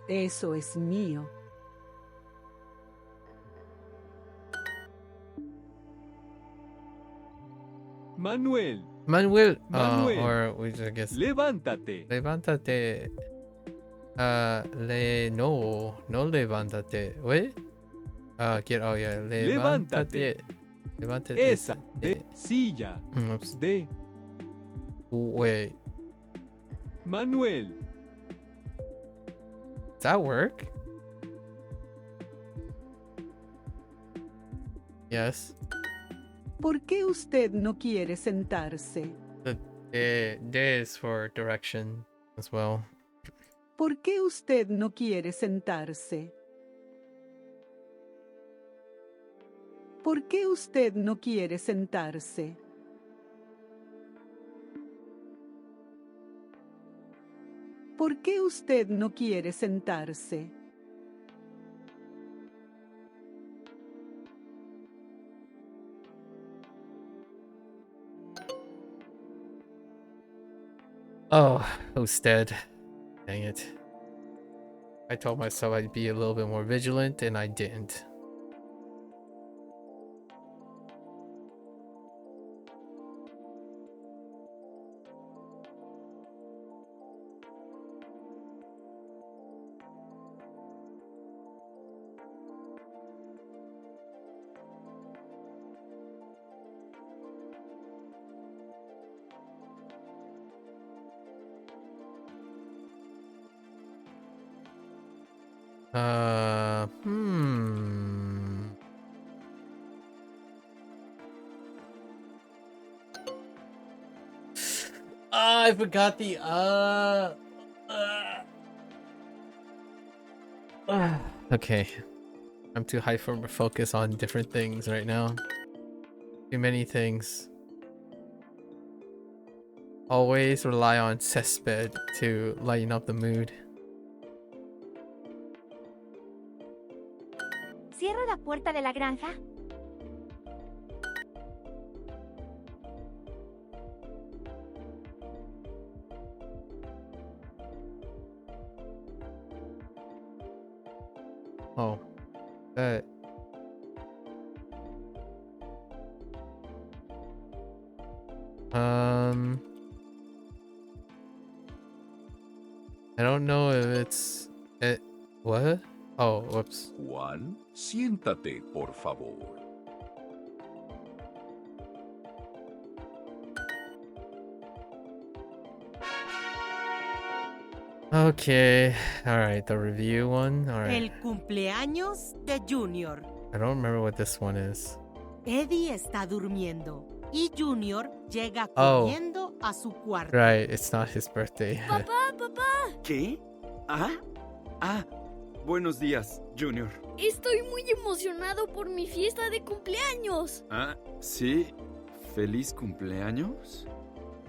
I: Eso es mío.
K: Manuel.
A: Or we just guess.
K: Levántate.
A: Levántate. No levántate. Wait. Levántate. Levántate.
K: Esa de silla.
A: Oops.
K: De
A: Wait.
K: Manuel.
A: Does that work? Yes.
I: ¿Por qué usted no quiere sentarse?
A: The D is for direction. as well.
I: ¿Por qué usted no quiere sentarse? ¿Por qué usted no quiere sentarse? ¿Por qué usted no quiere sentarse?
A: Oh, usted. Dang it. I told myself I'd be a little bit more vigilant, and I didn't. I forgot the Okay. I'm too hyper focused on different things right now. Too many things. Always rely on césped to lighten up the mood.
D: ¿Cierro la puerta de la granja?
A: Oh. I don't know if it's what? Oh, whoops.
G: Juan, siéntate, por favor.
A: Okay. All right, the review one. All right.
L: El cumpleaños de Junior.
A: I don't remember what this one is.
L: Eddie está durmiendo y Junior llega
A: Oh.
L: corriendo a su cuarto.
A: Right, it's not his birthday.
J: Papá.
N: ¿Qué? Buenos días, Junior.
J: Estoy muy emocionado por mi fiesta de cumpleaños.
N: ¿Sí? ¿Feliz cumpleaños?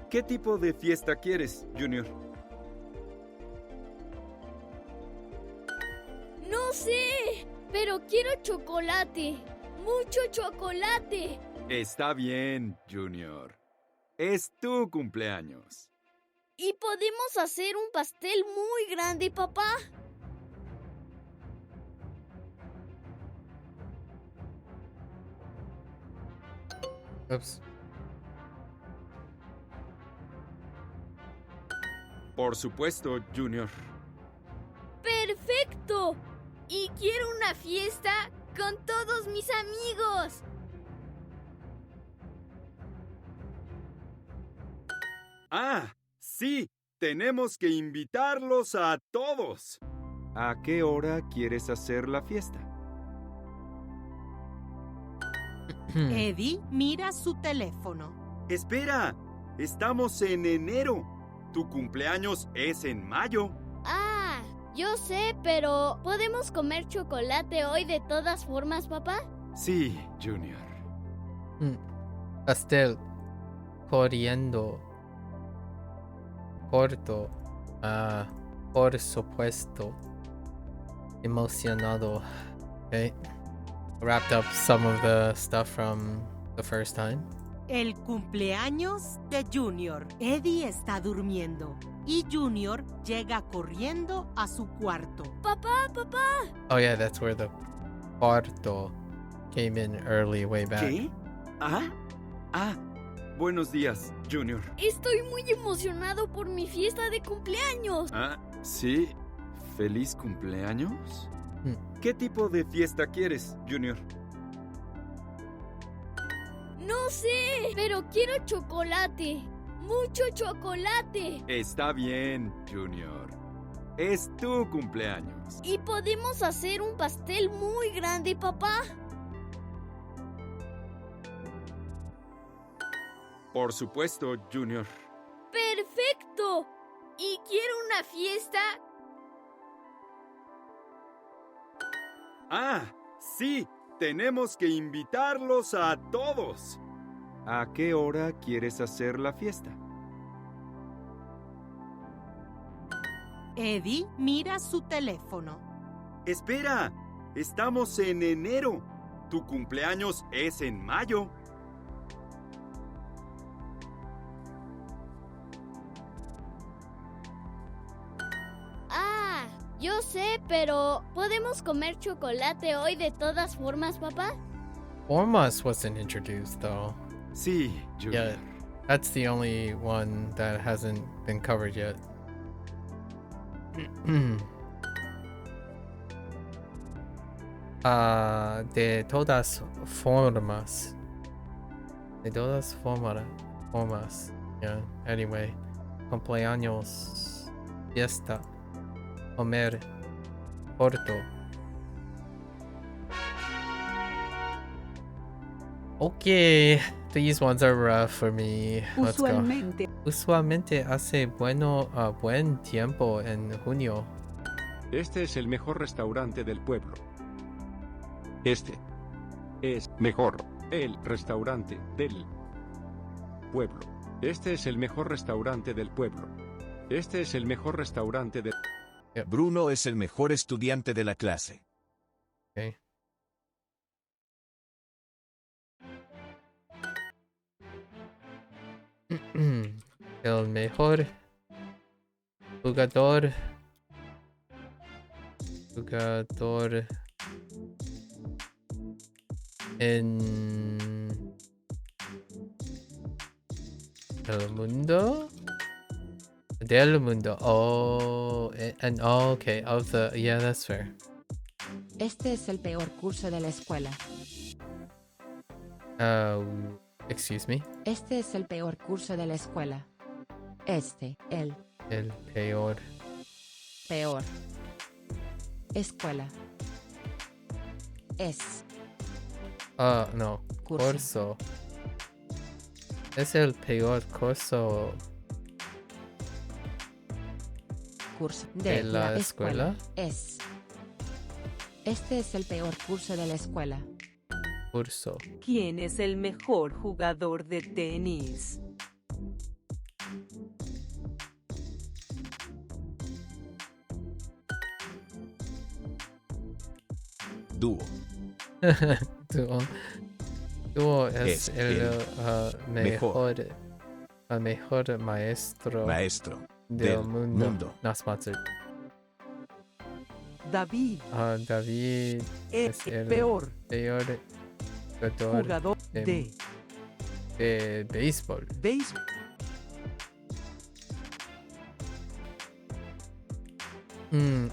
N: ¿Qué tipo de fiesta quieres, Junior?
J: No sé, pero quiero chocolate. Mucho chocolate.
N: Está bien, Junior. Es tu cumpleaños.
J: ¿Y podemos hacer un pastel muy grande, papá?
A: Oops.
N: Por supuesto, Junior.
J: ¡Perfecto! Y quiero una fiesta con todos mis amigos.
N: Sí, tenemos que invitarlos a todos. ¿A qué hora quieres hacer la fiesta?
L: Eddie mira su teléfono.
N: Espera, estamos en enero. Tu cumpleaños es en mayo.
J: Yo sé, pero ¿podemos comer chocolate hoy de todas formas, papá?
N: Sí, Junior.
A: Pastel. Corriendo. Corto. Por supuesto. Emocionado. Okay. Wrapped up some of the stuff from the first time.
L: El cumpleaños de Junior. Eddie está durmiendo y Junior llega corriendo a su cuarto.
J: Papá.
A: Oh yeah, that's where the cuarto came in early, way back.
N: ¿Qué? Buenos días, Junior.
J: Estoy muy emocionado por mi fiesta de cumpleaños.
N: ¿Sí? ¿Feliz cumpleaños? ¿Qué tipo de fiesta quieres, Junior?
J: No sé, pero quiero chocolate. Mucho chocolate.
N: Está bien, Junior. Es tu cumpleaños.
J: ¿Y podemos hacer un pastel muy grande, papá?
N: Por supuesto, Junior.
J: ¡Perfecto! y quiero una fiesta.
N: Ah, sí, tenemos que invitarlos a todos. ¿A qué hora quieres hacer la fiesta?
L: Eddie mira su teléfono.
N: Espera, estamos en enero. Tu cumpleaños es en mayo.
J: Ah, yo sé, pero ¿podemos comer chocolate hoy de todas formas, papá?
A: Formas wasn't introduced, though.
N: Sí, Junior.
A: Yeah, that's the only one that hasn't been covered yet. De todas formas. De todas formas. Yeah, anyway. Cumpleaños. Fiesta. Comer. Corto. Okay, these ones are rough for me. Let's go. Usualmente hace buen tiempo en junio.
B: Este es el mejor restaurante del pueblo. Este es mejor el restaurante del pueblo. Este es el mejor restaurante del pueblo. Este es el mejor restaurante del...
F: Bruno es el mejor estudiante de la clase.
A: Okay. El mejor jugador en el mundo del mundo. Okay, of the, yeah, that's fair.
O: Este es el peor curso de la escuela.
A: Excuse me.
O: Este es el peor curso de la escuela.
A: El peor.
O: Peor. Escuela. Es.
A: No. Curso. Es el peor curso.
O: Curso de
A: la escuela.
O: Es. Este es el peor curso de la escuela.
A: Curso.
C: ¿Quién es el mejor jugador de tenis?
F: Duo.
A: Duo es el
F: mejor
A: maestro
F: del
A: mundo. Not sponsored.
E: David.
A: David
E: es
A: el
E: peor
A: jugador
E: de
A: béisbol.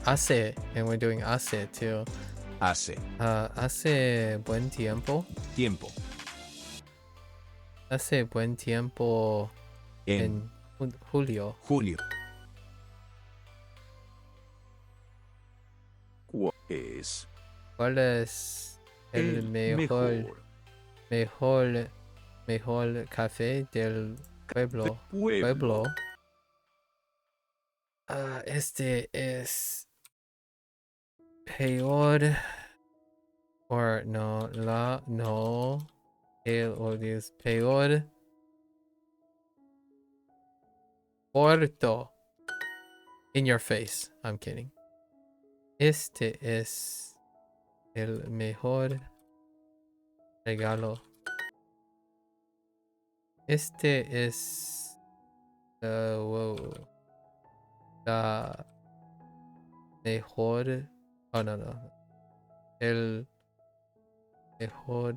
A: Hace, and we're doing hace too.
F: Hace.
A: Hace buen tiempo. Hace buen tiempo en julio. ¿Cuál es el mejor café del pueblo? Este es peor. Es peor. Corto. In your face. I'm kidding. Este es el mejor regalo. Este es la mejor. Oh, no. El mejor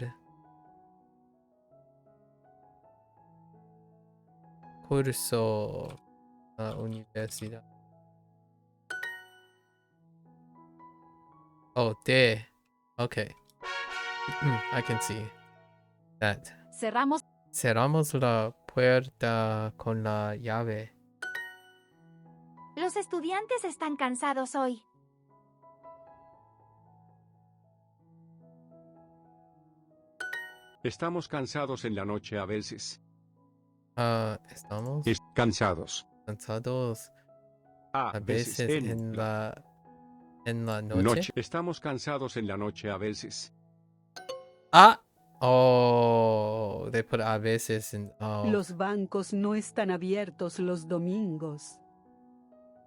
A: curso en la universidad. Oh, okay. I can see that. Cerramos la puerta con la llave.
D: Los estudiantes están cansados hoy.
B: Estamos cansados en la noche a veces.
A: Estamos
B: cansados.
A: Cansados. A veces en la noche.
B: Estamos cansados en la noche a veces.
A: Ah. Oh, they put a veces in. Oh.
I: Los bancos no están abiertos los domingos.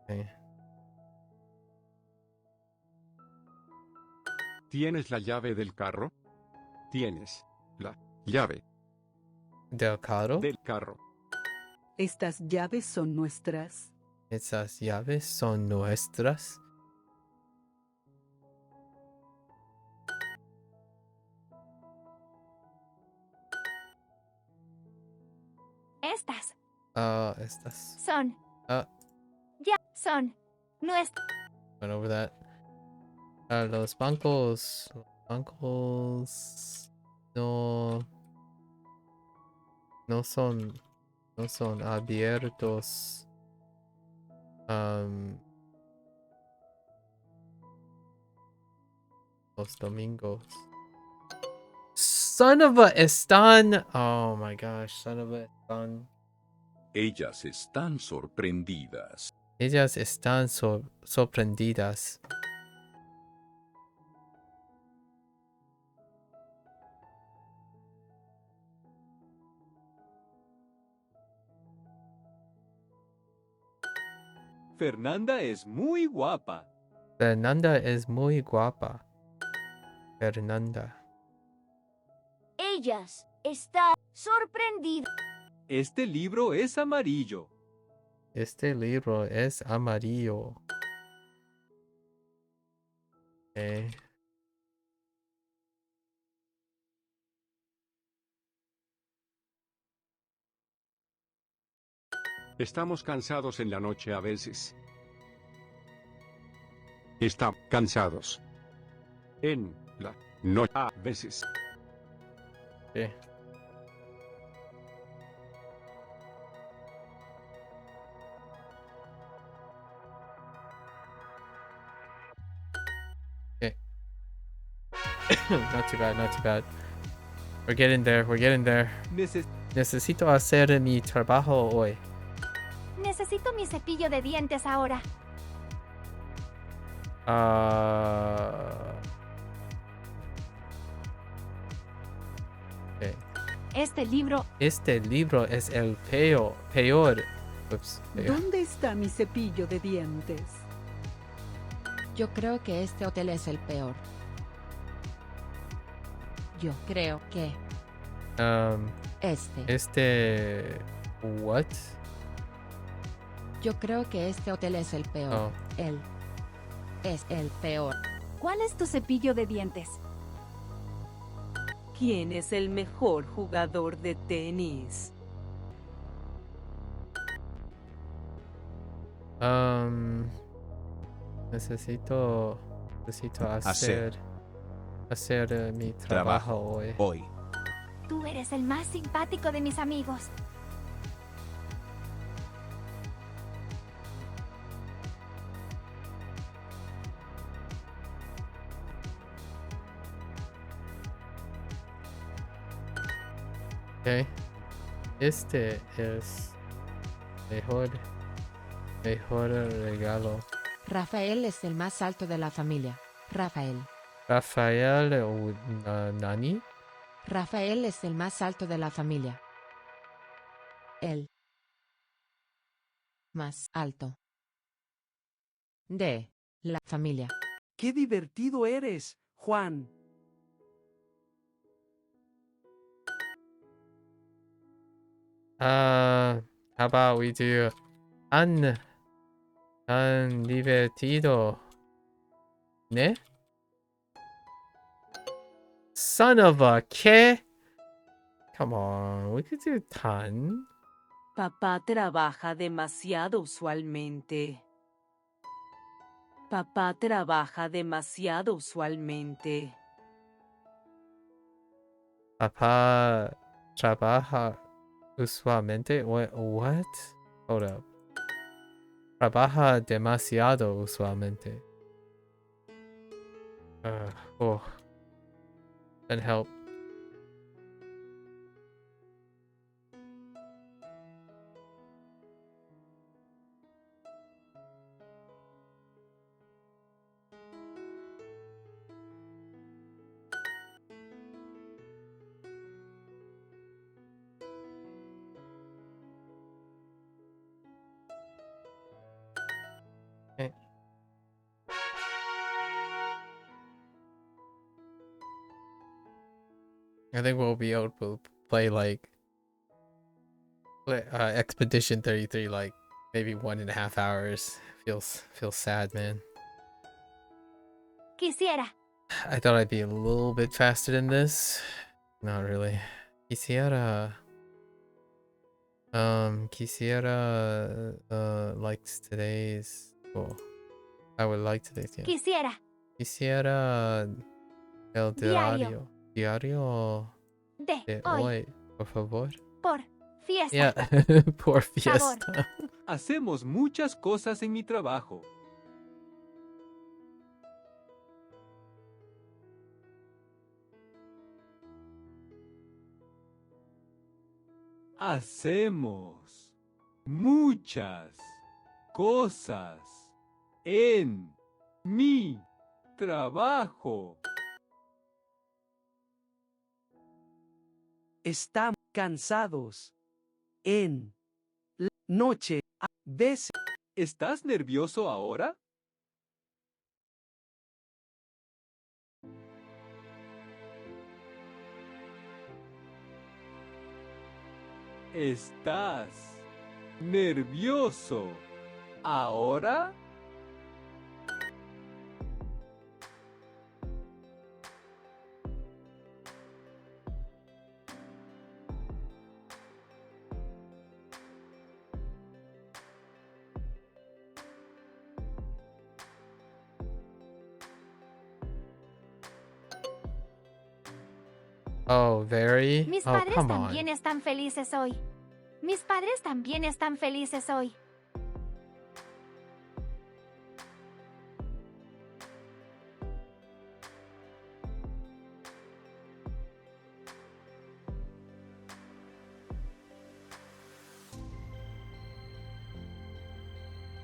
A: Okay.
B: ¿Tienes la llave del carro? Tienes la llave
A: ¿Del carro?
B: del carro.
I: Estas llaves son nuestras.
A: Esas llaves son nuestras.
D: Estas
A: Estas.
D: son. Ya son nuestras.
A: Went over that. Los bancos. No son abiertos. Los domingos. Son of a están. Oh my gosh, son of a están.
G: Ellas están sorprendidas.
A: Ellas están sorprendidas.
K: Fernanda es muy guapa.
A: Fernanda es muy guapa. Fernanda.
J: Ellas están sorprendidas.
K: Este libro es amarillo.
A: Este libro es amarillo. Okay.
B: Estamos cansados en la noche a veces. Está cansados. En la noche a veces.
A: Okay. Okay. Not too bad, not too bad. We're getting there, we're getting there. Necesito hacer mi trabajo hoy.
D: Necesito mi cepillo de dientes ahora.
A: Okay.
D: Este libro
A: es el peor. Ups,
I: ¿Dónde está mi cepillo de dientes?
O: Yo creo que este hotel es el peor. Yo creo que
A: what?
O: Yo creo que este hotel es el peor.
A: Oh.
O: Él es el peor.
D: ¿Cuál es tu cepillo de dientes?
C: ¿Quién es el mejor jugador de tenis?
A: Necesito hacer mi trabajo hoy.
D: Tú eres el más simpático de mis amigos.
A: Okay. Este es mejor regalo.
O: Rafael es el más alto de la familia. Rafael
A: o Nani.
O: Rafael es el más alto de la familia. El más alto de la familia.
E: ¡Qué divertido eres, Juan!
A: How about we do tan divertido, ¿ne? Son of a ¿qué? Come on, we could do tan.
C: Papá trabaja demasiado usualmente. Papá trabaja demasiado usualmente.
A: Papá trabaja usualmente. What? Hold up. Trabaja demasiado usualmente. Then help. I think we'll be able to play like Expedition 33 like maybe 1.5 hours. Feels sad, man.
D: Quisiera.
A: I thought I'd be a little bit faster than this. Not really. Quisiera likes today's. Cool. I would like today's. Yeah.
D: Quisiera.
A: Quisiera el
D: Diario.
A: Diario
D: De
A: de
D: hoy.
A: hoy, por favor.
D: Por fiesta.
A: Yeah, por fiesta.
K: Hacemos muchas cosas en mi trabajo. Hacemos muchas cosas en mi trabajo.
E: Estamos cansados. En la noche, a veces.
K: ¿Estás nervioso ahora? ¿Estás nervioso ahora?
A: Oh, very.
D: Mis
A: Oh,
D: padres
A: come on.
D: también están felices hoy. Mis padres también están felices hoy.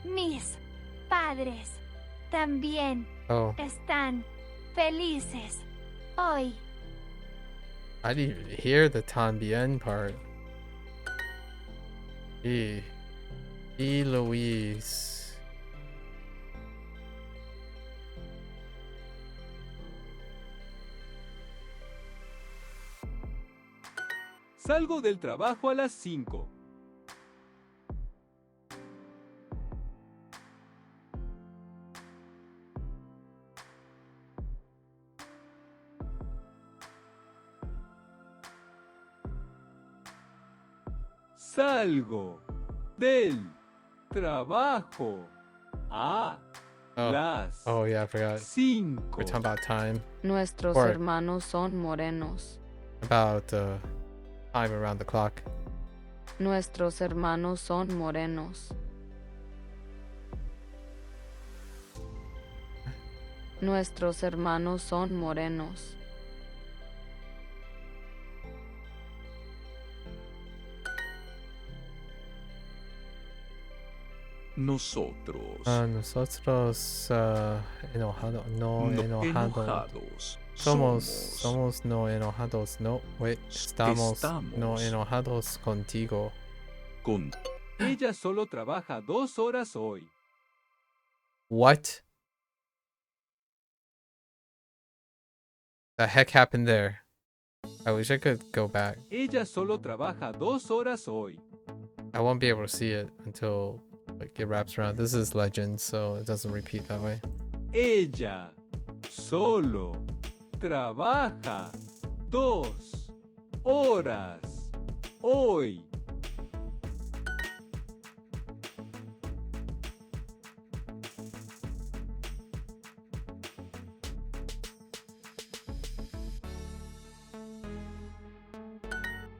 D: Mis padres también están felices hoy.
A: I didn't even hear the también part. Y Louise.
K: Salgo del trabajo a las 5. Salgo del trabajo a las
A: Oh yeah, I forgot.
K: 5.
A: We're talking about time.
H: Nuestros
A: Or
H: hermanos son morenos.
A: about time around the clock.
H: Nuestros hermanos son morenos. Nuestros hermanos son morenos.
G: Nosotros.
A: Nosotros enojados, no enojados. Somos no enojados, no. Wait, estamos no enojados contigo.
K: Ella solo trabaja 2 horas hoy.
A: What the heck happened there? I wish I could go back.
K: Ella solo trabaja 2 horas hoy.
A: I won't be able to see it until like it wraps around. This is legend, so it doesn't repeat that way.
K: Ella solo trabaja 2 horas hoy.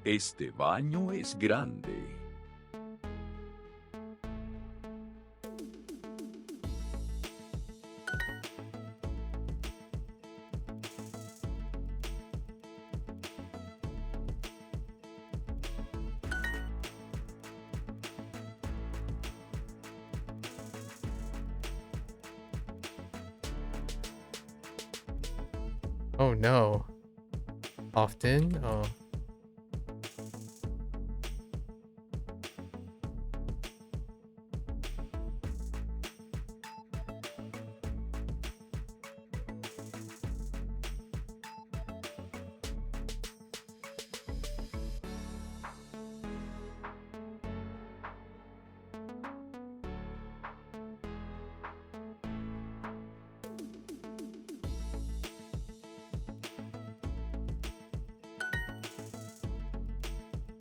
G: Este baño es grande.
A: Oh no. Often? Oh.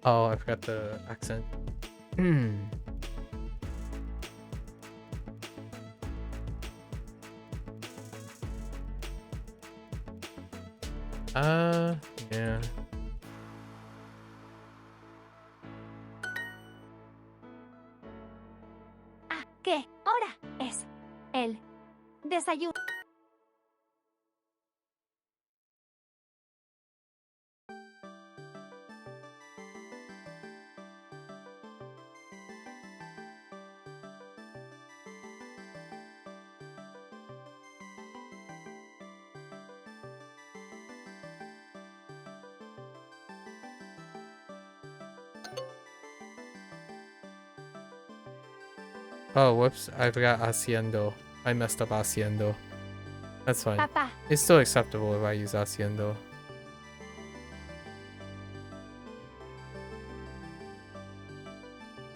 A: Oh, I forgot the accent. Hmm. Yeah.
D: ¿A qué hora es el desayuno?
A: Oh, whoops. I forgot haciendo. I messed up haciendo. That's fine.
D: Papá.
A: It's still acceptable if I use haciendo.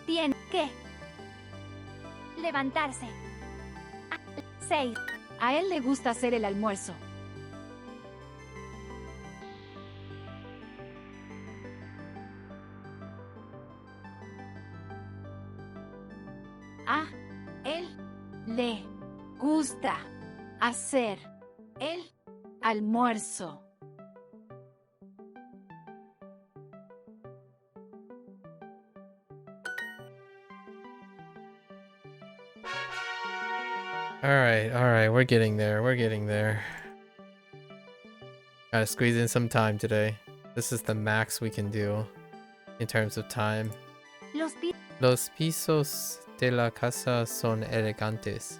D: Tiene que levantarse. 6. A él le gusta hacer el almuerzo. A él le gusta hacer el almuerzo.
A: Alright, we're getting there, Gotta squeeze in some time today. This is the max we can do in terms of time. Los pisos de la casa son elegantes.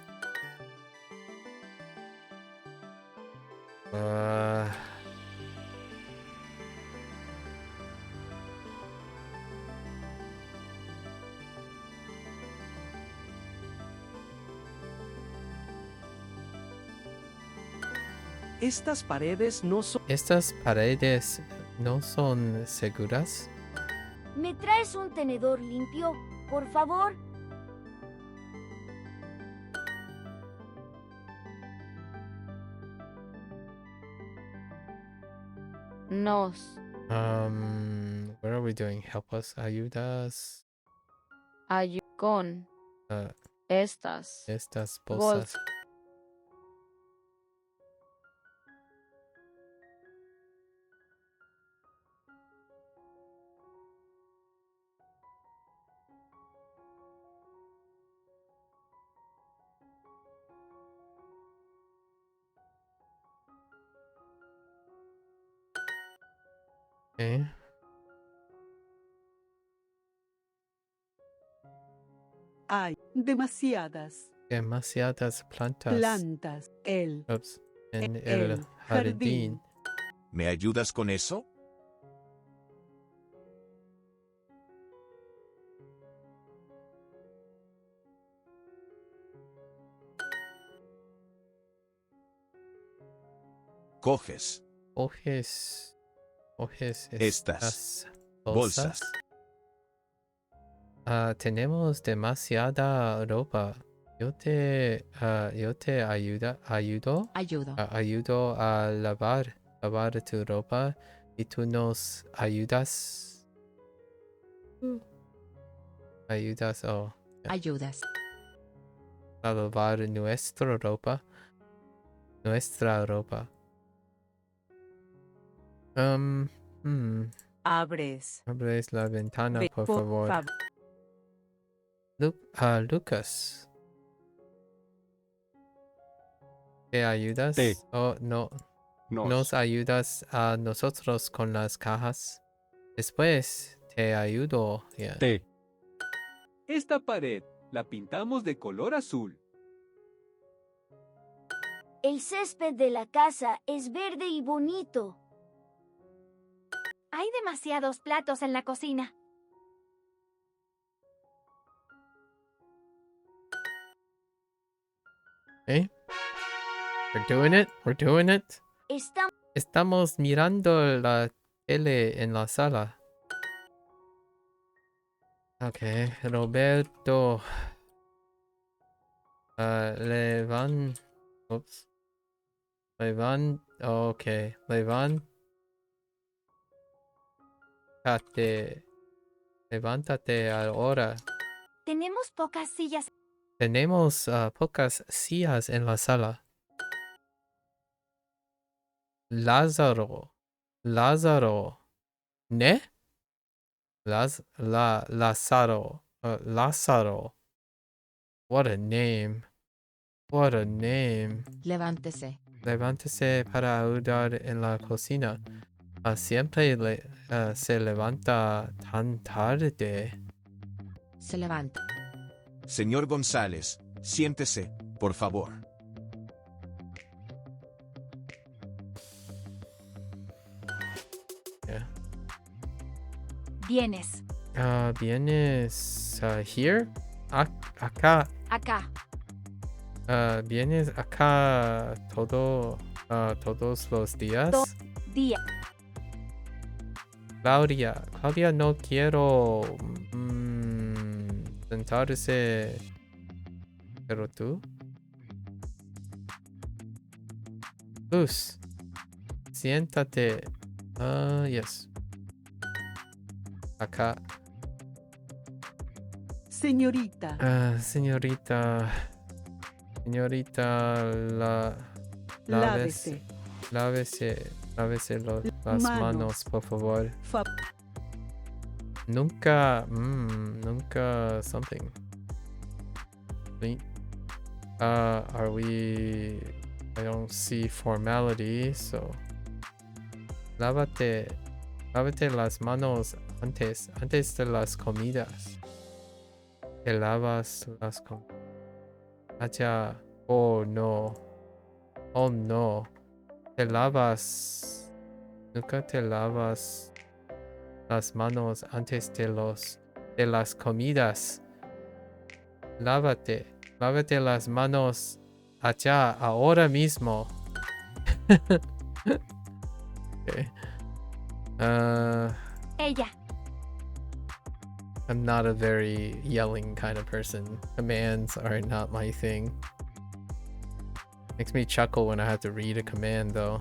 E: Estas paredes no son...
A: ¿Estas paredes no son seguras?
J: ¿Me traes un tenedor limpio, por favor?
H: Nos.
A: What are we doing? Help us, ayudas.
H: Con. Estas.
A: Estas bolsas. Okay.
I: Hay demasiadas
A: Demasiadas plantas.
I: plantas.
A: Ups. En el jardín.
F: ¿Me ayudas con eso? Coges estas bolsas.
A: Tenemos demasiada ropa. Yo te ayudo a lavar tu ropa y tú nos ayudas. Ayudas a lavar nuestra ropa.
C: Abres
A: la ventana, por favor. Lucas. ¿Te ayudas? Oh, no. Nos ayudas a nosotros con las cajas. Después te ayudo. Yeah.
K: Esta pared la pintamos de color azul.
J: El césped de la casa es verde y bonito.
D: Hay demasiados platos en la cocina.
A: Okay. We're doing it. Estamos mirando la tele en la sala. Okay, Roberto. Levántate Levántate ahora.
D: Tenemos pocas sillas.
A: Tenemos pocas sillas en la sala. Lázaro. Lázaro. ¿Ne? Lázaro. Lázaro. What a name. What a name.
O: Levántese.
A: Levántese para ayudar en la cocina. Siempre se levanta tan tarde.
O: Se levanta.
F: Señor González, siéntese, por favor.
A: Yeah.
D: Vienes.
A: ¿Vienes here? Acá.
D: Acá.
A: ¿Vienes acá todos los días?
D: Día.
A: Claudia, no quiero sentarse. ¿Pero tú? Luz, siéntate. Yes. Acá.
I: Señorita.
A: Señorita,
I: Lávese.
A: lávese las
I: Manos.
A: manos, por favor. Nunca something. Are we? I don't see formality, so. Lávate las manos antes de las comidas. Te lavas las comidas. Allá. Oh no. Oh no. Nunca te lavas las manos antes de las comidas. Lávate las manos allá, ahora mismo. Okay.
D: Ella.
A: I'm not a very yelling kind of person. Commands are not my thing. Makes me chuckle when I have to read a command though.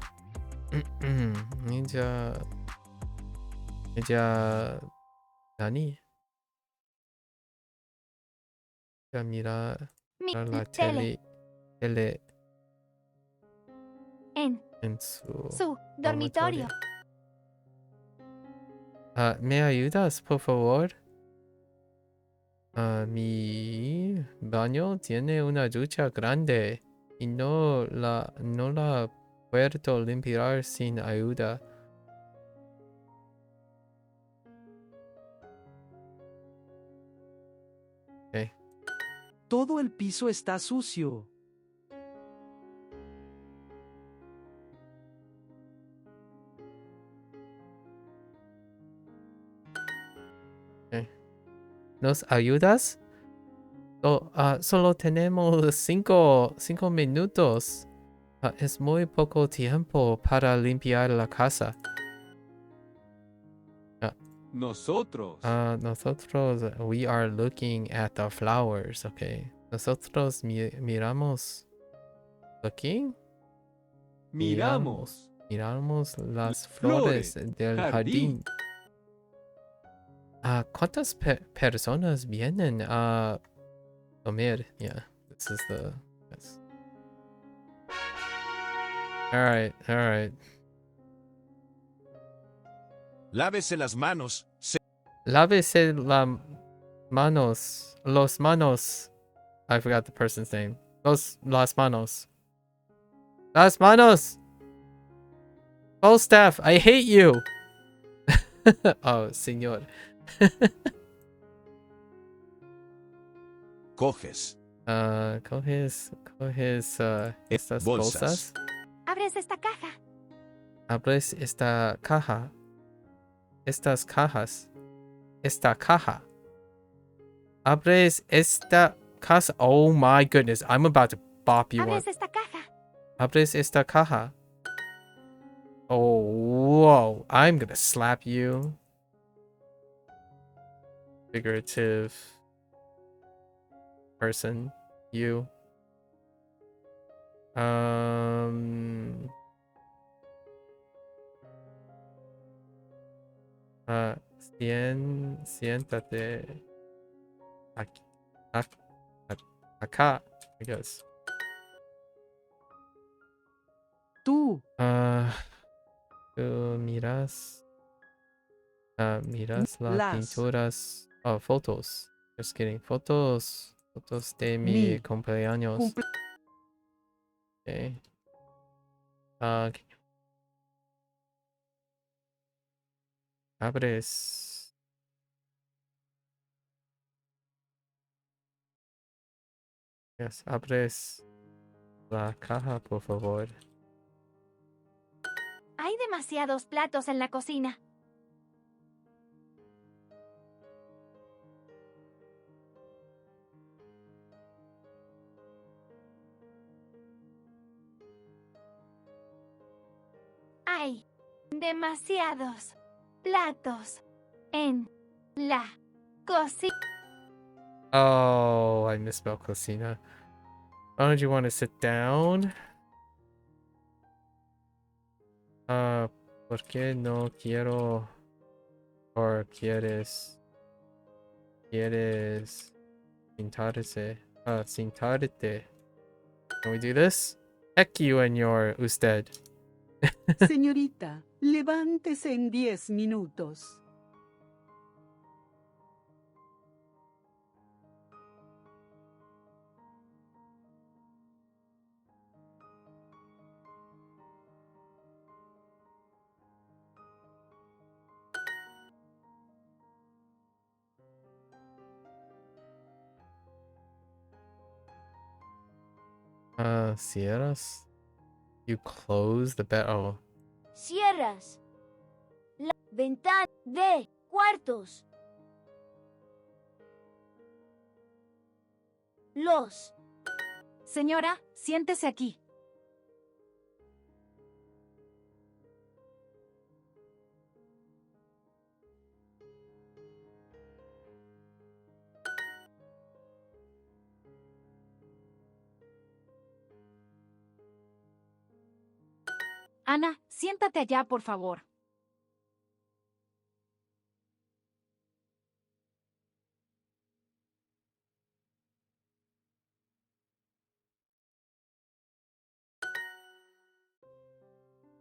A: ella, ¿Nani? Ya mira la tele en su
D: dormitorio.
A: ¿Me ayudas, por favor? Mi baño tiene una ducha grande y no la puedo limpiar sin ayuda. Okay.
E: Todo el piso está sucio.
A: Okay. ¿Nos ayudas? Solo tenemos 5 minutos. Es muy poco tiempo para limpiar la casa.
K: Nosotros.
A: Nosotros, we are looking at the flowers, okay. Nosotros miramos. ¿Looking?
K: Miramos
A: las flores del jardín. ¿Cuántas personas vienen a comer? Yeah, this is the... Yes. Alright.
F: Lávese las manos.
A: Lávese los manos. I forgot the person's name. Las manos. Las manos! Staff, I hate you! Oh, señor.
F: Coges.
A: Coges estas bolsas.
D: Abres esta caja.
A: Abres esta caja. Estas cajas. Esta caja. Abres esta casa. Oh my goodness, I'm about to bop you
D: Abres
A: on.
D: esta caja.
A: Abres esta caja. Oh, whoa. I'm gonna slap you. Figurative person. You. Siéntate. Aquí. Acá, I guess.
E: Tú.
A: Tú miras. Miras las
E: Las.
A: pinturas. Oh, fotos. Just kidding. Fotos. Fotos de mi cumpleaños. Okay. Abres. Yes, abres la caja, por favor.
D: Hay demasiados platos en la cocina. Hay demasiados platos en la cocina.
A: Oh, I misspelled cocina. Why don't you want to sit down? ¿Por qué no quiero? ¿O quieres sentarse? Sentarte. Can we do this? Heck you and your usted.
I: Señorita, levántese en 10 minutos.
A: Cierras? You close the bed. Oh.
J: Cierras la ventana de cuartos. Los.
D: Señora, siéntese aquí. Ana, siéntate allá, por favor.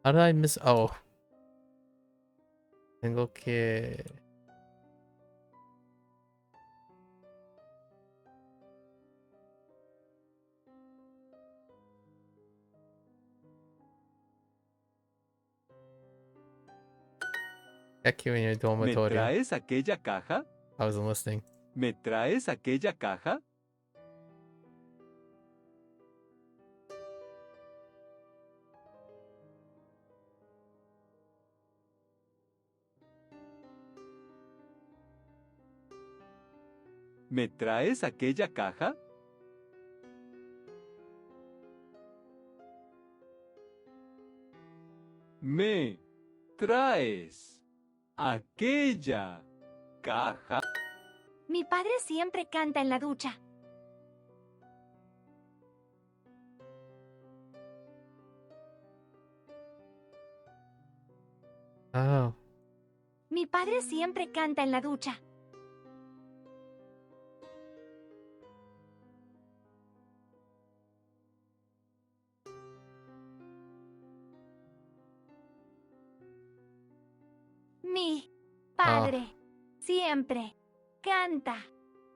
A: How did I miss? Oh. Tengo que... Heck you in your
K: ¿Me
A: dormitorio.
K: traes aquella caja?
A: I wasn't listening.
K: ¿Me traes aquella caja? ¿Me traes aquella caja? ¿Me traes aquella caja?
D: Mi padre siempre canta en la ducha.
A: Oh.
D: Mi padre siempre canta en la ducha. Mi padre siempre canta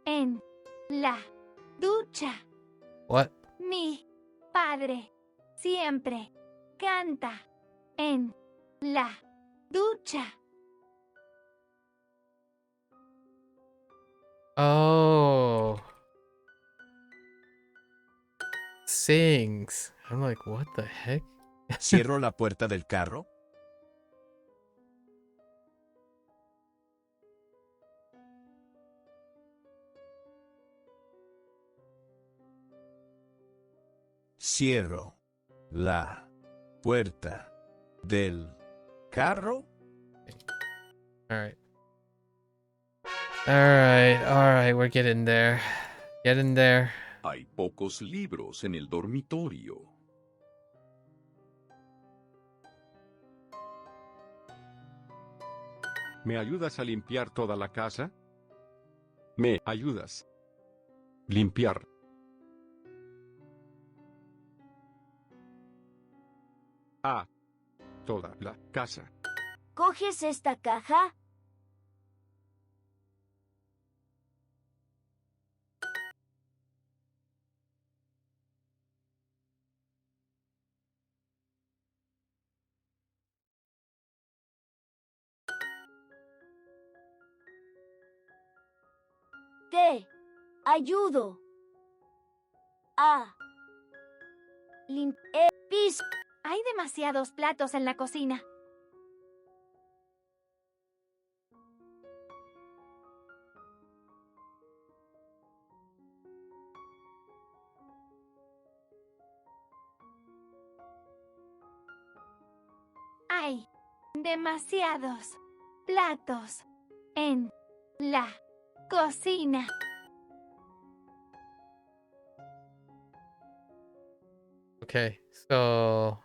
D: en la ducha.
A: What?
D: Mi padre siempre canta en la ducha.
A: Oh. Sings. I'm like, what the heck?
F: ¿Cierro la puerta del carro? Cierro la puerta del carro.
A: Alright. Alright, we're getting there. Getting there.
G: Hay pocos libros en el dormitorio.
B: ¿Me ayudas a limpiar toda la casa? ¿Me ayudas? Limpiar. A. Toda la casa.
J: ¿Coges esta caja? Te ayudo a limpiar piso.
D: Hay demasiados platos en la cocina. Hay demasiados platos en la cocina.
A: Okay, so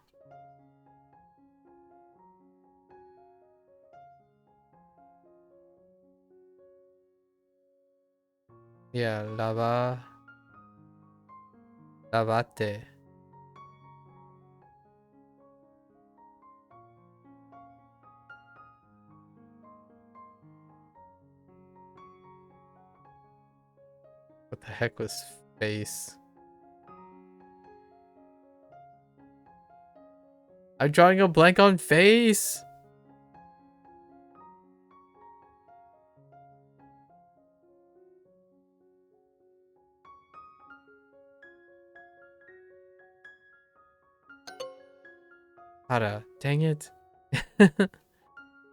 A: yeah, lavate. What the heck was face? I'm drawing a blank on face. Hara, dang it.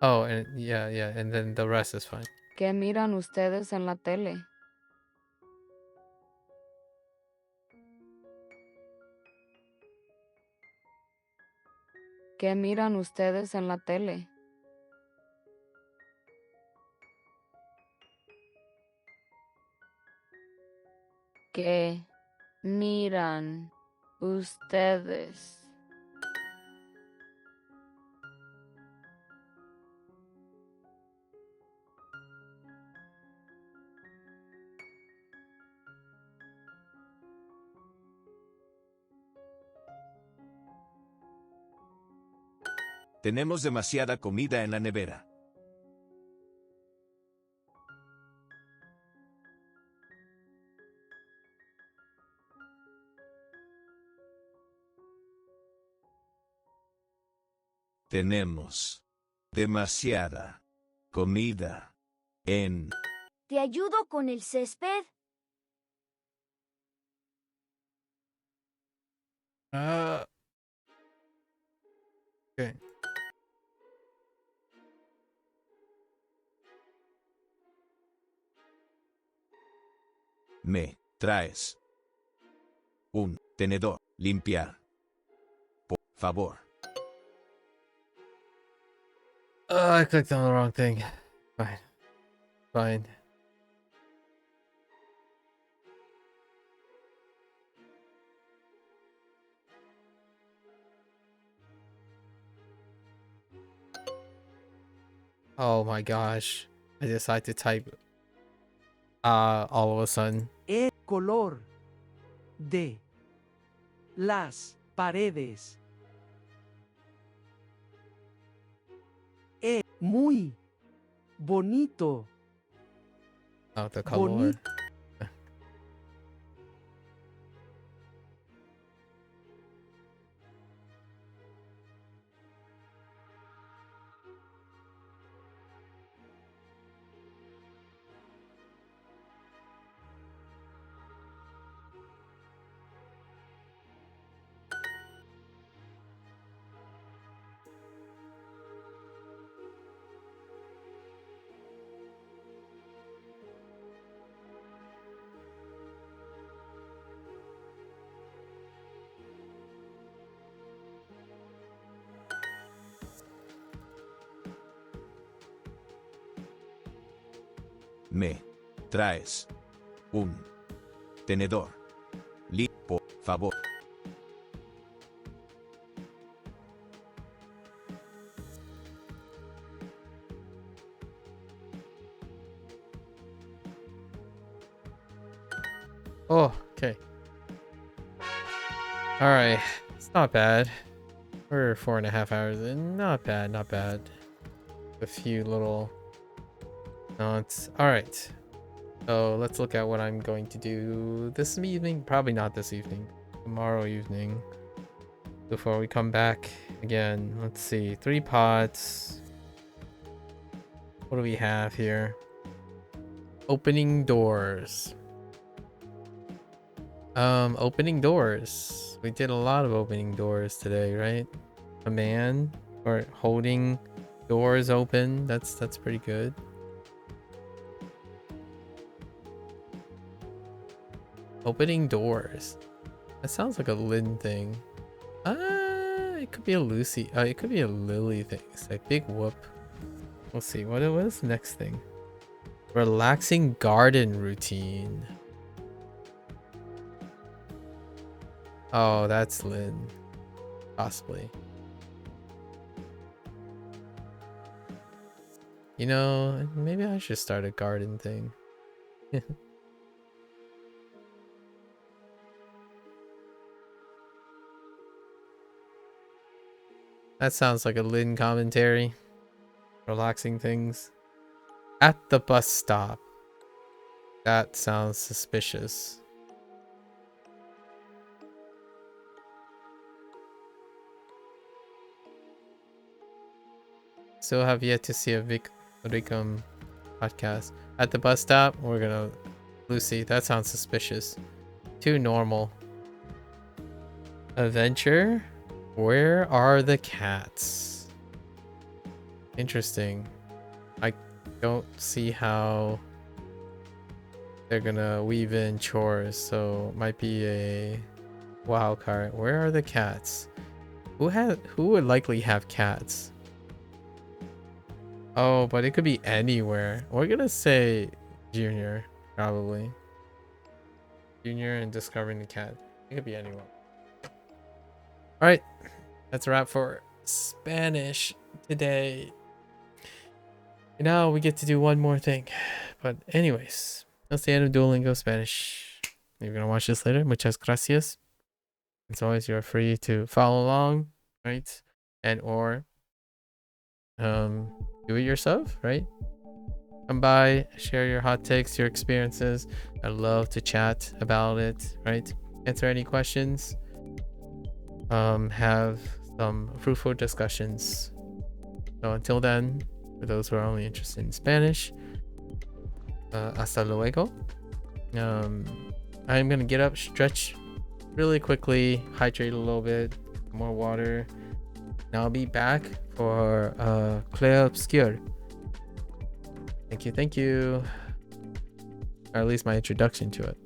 A: Oh, and yeah, and then the rest is fine.
H: ¿Qué miran ustedes en la tele? ¿Qué miran ustedes en la tele? ¿Qué miran ustedes?
F: Tenemos demasiada comida en la nevera. Tenemos demasiada comida en...
J: ¿Te ayudo con el césped?
A: Okay.
F: ¿Me traes un tenedor? Limpiar. Por favor.
A: I clicked on the wrong thing. Fine. Oh my gosh. I decided to type all of a sudden.
E: El color de las paredes. Muy bonito.
A: Oh, the color.
F: ¿Me traes un tenedor? Por favor.
A: Alright, it's not bad. We're 4.5 hours in. Not bad, not bad. A few little notes. Alright. So let's look at what I'm going to do this evening. Probably not this evening. Tomorrow evening. Before we come back again. Let's see. 3 pots. What do we have here? Opening doors. Opening doors. We did a lot of opening doors today, right? Command or holding doors open. That's pretty good. Opening doors. That sounds like a Lynn thing. It could be a Lucy. It could be a Lily thing. It's like big whoop. We'll see. What is the next thing? Relaxing garden routine. Oh, that's Lynn. Possibly. You know, maybe I should start a garden thing. That sounds like a Lynn commentary. Relaxing things. At the bus stop. That sounds suspicious. Still have yet to see a Ricum podcast. At the bus stop, we're gonna... Lucy, that sounds suspicious. Too normal. Adventure? Where are the cats? Interesting. I don't see how they're gonna weave in chores, so it might be a wild card. Where are the cats? Who would likely have cats? Oh, but it could be anywhere. We're gonna say Junior, probably. Junior and discovering the cat. It could be anyone. Alright, that's a wrap for Spanish today. And now we get to do one more thing. But anyways, that's the end of Duolingo Spanish. If you're gonna watch this later, muchas gracias. As always, you're free to follow along, right? And or do it yourself, right? Come by, share your hot takes, your experiences. I'd love to chat about it, right? Answer any questions. Have some fruitful discussions. So until then, for those who are only interested in Spanish, hasta luego. I'm gonna get up, stretch really quickly, hydrate a little bit, more water. Now I'll be back for Clair Obscur. Thank you, or at least my introduction to it.